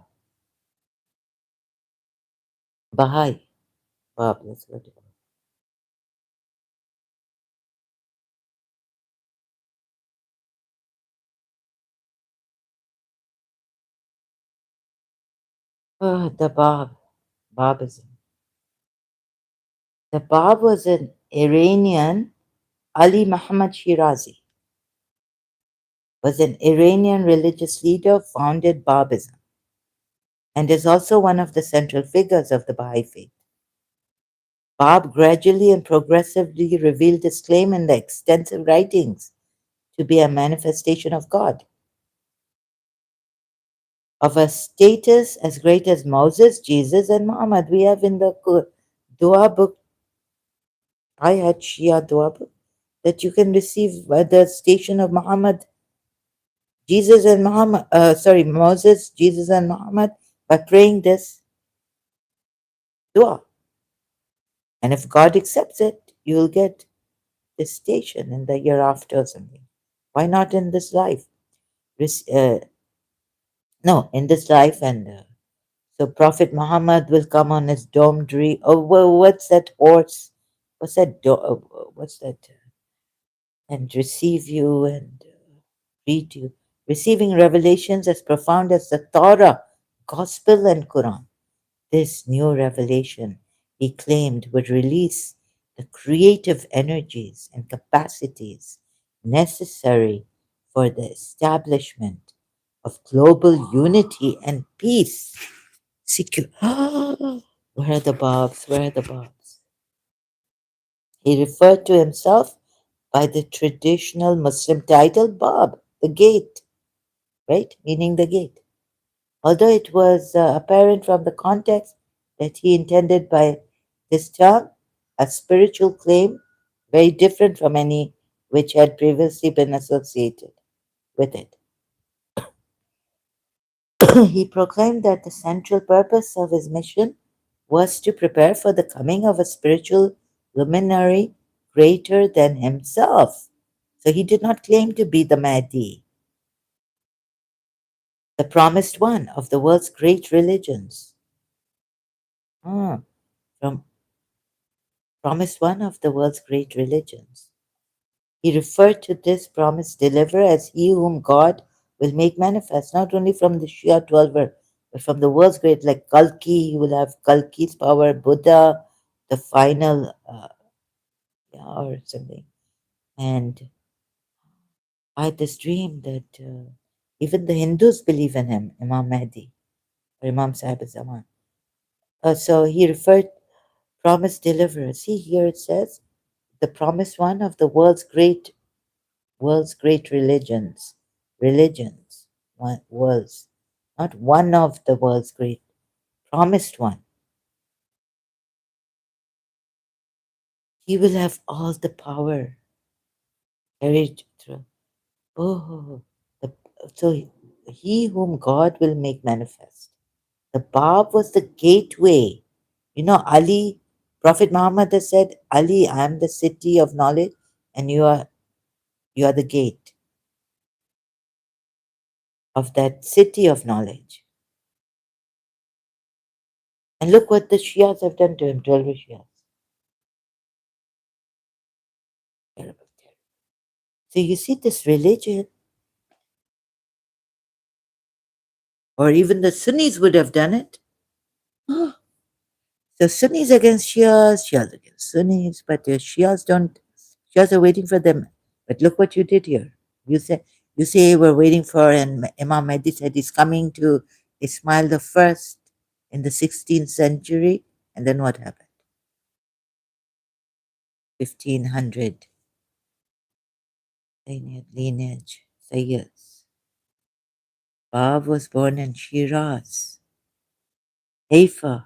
Speaker 1: Baha'i. Bob, let's go to the Bob. Babism. The Bab was an Iranian, Ali Muhammad Shirazi was an Iranian religious leader, founded Babism, and is also one of the central figures of the Baha'i faith. Bab gradually and progressively revealed his claim in the extensive writings to be a manifestation of God, of a status as great as Moses, Jesus, and Muhammad. We have in the dua book, I had Shia dua book, that you can receive the station of Muhammad, Jesus and Muhammad, Moses, Jesus, and Muhammad by praying this dua. And if God accepts it, you will get this station in the year after or something. Why not in this life? No, in this life, and so Prophet Muhammad will come on his domed oh, well, what's that horse? What's that? What's that? And receive you and read you, receiving revelations as profound as the Torah, Gospel, and Quran. This new revelation, he claimed, would release the creative energies and capacities necessary for the establishment of global unity and peace. Secure. Where are the Babs? Where are the Babs? He referred to himself by the traditional Muslim title Bab, the gate, right? Meaning the gate. Although it was apparent from the context that he intended by this term a spiritual claim very different from any which had previously been associated with it. He proclaimed that the central purpose of his mission was to prepare for the coming of a spiritual luminary greater than himself. So he did not claim to be the Mahdi, the promised one of the world's great religions. From promised one of the world's great religions. He referred to this promised deliverer as he whom God will make manifest, not only from the Shia 12, but from the world's great, like Kalki, he will have Kalki's power, Buddha, the final, or something. And I had this dream that even the Hindus believe in him, Imam Mahdi, or Imam Sahib Zaman. So he referred, promised deliverer. See here it says, the promised one of the world's great religions, worlds, not one of the world's great, promised one. He will have all the power carried through. Oh, the, so he whom God will make manifest. The Bab was the gateway. You know, Ali, Prophet Muhammad has said, Ali, I am the city of knowledge, and you are the gate of that city of knowledge. And look what the Shias have done to him, 12 Shias. Terrible, terrible. So you see, this religion, or even the Sunnis would have done it. So Sunnis against Shias, Shias against Sunnis, but the Shias don't. Shias are waiting for them. But look what you did here. You say we're waiting for, and Imam Mahdi said he's coming to Ismail the First in the 16th century, and then what happened? 1500 lineage. Sayyids. Bab was born in Shiraz, Haifa.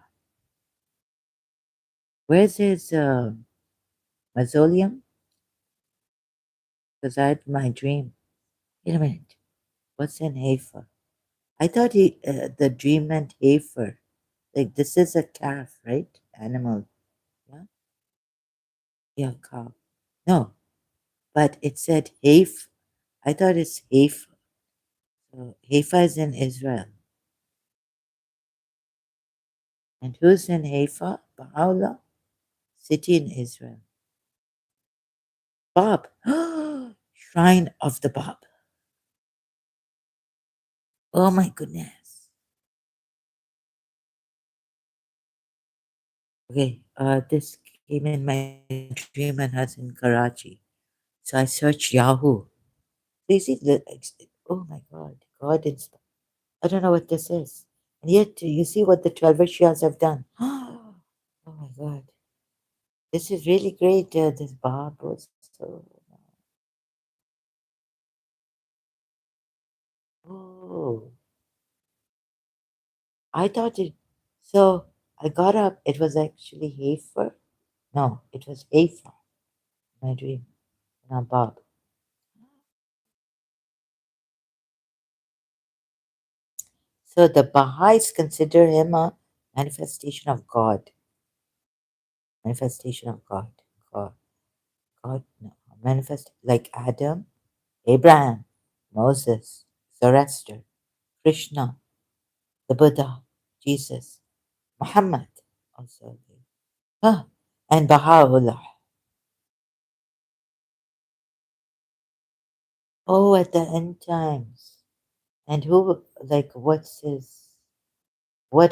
Speaker 1: Where's his mausoleum? Because I had my dream. Wait a minute. What's in Haifa? I thought the dream meant heifer. Like this is a calf, right? Animal. Yeah. Yeah, cow. No, but it said Haif. I thought it's Haifa. So Haifa is in Israel. And who's in Haifa? Baha'u'llah? City in Israel. Bob. Shrine of the Bob. Oh my goodness. Okay, this came in my dream and was in Karachi. So I searched Yahoo. Do you see the? Oh my God, God! I don't know what this is, and yet you see what the 12 Shias have done. Oh my God, this is really great. This Bob was so. Oh, I thought it. So I got up. It was actually Hafer. No, it was Hafer. My dream. Not Bob. So the Baha'is consider him a manifestation of God. Manifestation of God. God. God. No. Manifest like Adam, Abraham, Moses, Zoroaster, Krishna, the Buddha, Jesus, Muhammad. Also. Huh. And Baha'u'llah. Oh, at the end times. And who, like, what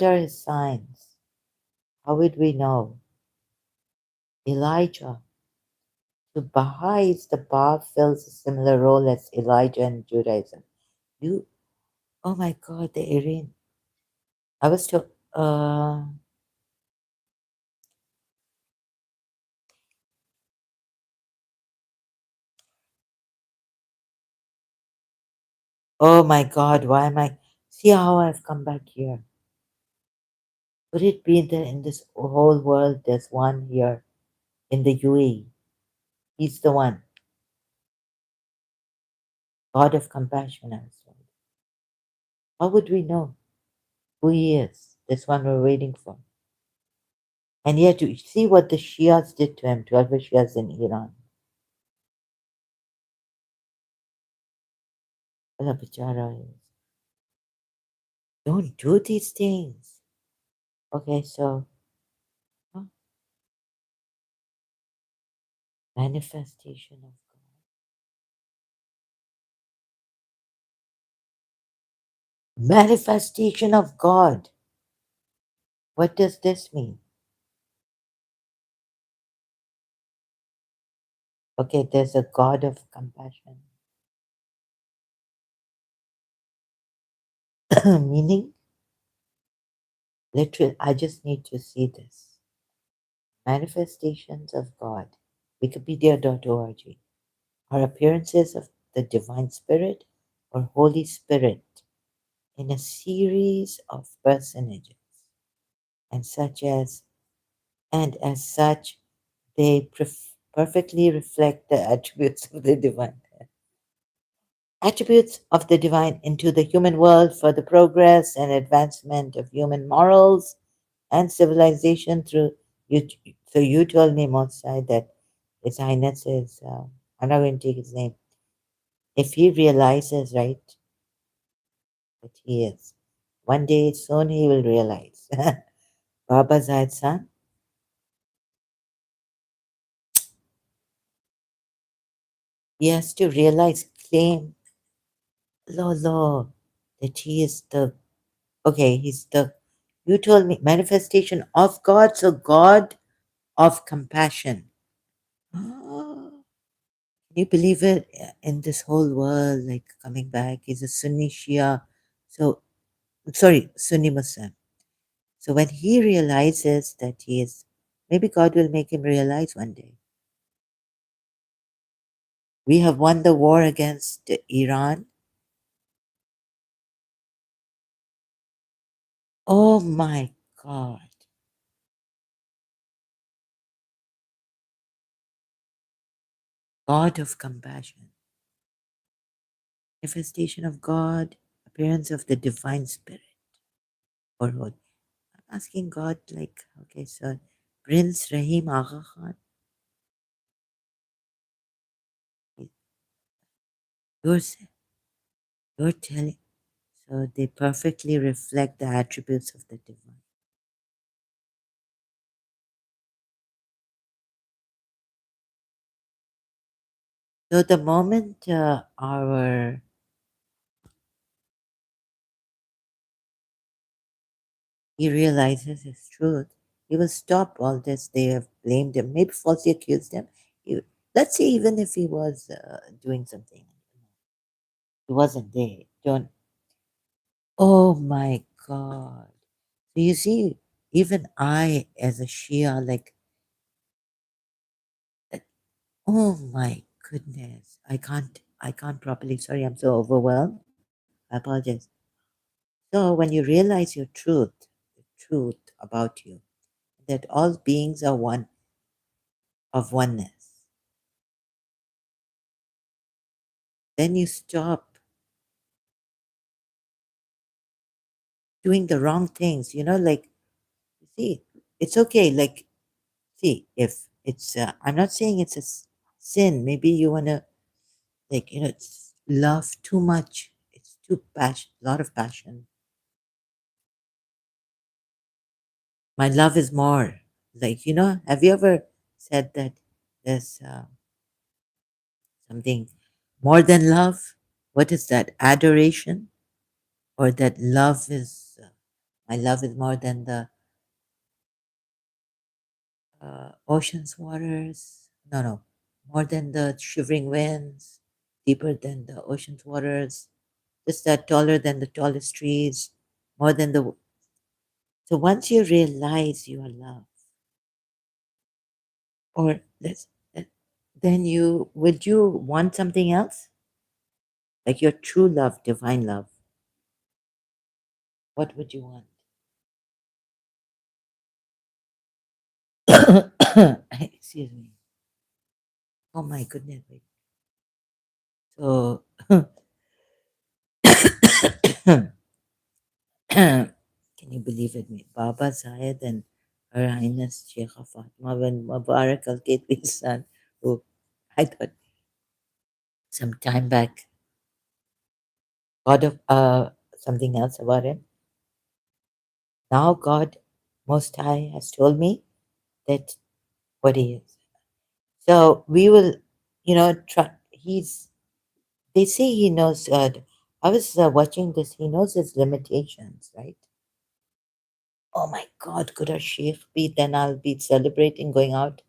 Speaker 1: are his signs? How would we know? Elijah. To Baha'is, the Bab fills a similar role as Elijah in Judaism. You, oh my God, the Aryan. I was to, oh my God, why am I? See how I've come back here. Would it be that in this whole world there's one here in the UAE? He's the one, God of compassion, I was told. How would we know who he is? This one we're waiting for. And yet, you see what the Shias did to him, 12 Shias in Iran. Allah bichara is. Don't do these things. Okay, so huh, manifestation of God. Manifestation of God. What does this mean? Okay, there's a God of compassion. Meaning, literally, I just need to see this. Manifestations of God. Wikipedia.org are appearances of the Divine Spirit or Holy Spirit in a series of personages, and as such, they perfectly reflect the attributes of the divine. Attributes of the divine into the human world for the progress and advancement of human morals and civilization through you. So you told me, Mosai, that His Highness is, I'm not going to take his name, if he realizes, right, that he is, one day soon he will realize. Baba Zahid San, he has to realize, claim, lo, that he is the, okay, he's the, you told me, manifestation of God, so God of compassion. Can you believe it? In this whole world, like coming back, he's a Sunni Shia, so, sorry, Sunni Muslim. So when he realizes that he is, maybe God will make him realize one day. We have won the war against Iran. Oh my God. God of compassion. Manifestation of God, appearance of the divine spirit. Or what? I'm asking God, like, okay, so Prince Rahim Agha Khan, You're, s- you're telling, so they perfectly reflect the attributes of the divine. So the moment our he realizes his truth, he will stop all this. They have blamed him, maybe falsely accused him. He, let's say even if he was doing something, he wasn't there. Don't. Oh my God! So you see, even I, as a Shia, like, uh, oh my goodness, I can't properly. Sorry, I'm so overwhelmed. I apologize. So when you realize your truth, the truth about you, that all beings are one of oneness, then you stop doing the wrong things. Like, see, it's okay. Like, see, if it's, I'm not saying it's a sin. Maybe you wanna, like, it's love too much. It's too passion, lot of passion. My love is more. Like, have you ever said that there's something more than love? What is that? Adoration? Or that love is, my love is more than the ocean's waters? No, no. More than the shivering winds, deeper than the ocean's waters, just that taller than the tallest trees, more than the. So once you realize you are love, or then would you want something else? Like your true love, divine love, what would you want? Excuse me. Oh my goodness. Wait. So, can you believe it? Me, Baba Zayed and Her Highness Sheikha Fatima bin Mubarak Al Katib's son, who I thought some time back, God of something else about him. Now God Most High has told me that what he is. So we will, try. They say he knows. I was watching this. He knows his limitations, right? Oh my God, could our Sheikh be? Then I'll be celebrating going out.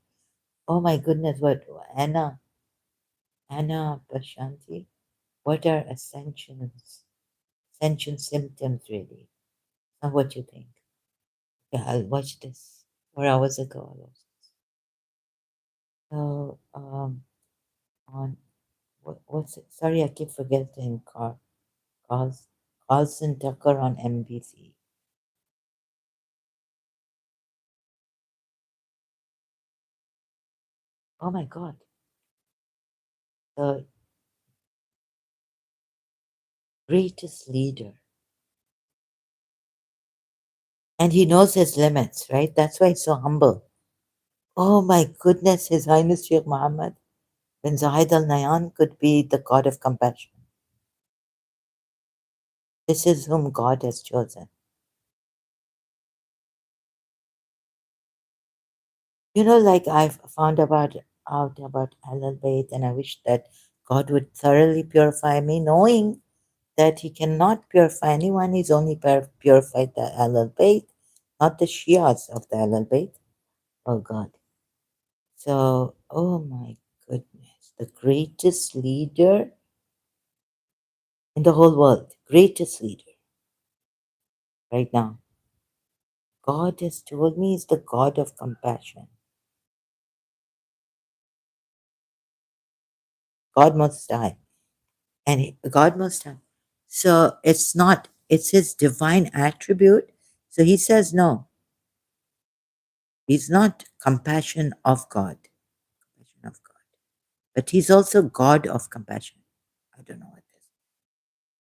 Speaker 1: Oh my goodness, what Anna Bashanti? What are ascension symptoms really? Now what you think? Yeah, I'll watch this. 4 hours ago, I watched this. So on what's it? Sorry, I keep forgetting. Carl's Carlson Tucker on NBC. Oh my God, the greatest leader, and he knows his limits, right? That's why he's so humble. Oh my goodness, His Highness Sheikh Mohammed bin Zayed Al Nahyan could be the God of compassion. This is whom God has chosen. Like I've found out about Ahlul Bayt, and I wish that God would thoroughly purify me, knowing that He cannot purify anyone. He's only purified the Ahlul Bayt, not the Shias of the Ahlul Bayt. Oh God. So, oh my goodness, the greatest leader in the whole world, greatest leader right now. God has told me is the God of compassion. God Most High. And God Most High. So it's not, it's his divine attribute. So he says, no, he's not compassion of God. Compassion of God. But he's also God of compassion. I don't know what this.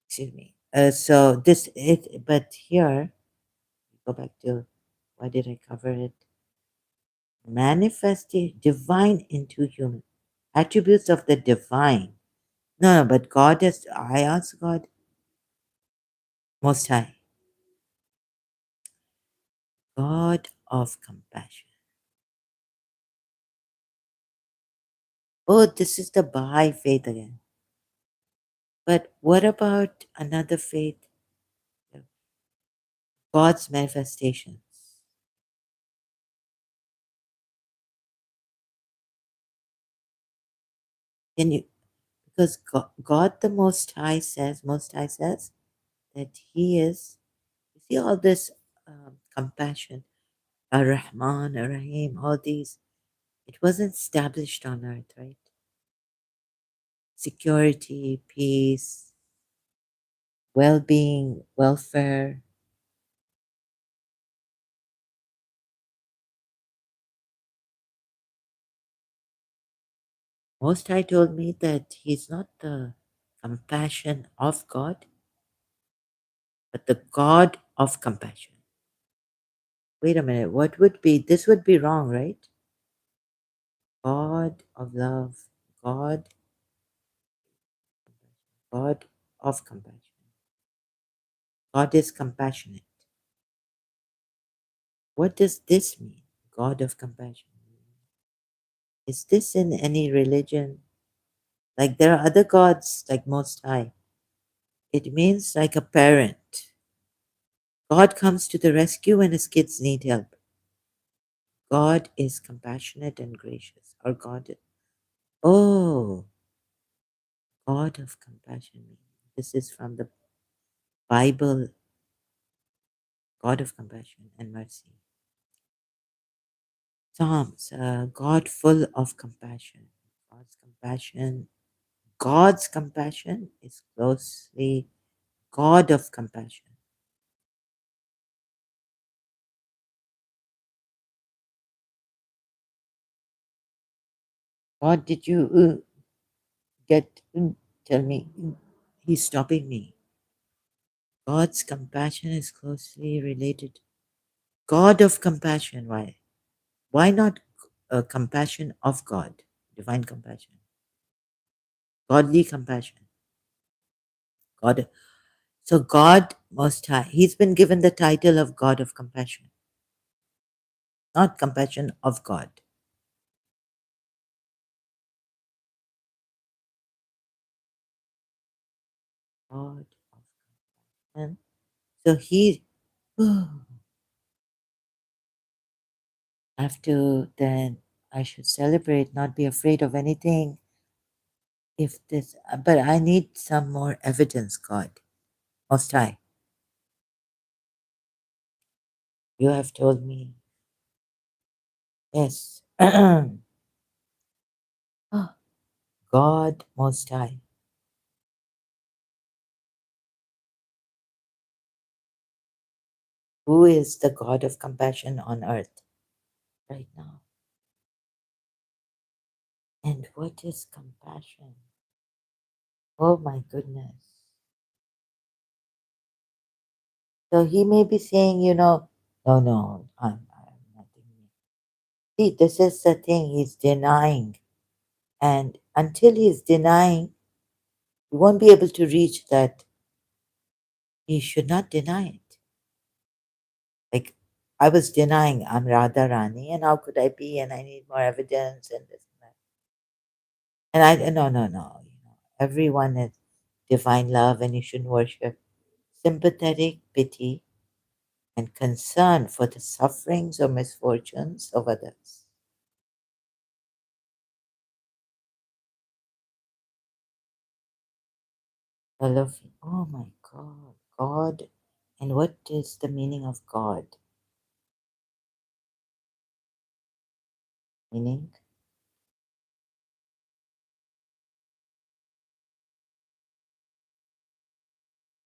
Speaker 1: Excuse me. So this it but here go back to why did I cover it? Manifesting divine into human attributes of the divine. No, no, but God is, I asked God, Most High, God of compassion. Oh, this is the Baha'i faith again. But what about another faith? God's manifestations. Can you, because God the Most High says that He is, you see all this compassion, Ar-Rahman, Ar-Rahim, all these, it wasn't established on earth, right? Security, peace, well being, welfare. Most High told me that He's not the compassion of God, but the God of compassion. Wait a minute, what would be, this would be wrong, right? God of love, God, God of compassion. God is compassionate. What does this mean? God of compassion. Is this in any religion? Like there are other gods like Most High. It means like a parent. God comes to the rescue when his kids need help. God is compassionate and gracious. Our God is, oh, God of compassion. This is from the Bible, God of compassion and mercy. Psalms, God full of compassion. God's compassion. God's compassion is closely God of compassion. What did you get? Tell me. He's stopping me. God's compassion is closely related. God of compassion. Why? Why not compassion of God? Divine compassion. Godly compassion. God. So God Most High. He's been given the title of God of compassion, not compassion of God. God of compassion. So he. Have to then I should celebrate, not be afraid of anything. If this, but I need some more evidence, God. Most High, you have told me, yes. Oh, God Most High, who is the God of compassion on earth right now? And what is compassion? Oh my goodness. So he may be saying, no, no, I'm nothing. See, this is the thing, he's denying. And until he's denying, he won't be able to reach that. He should not deny it. Like I was denying I'm Radha Rani, and how could I be? And I need more evidence and this and that. And I no no no, everyone is divine love, and you should worship sympathetic pity and concern for the sufferings or misfortunes of others. Oh my God, God, and what is the meaning of God? Meaning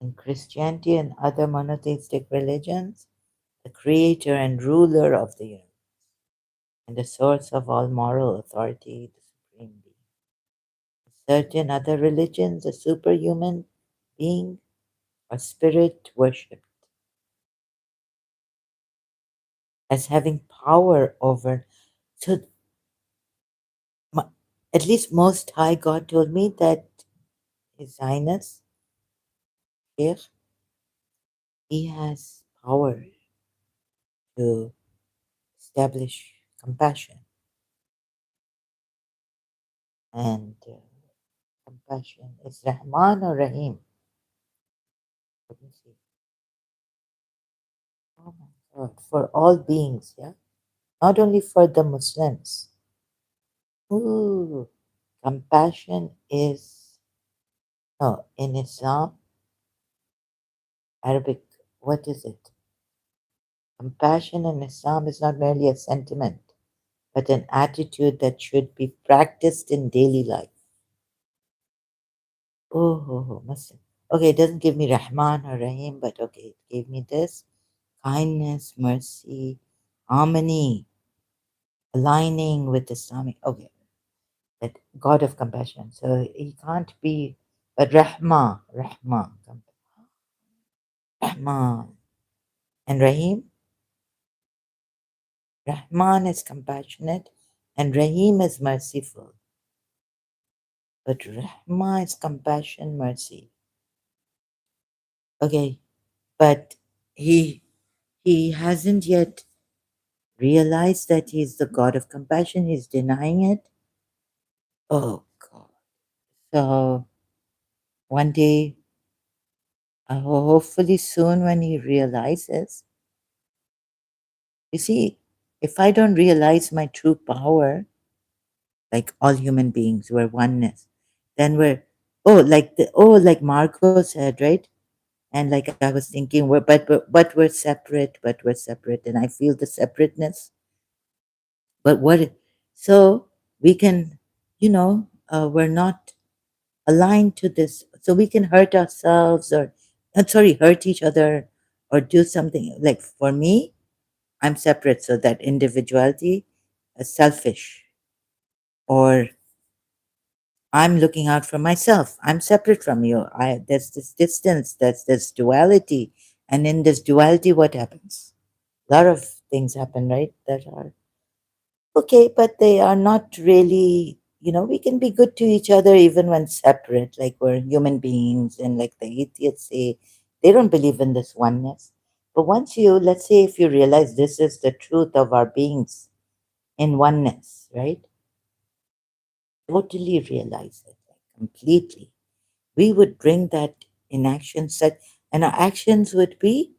Speaker 1: in Christianity and other monotheistic religions, the creator and ruler of the universe, and the source of all moral authority, the supreme being. Certain other religions, a superhuman being or spirit worshipped as having power over. So, at least Most High God told me that His Highness, Sheikh, he has power to establish compassion. And compassion is Rahman or Rahim? Let me see. Oh my God. For all beings, yeah? Not only for the Muslims. Ooh, compassion is, no, in Islam, Arabic, what is it? Compassion in Islam is not merely a sentiment, but an attitude that should be practiced in daily life. Oh, Muslim. Okay, it doesn't give me Rahman or Rahim, but okay, it gave me this kindness, mercy, harmony, aligning with Islamic. Okay, that God of compassion. So he can't be, but Rahman. And Rahim, Rahman is compassionate and Rahim is merciful. But Rahma is compassion, mercy. Okay, but he hasn't yet realized that he's the God of compassion. He's denying it. Oh God. So one day, hopefully soon when he realizes, you see, if I don't realize my true power, like all human beings, we're oneness, then we're, like Marco said, right? And like I was thinking, but we're separate, and I feel the separateness. But so we can, we're not aligned to this, so we can hurt ourselves or, sorry, hurt each other or do something. Like for me, I'm separate, so that individuality is selfish, or I'm looking out for myself. I'm separate from you. There's this distance, there's this duality, and in this duality, what happens? A lot of things happen, right? That are okay, but they are not really, we can be good to each other even when separate, like we're human beings, and like the atheists say, they don't believe in this oneness. But once you, let's say, if you realize this is the truth of our beings in oneness, right? Totally realize it, like completely. We would bring that in action, such, and our actions would be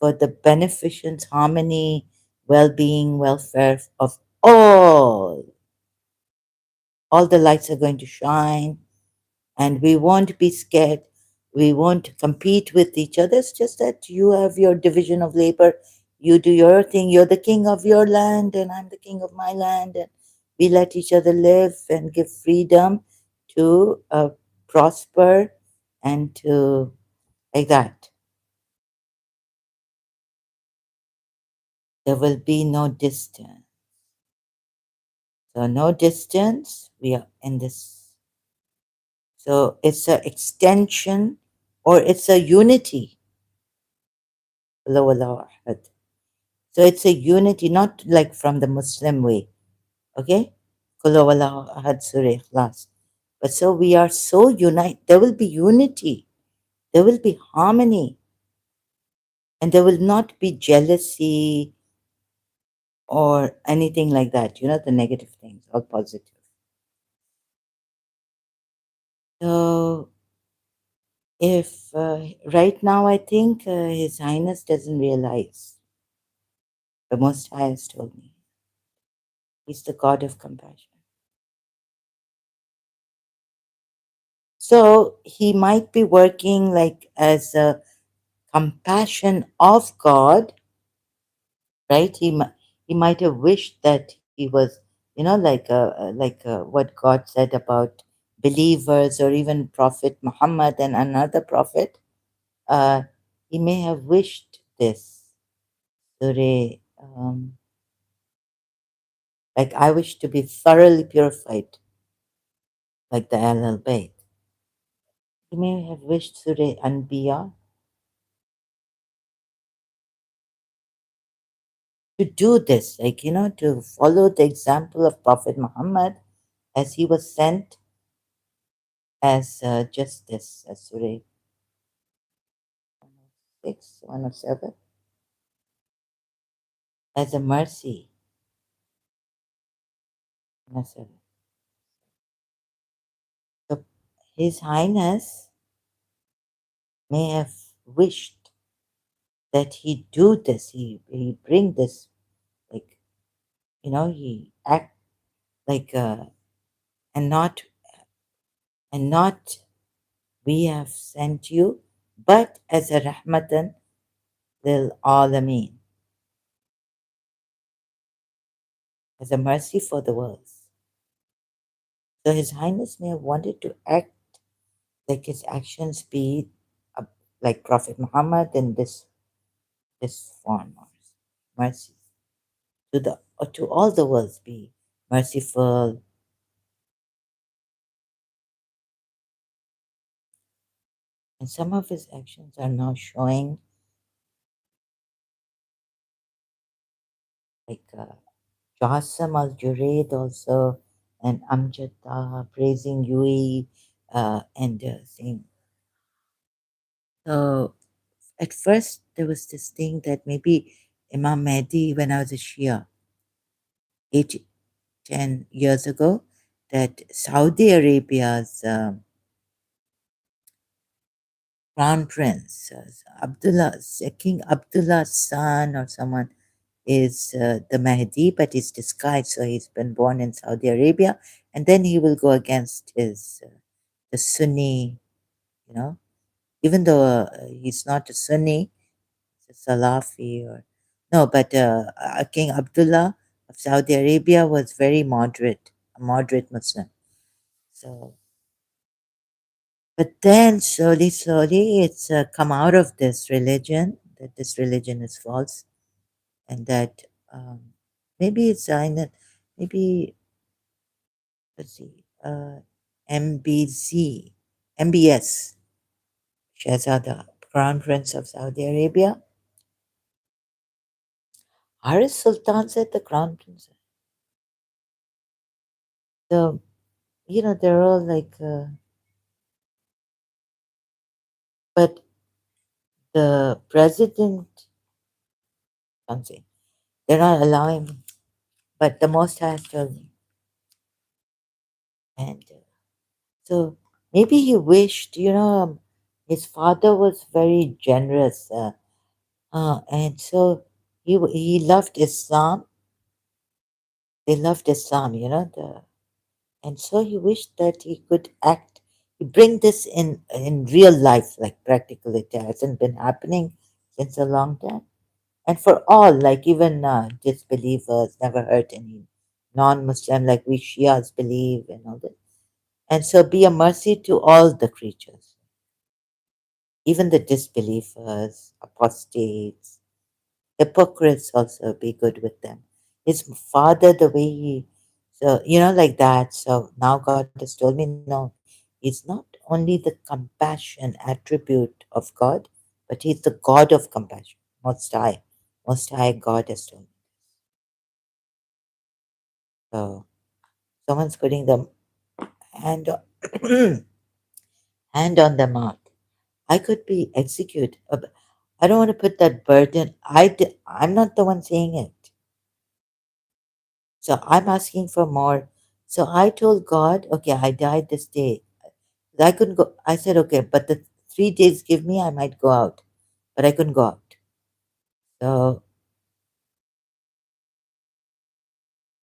Speaker 1: for the beneficence, harmony, well-being, welfare of all. All the lights are going to shine, and we won't be scared. We won't compete with each other. It's just that you have your division of labor. You do your thing. You're the king of your land, and I'm the king of my land. And we let each other live and give freedom to prosper and to, like that. There will be no distance. So, no distance. We are in this. So, it's an extension or it's a unity. Allahu Allahu Ahad. So it's a unity, not like from the Muslim way. Okay? Qul huwallahu ahad, Surah Ikhlas. But so we are so united. There will be unity. There will be harmony. And there will not be jealousy or anything like that. The negative things, all positive. So if right now I think His Highness doesn't realize, the Most High has told me, He's the God of compassion. So he might be working like as a compassion of God, right? He might have wished that he was, what God said about believers or even Prophet Muhammad and another prophet. Uh, he may have wished this. Surah, like I wish to be thoroughly purified, like the Al Bayt. He may have wished Surah Anbiya to do this, like, to follow the example of Prophet Muhammad as he was sent as justice, as Surah 106, 107, as a mercy. 107. So His Highness may have wished that he do this, he bring this, like, he act like, and not we have sent you, but as a rahmatan lil alameen, as a mercy for the worlds. So His Highness may have wanted to act like his actions be uh, like Prophet Muhammad in this form of mercy to the to all the worlds, be merciful. And some of his actions are now showing, like Jassim al Junaid also, and Amjad Taha praising UAE, and saying. So at first there was this thing that maybe Imam Mahdi, when I was a Shia 8, 10 years ago, that Saudi Arabia's crown prince, King Abdullah's son or someone, is the Mahdi, but he's disguised, so he's been born in Saudi Arabia, and then he will go against his the Sunni, you know, even though he's not a Sunni, he's a Salafi or no, but King Abdullah of Saudi Arabia was very moderate, a moderate Muslim. So, but then slowly, slowly, it's come out of this religion, that this religion is false, and that maybe it's maybe, let's see, MBZ, MBS, Shahzada, Crown Prince of Saudi Arabia. Haris Sultan said the Crown Prince. So, they're all like, but the president, can't say, they're not allowing me, but the Most High has told me. And so maybe he wished, his father was very generous. And so he loved Islam. They loved Islam, and so he wished that he could bring this in real life, like practical. It hasn't been happening since a long time, and for all, like even disbelievers, never hurt any non-Muslim, like we Shias believe and all that. And so be a mercy to all the creatures, even the disbelievers, apostates, hypocrites also, be good with them. His father, the way so, like that. So now God has told me, no, he's not only the compassion attribute of God, but he's the God of compassion, Most High. Most High God has told me. So someone's putting the hand on, hand on the mouth. I could be executed. I don't want to put that burden. I'm not the one saying it. So I'm asking for more. So I told God, okay, I died this day. I couldn't go. I said, okay, but the 3 days give me, I might go out. But I couldn't go out. So,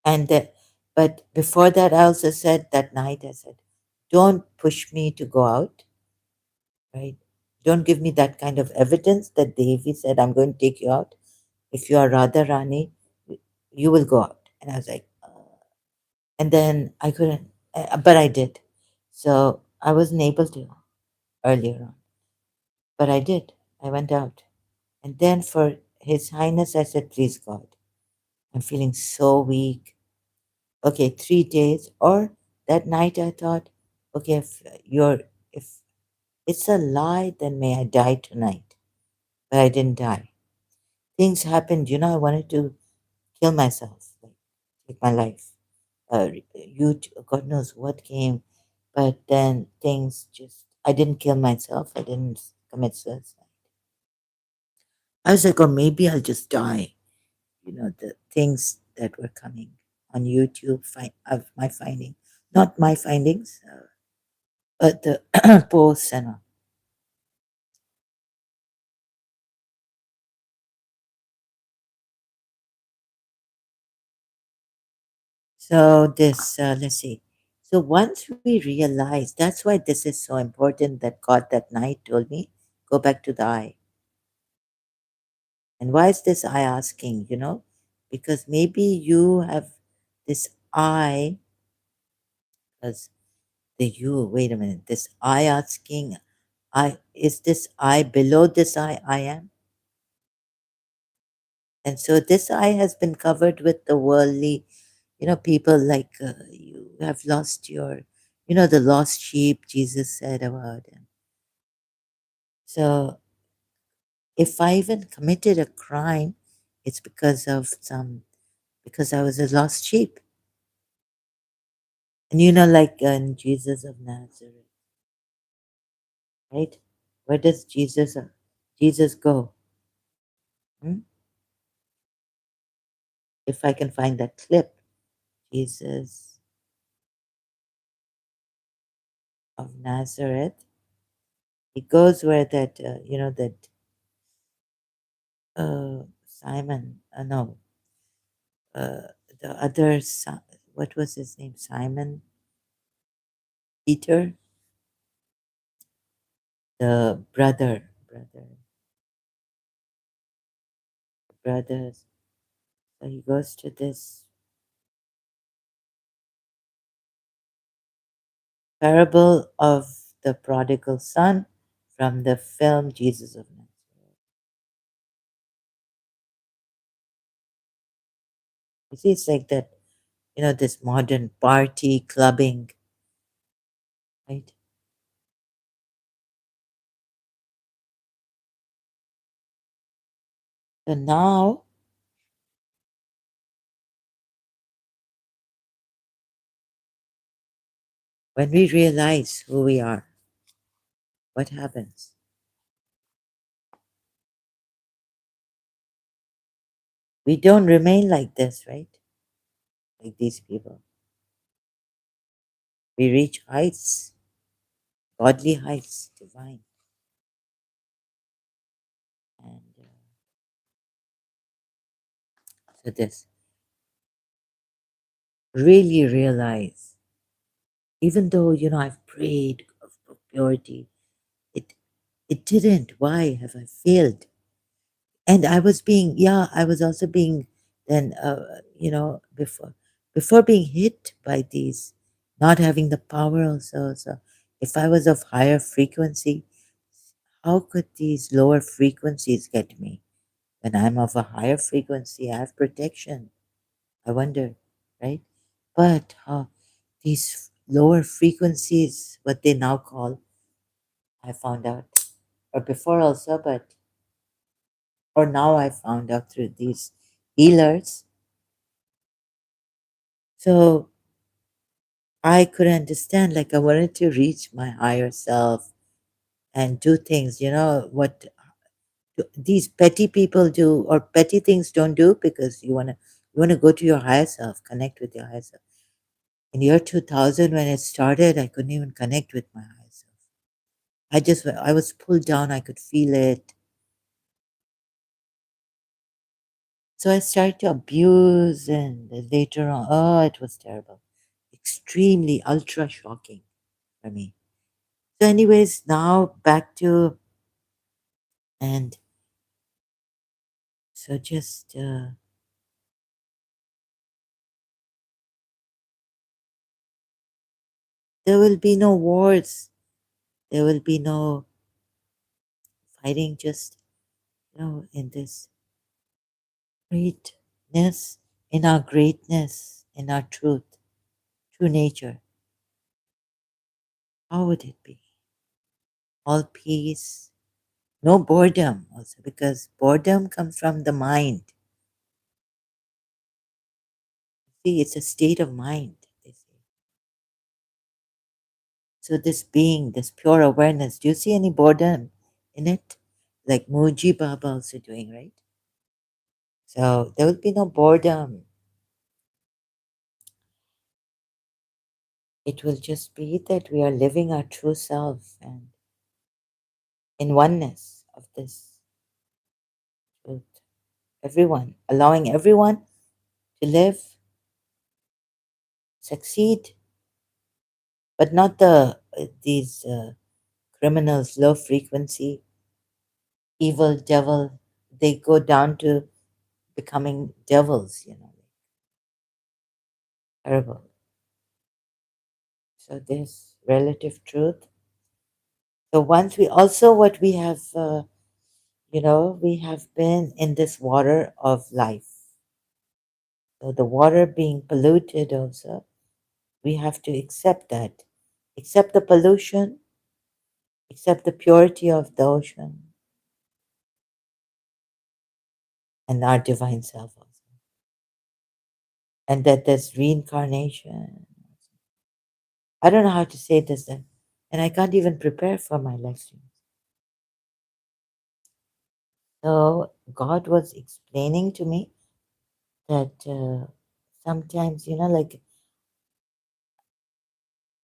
Speaker 1: and but before that, I also said that night, I said, don't push me to go out, right? Don't give me that kind of evidence that Devi said, I'm going to take you out. If you are Radha Rani, you will go out. And I was like, and then I couldn't, but I did. So I wasn't able to earlier on, but I did. I went out. And then for His Highness, I said, please, God, I'm feeling so weak. Okay, 3 days. Or that night, I thought, okay, if it's a lie, then may I die tonight. But I didn't die. Things happened. I wanted to kill myself, like take my life. God knows what came. But then things just, I didn't kill myself. I didn't commit suicide. I was like, oh, maybe I'll just die. The things that were coming on YouTube of my finding, not my findings, but the posts and all. So this, let's see. So once we realize, that's why this is so important that God that night told me, go back to the eye. And why is this eye asking? Because maybe you have this eye, as the you, wait a minute, this eye asking, is this I below this I am? And so this eye has been covered with the worldly, people like you have lost your, the lost sheep Jesus said about him. So if I even committed a crime, it's because I was a lost sheep. And like in Jesus of Nazareth, right? Where does Jesus go? Hmm? If I can find that clip, Jesus of Nazareth, he goes where that that Simon, no, uh, the other, what was his name? Simon Peter, the brothers. So he goes to this parable of the prodigal son from the film Jesus of Nazareth. You see, it's like that, this modern party clubbing, right? So now, when we realize who we are, what happens? We don't remain like this, right? Like these people. We reach heights, godly heights, divine. And so this, really realize, even though, I've prayed of purity, it, it didn't. Why have I failed? And I was also being then, before being hit by these, not having the power also. So if I was of higher frequency, how could these lower frequencies get me? When I'm of a higher frequency, I have protection. I wonder, right? But these lower frequencies, what they now call, I found out, or before also, or now I found out through these healers. So I could understand, like I wanted to reach my higher self and do things, what these petty people do, or petty things don't do, because you want to go to your higher self, connect with your higher self. In year 2000, when it started, I couldn't even connect with my higher self. I was pulled down. I could feel it. So I started to abuse, and later on, oh, it was terrible, extremely ultra shocking for me. So, anyways, now back to, and so just there will be no wars. There will be no fighting. Just in this greatness, in our greatness, in our truth, true nature. How would it be? All peace, no boredom also, because boredom comes from the mind. See, it's a state of mind, they say. So this being, this pure awareness, do you see any boredom in it? Like Muji Baba also doing, right? So there will be no boredom. It will just be that we are living our true self and in oneness of this truth. Everyone, allowing everyone to live, succeed, but not these criminals, low frequency, evil devil. They go down to becoming devils, terrible. So this relative truth. So once we also what we have, we have been in this water of life. So the water being polluted also, we have to accept that, accept the pollution, accept the purity of the ocean and our divine self also, and that there's reincarnation. I don't know how to say this, and I can't even prepare for my live streams. So God was explaining to me that sometimes, like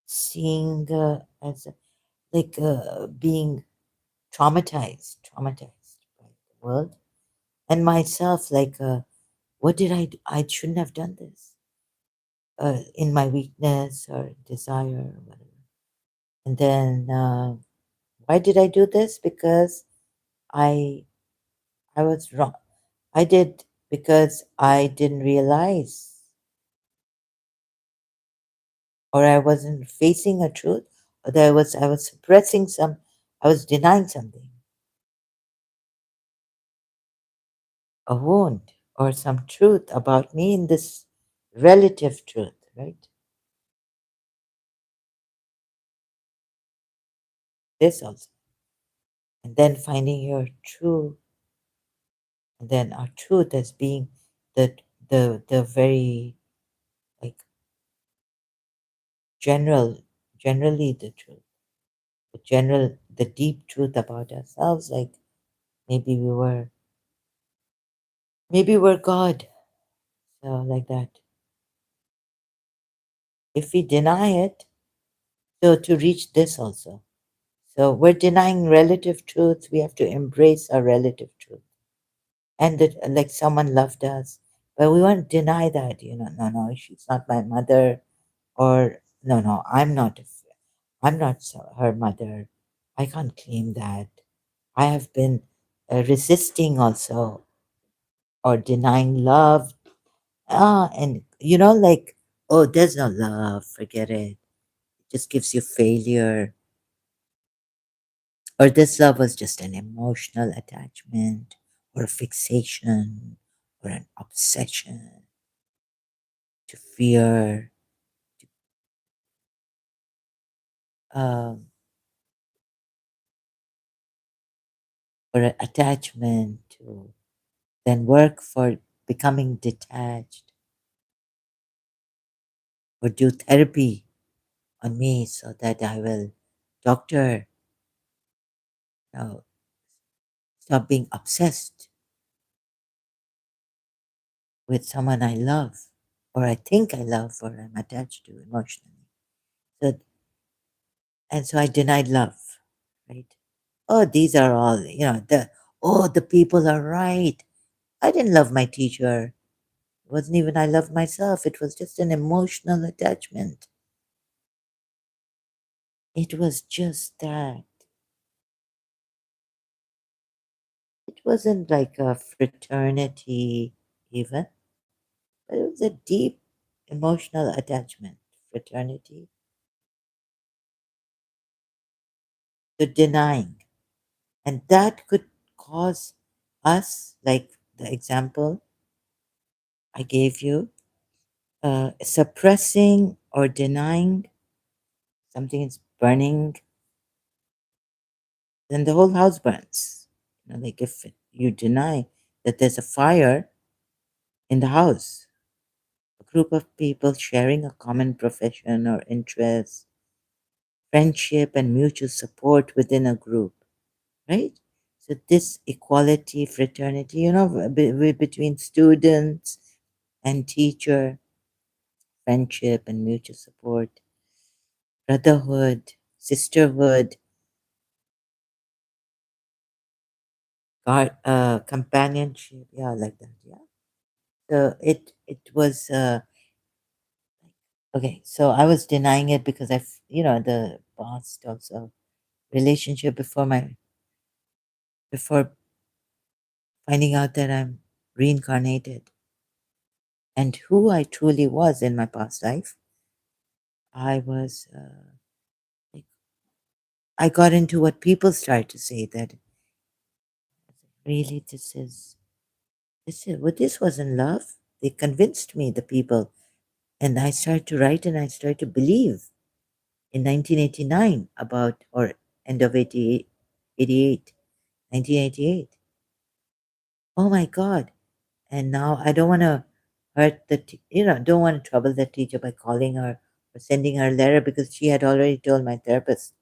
Speaker 1: seeing as like being traumatized by the world and myself, like what did I do? I shouldn't have done this in my weakness or desire or whatever. And then why did I do this? Because I I was wrong. I did because I didn't realize or I wasn't facing a truth or that I was suppressing I was denying something, a wound or some truth about me in this relative truth, right? This also. And then finding your true, and then our truth as being the the very like generally the truth, the deep truth about ourselves. Like maybe we're God, so like that. If we deny it, so to reach this also. So we're denying relative truth. We have to embrace our relative truth. And that, like someone loved us, but we won't deny that. No, no, she's not my mother, or no, no, I'm not her mother. I can't claim that. I have been resisting also or denying love. And like, oh, there's no love. Forget it. It just gives you failure. Or this love was just an emotional attachment or a fixation or an obsession to fear, um, or an attachment to then work for becoming detached or do therapy on me so that I will, doctor, stop being obsessed with someone I love or I think I love or I'm attached to emotionally. So, and so I denied love, right? Oh, these are all, the people are right. I didn't love my teacher. It wasn't even I loved myself. It was just an emotional attachment. It was just that. It wasn't like a fraternity, even, but it was a deep emotional attachment. Fraternity to denying. And that could cause us, like the example I gave you, suppressing or denying something is burning, then the whole house burns. Like if you deny that there's a fire in the house, a group of people sharing a common profession or interest, friendship and mutual support within a group, right? So this equality, fraternity, between students and teacher, friendship and mutual support, brotherhood, sisterhood, companionship, yeah, like that, yeah. So it was okay. So I was denying it because the past also relationship before finding out that I'm reincarnated and who I truly was in my past life. I was like, I got into what people started to say that really this wasn't love. They convinced me, the people, and I started to write and I started to believe in 1989 about or end of 88, 1988. Oh my God! And now I don't want to hurt don't want to trouble the teacher by calling her or sending her a letter because she had already told my therapist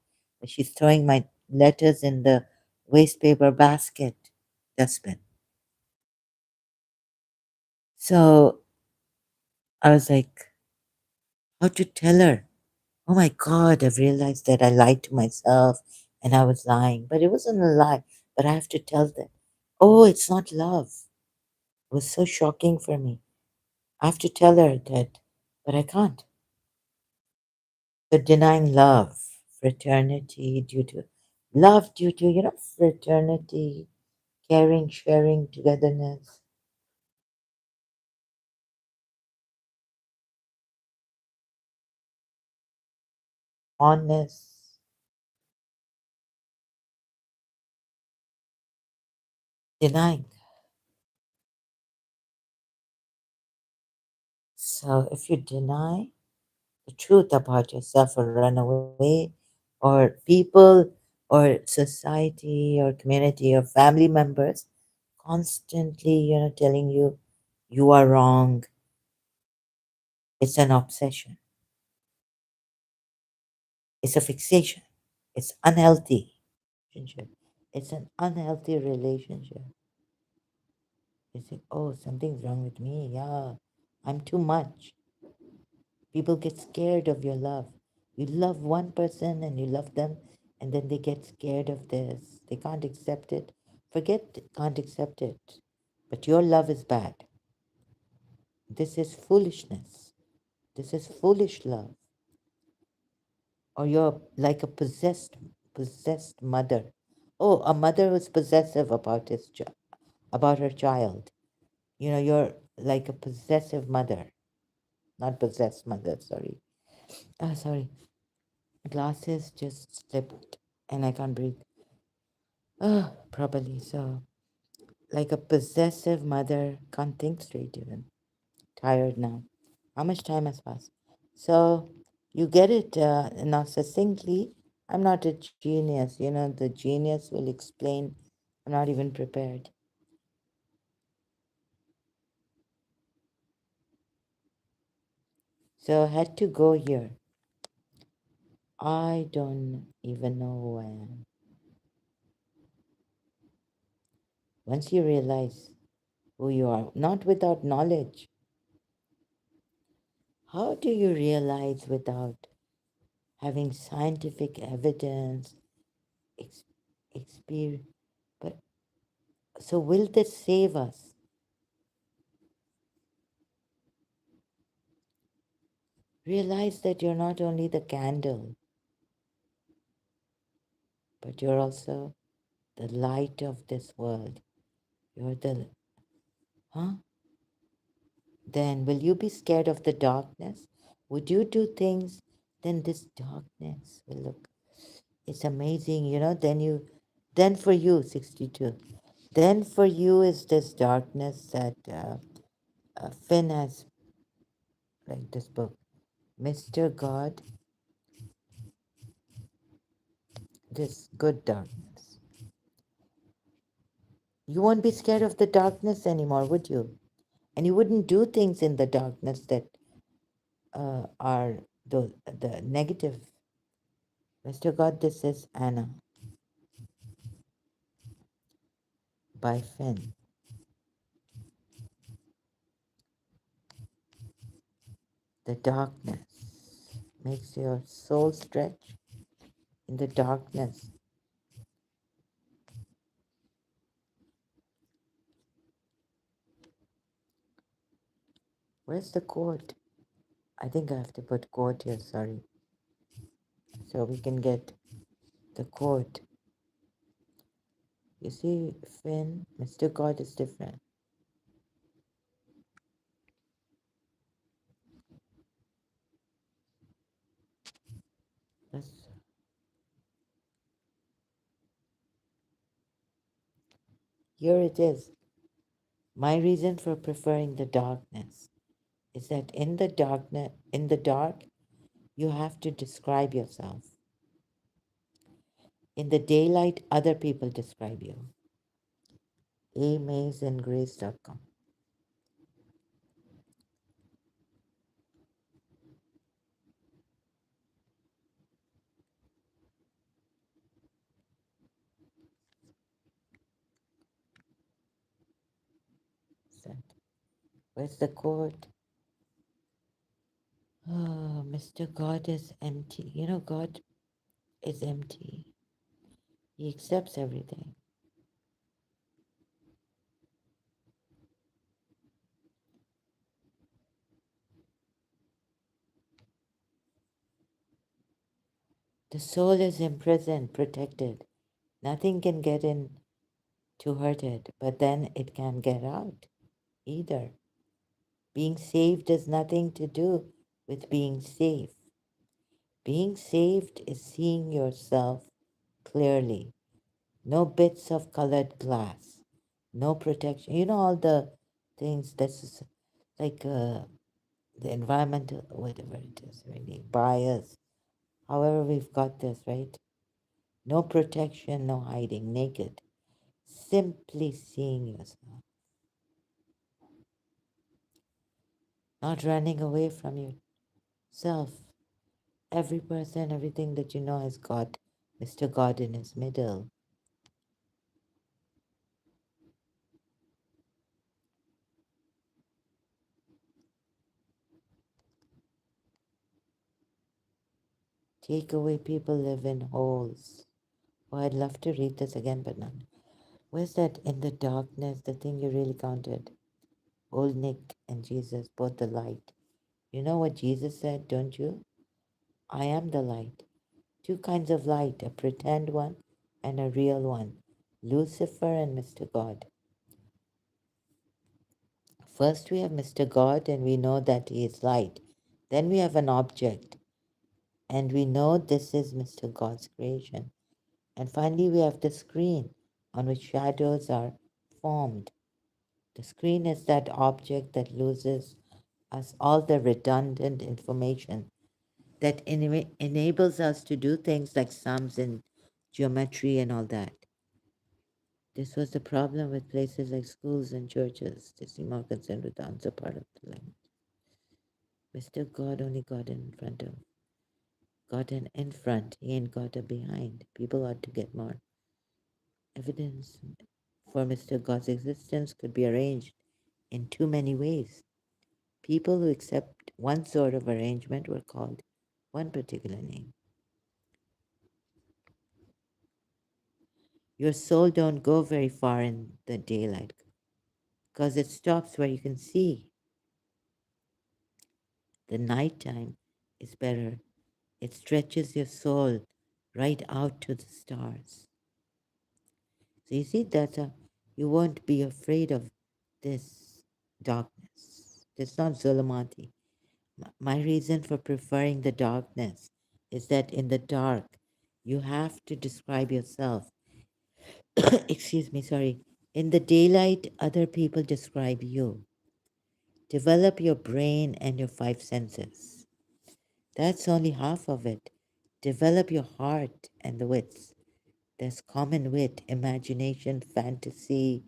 Speaker 1: that she's throwing my letters in the waste paper basket dustbin. So I was like, how to tell her? Oh my God, I've realized that I lied to myself and I was lying, but it wasn't a lie. But I have to tell them, oh, it's not love. It was so shocking for me. I have to tell her that, but I can't. So denying love, fraternity due to, fraternity, caring, sharing, togetherness, honest, denying. So if you deny the truth about yourself or run away, or people, or society, or community, or family members constantly, telling you you are wrong, it's an obsession, it's a fixation, it's unhealthy. Relationship. It's an unhealthy relationship. You think, oh, something's wrong with me. Yeah, I'm too much. People get scared of your love. You love one person and you love them, and then they get scared of this. They can't accept it. Forget can't accept it. But your love is bad. This is foolishness. This is foolish love. Or you're like a possessed mother. Oh, a mother who's possessive about about her child. You're like a possessive mother, not possessed mother, sorry. Sorry. Glasses just slipped and I can't breathe properly. So, like a possessive mother, can't think straight even. Tired now. How much time has passed? So, you get it now succinctly. I'm not a genius. The genius will explain. I'm not even prepared. So, I had to go here. I don't even know who I am. Once you realize who you are, not without knowledge, how do you realize without having scientific evidence, ex- experience? But so, will this save us? Realize that you're not only the candle, but you're also the light of this world. You're the, huh? Then will you be scared of the darkness? Would you do things? Then this darkness will look. It's amazing, then for you, 62, then for you is this darkness that Finn has, like this book, Mr. God, this good darkness. You won't be scared of the darkness anymore, would you? And you wouldn't do things in the darkness that are the negative Mr. God, this is Anna by Finn. The darkness makes your soul stretch in the darkness. Where's the quote? I think I have to put quote here, sorry. So we can get the quote. You see, Finn, Mr. God is different. That's, here it is. My reason for preferring the darkness is that in the dark, you have to describe yourself. In the daylight, other people describe you. amazeandgrace.com. Sent. Where's the quote? Oh, Mr. God is empty. You know, God is empty. He accepts everything. The soul is imprisoned, protected. Nothing can get in to hurt it, but then it can't get out either. Being saved has nothing to do with being safe. Being saved is seeing yourself clearly. No bits of colored glass. No protection. You know all the things that's like the environmental, whatever it is, really, bias. However, we've got this, right? No protection, no hiding, naked. Simply seeing yourself. Not running away from yourself. Every person, everything that you know has got Mr. God in his middle. Take away people live in holes. Oh, I'd love to read this again, but not. Where's that in the darkness, the thing you really counted? Old Nick and Jesus, both the light. You know what Jesus said, don't you? I am the light. Two kinds of light, a pretend one and a real one. Lucifer and Mr. God. First we have Mr. God and we know that he is light. Then we have an object and we know this is Mr. God's creation. And finally we have the screen on which shadows are formed. The screen is that object that loses us all the redundant information that enables us to do things like sums and geometry and all that. This was the problem with places like schools and churches. They seem more concerned with the answer part of the language. Mr. God only got in front of, got an in front, he ain't got a behind. People ought to get more evidence for Mr. God's existence could be arranged in too many ways. People who accept one sort of arrangement were called one particular name. Your soul don't go very far in the daylight because it stops where you can see. The nighttime is better. It stretches your soul right out to the stars. So you see that you won't be afraid of this darkness. It's not Zulumati. My reason for preferring the darkness is that in the dark, you have to describe yourself. Excuse me, sorry. In the daylight, other people describe you. Develop your brain and your five senses. That's only half of it. Develop your heart and the wits. There's common wit, imagination, fantasy,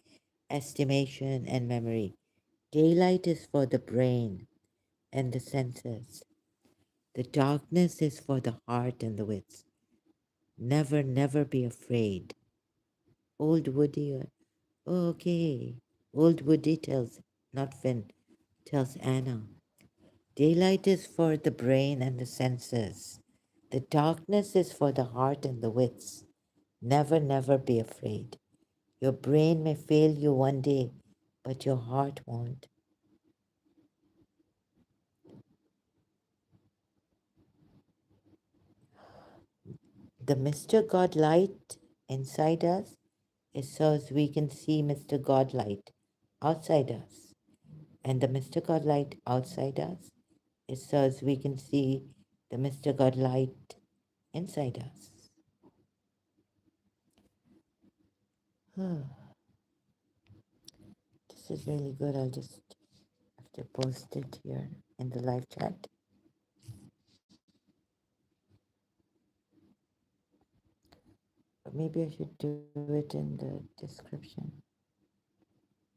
Speaker 1: estimation, and memory. Daylight is for the brain and the senses. The darkness is for the heart and the wits. Never, never be afraid. Old Woody, okay. Old Woody tells, not Finn, tells Anna. Daylight is for the brain and the senses. The darkness is for the heart and the wits. Never, never be afraid. Your brain may fail you one day, but your heart won't. The Mr. God light inside us is so as we can see Mr. God light outside us. And the Mr. God light outside us is so as we can see the Mr. God light inside us. This is really good. I'll just have to post it here in the live chat. Or maybe I should do it in the description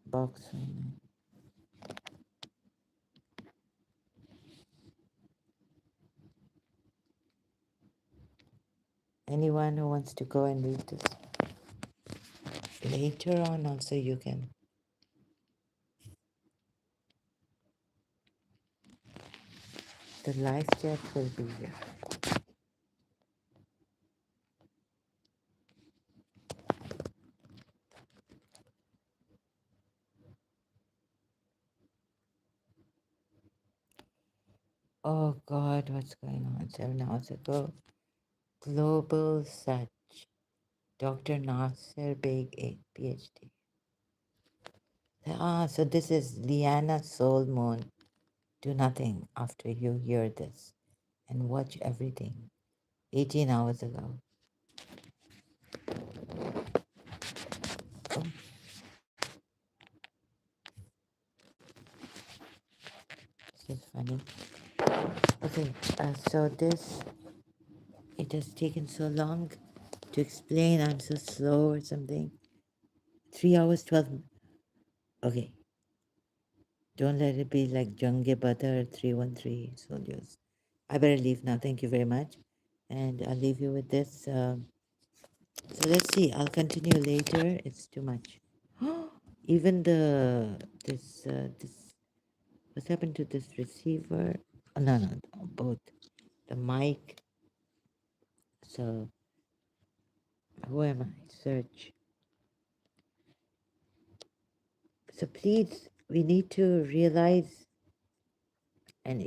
Speaker 1: box. Anyone who wants to go and read this later on, also you can. The live chat will be here. Oh God, what's going on? 7 hours ago. Global Search. Dr. Nasser Beg, PhD. So this is Liana Soul Moon. Do nothing after you hear this and watch everything. 18 hours ago. Oh, this is funny. Okay, so this, it has taken so long to explain. I'm so slow or something. 3 hours, 12. Okay. Don't let it be like Jange Butter 313 soldiers. I better leave now. Thank you very much. And I'll leave you with this. So let's see. I'll continue later. It's too much. Even this, what's happened to this receiver? Oh, no, both. The mic. So who am I? Search. So please, we need to realize and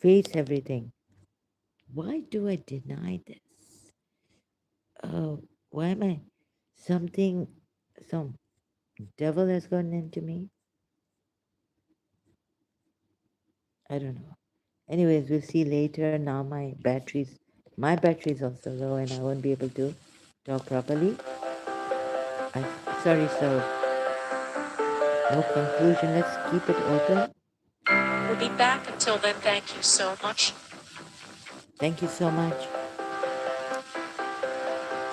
Speaker 1: face everything. Why do I deny this? Why am I? Something, some devil has gotten into me. I don't know. Anyways, we'll see later. Now my battery is also low, and I won't be able to talk properly. Sorry, so no conclusion. Let's keep it open.
Speaker 2: We'll be back. Until then, thank you so much.
Speaker 1: Thank you so much.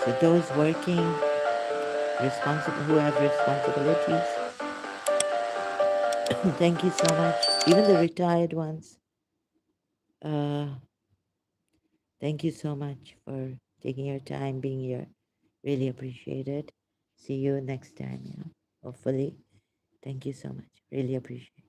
Speaker 1: So those working, who have responsibilities, thank you so much. Even the retired ones, uh, thank you so much for taking your time being here. Really appreciate it. See you next time, hopefully. Thank you so much. Really appreciate it.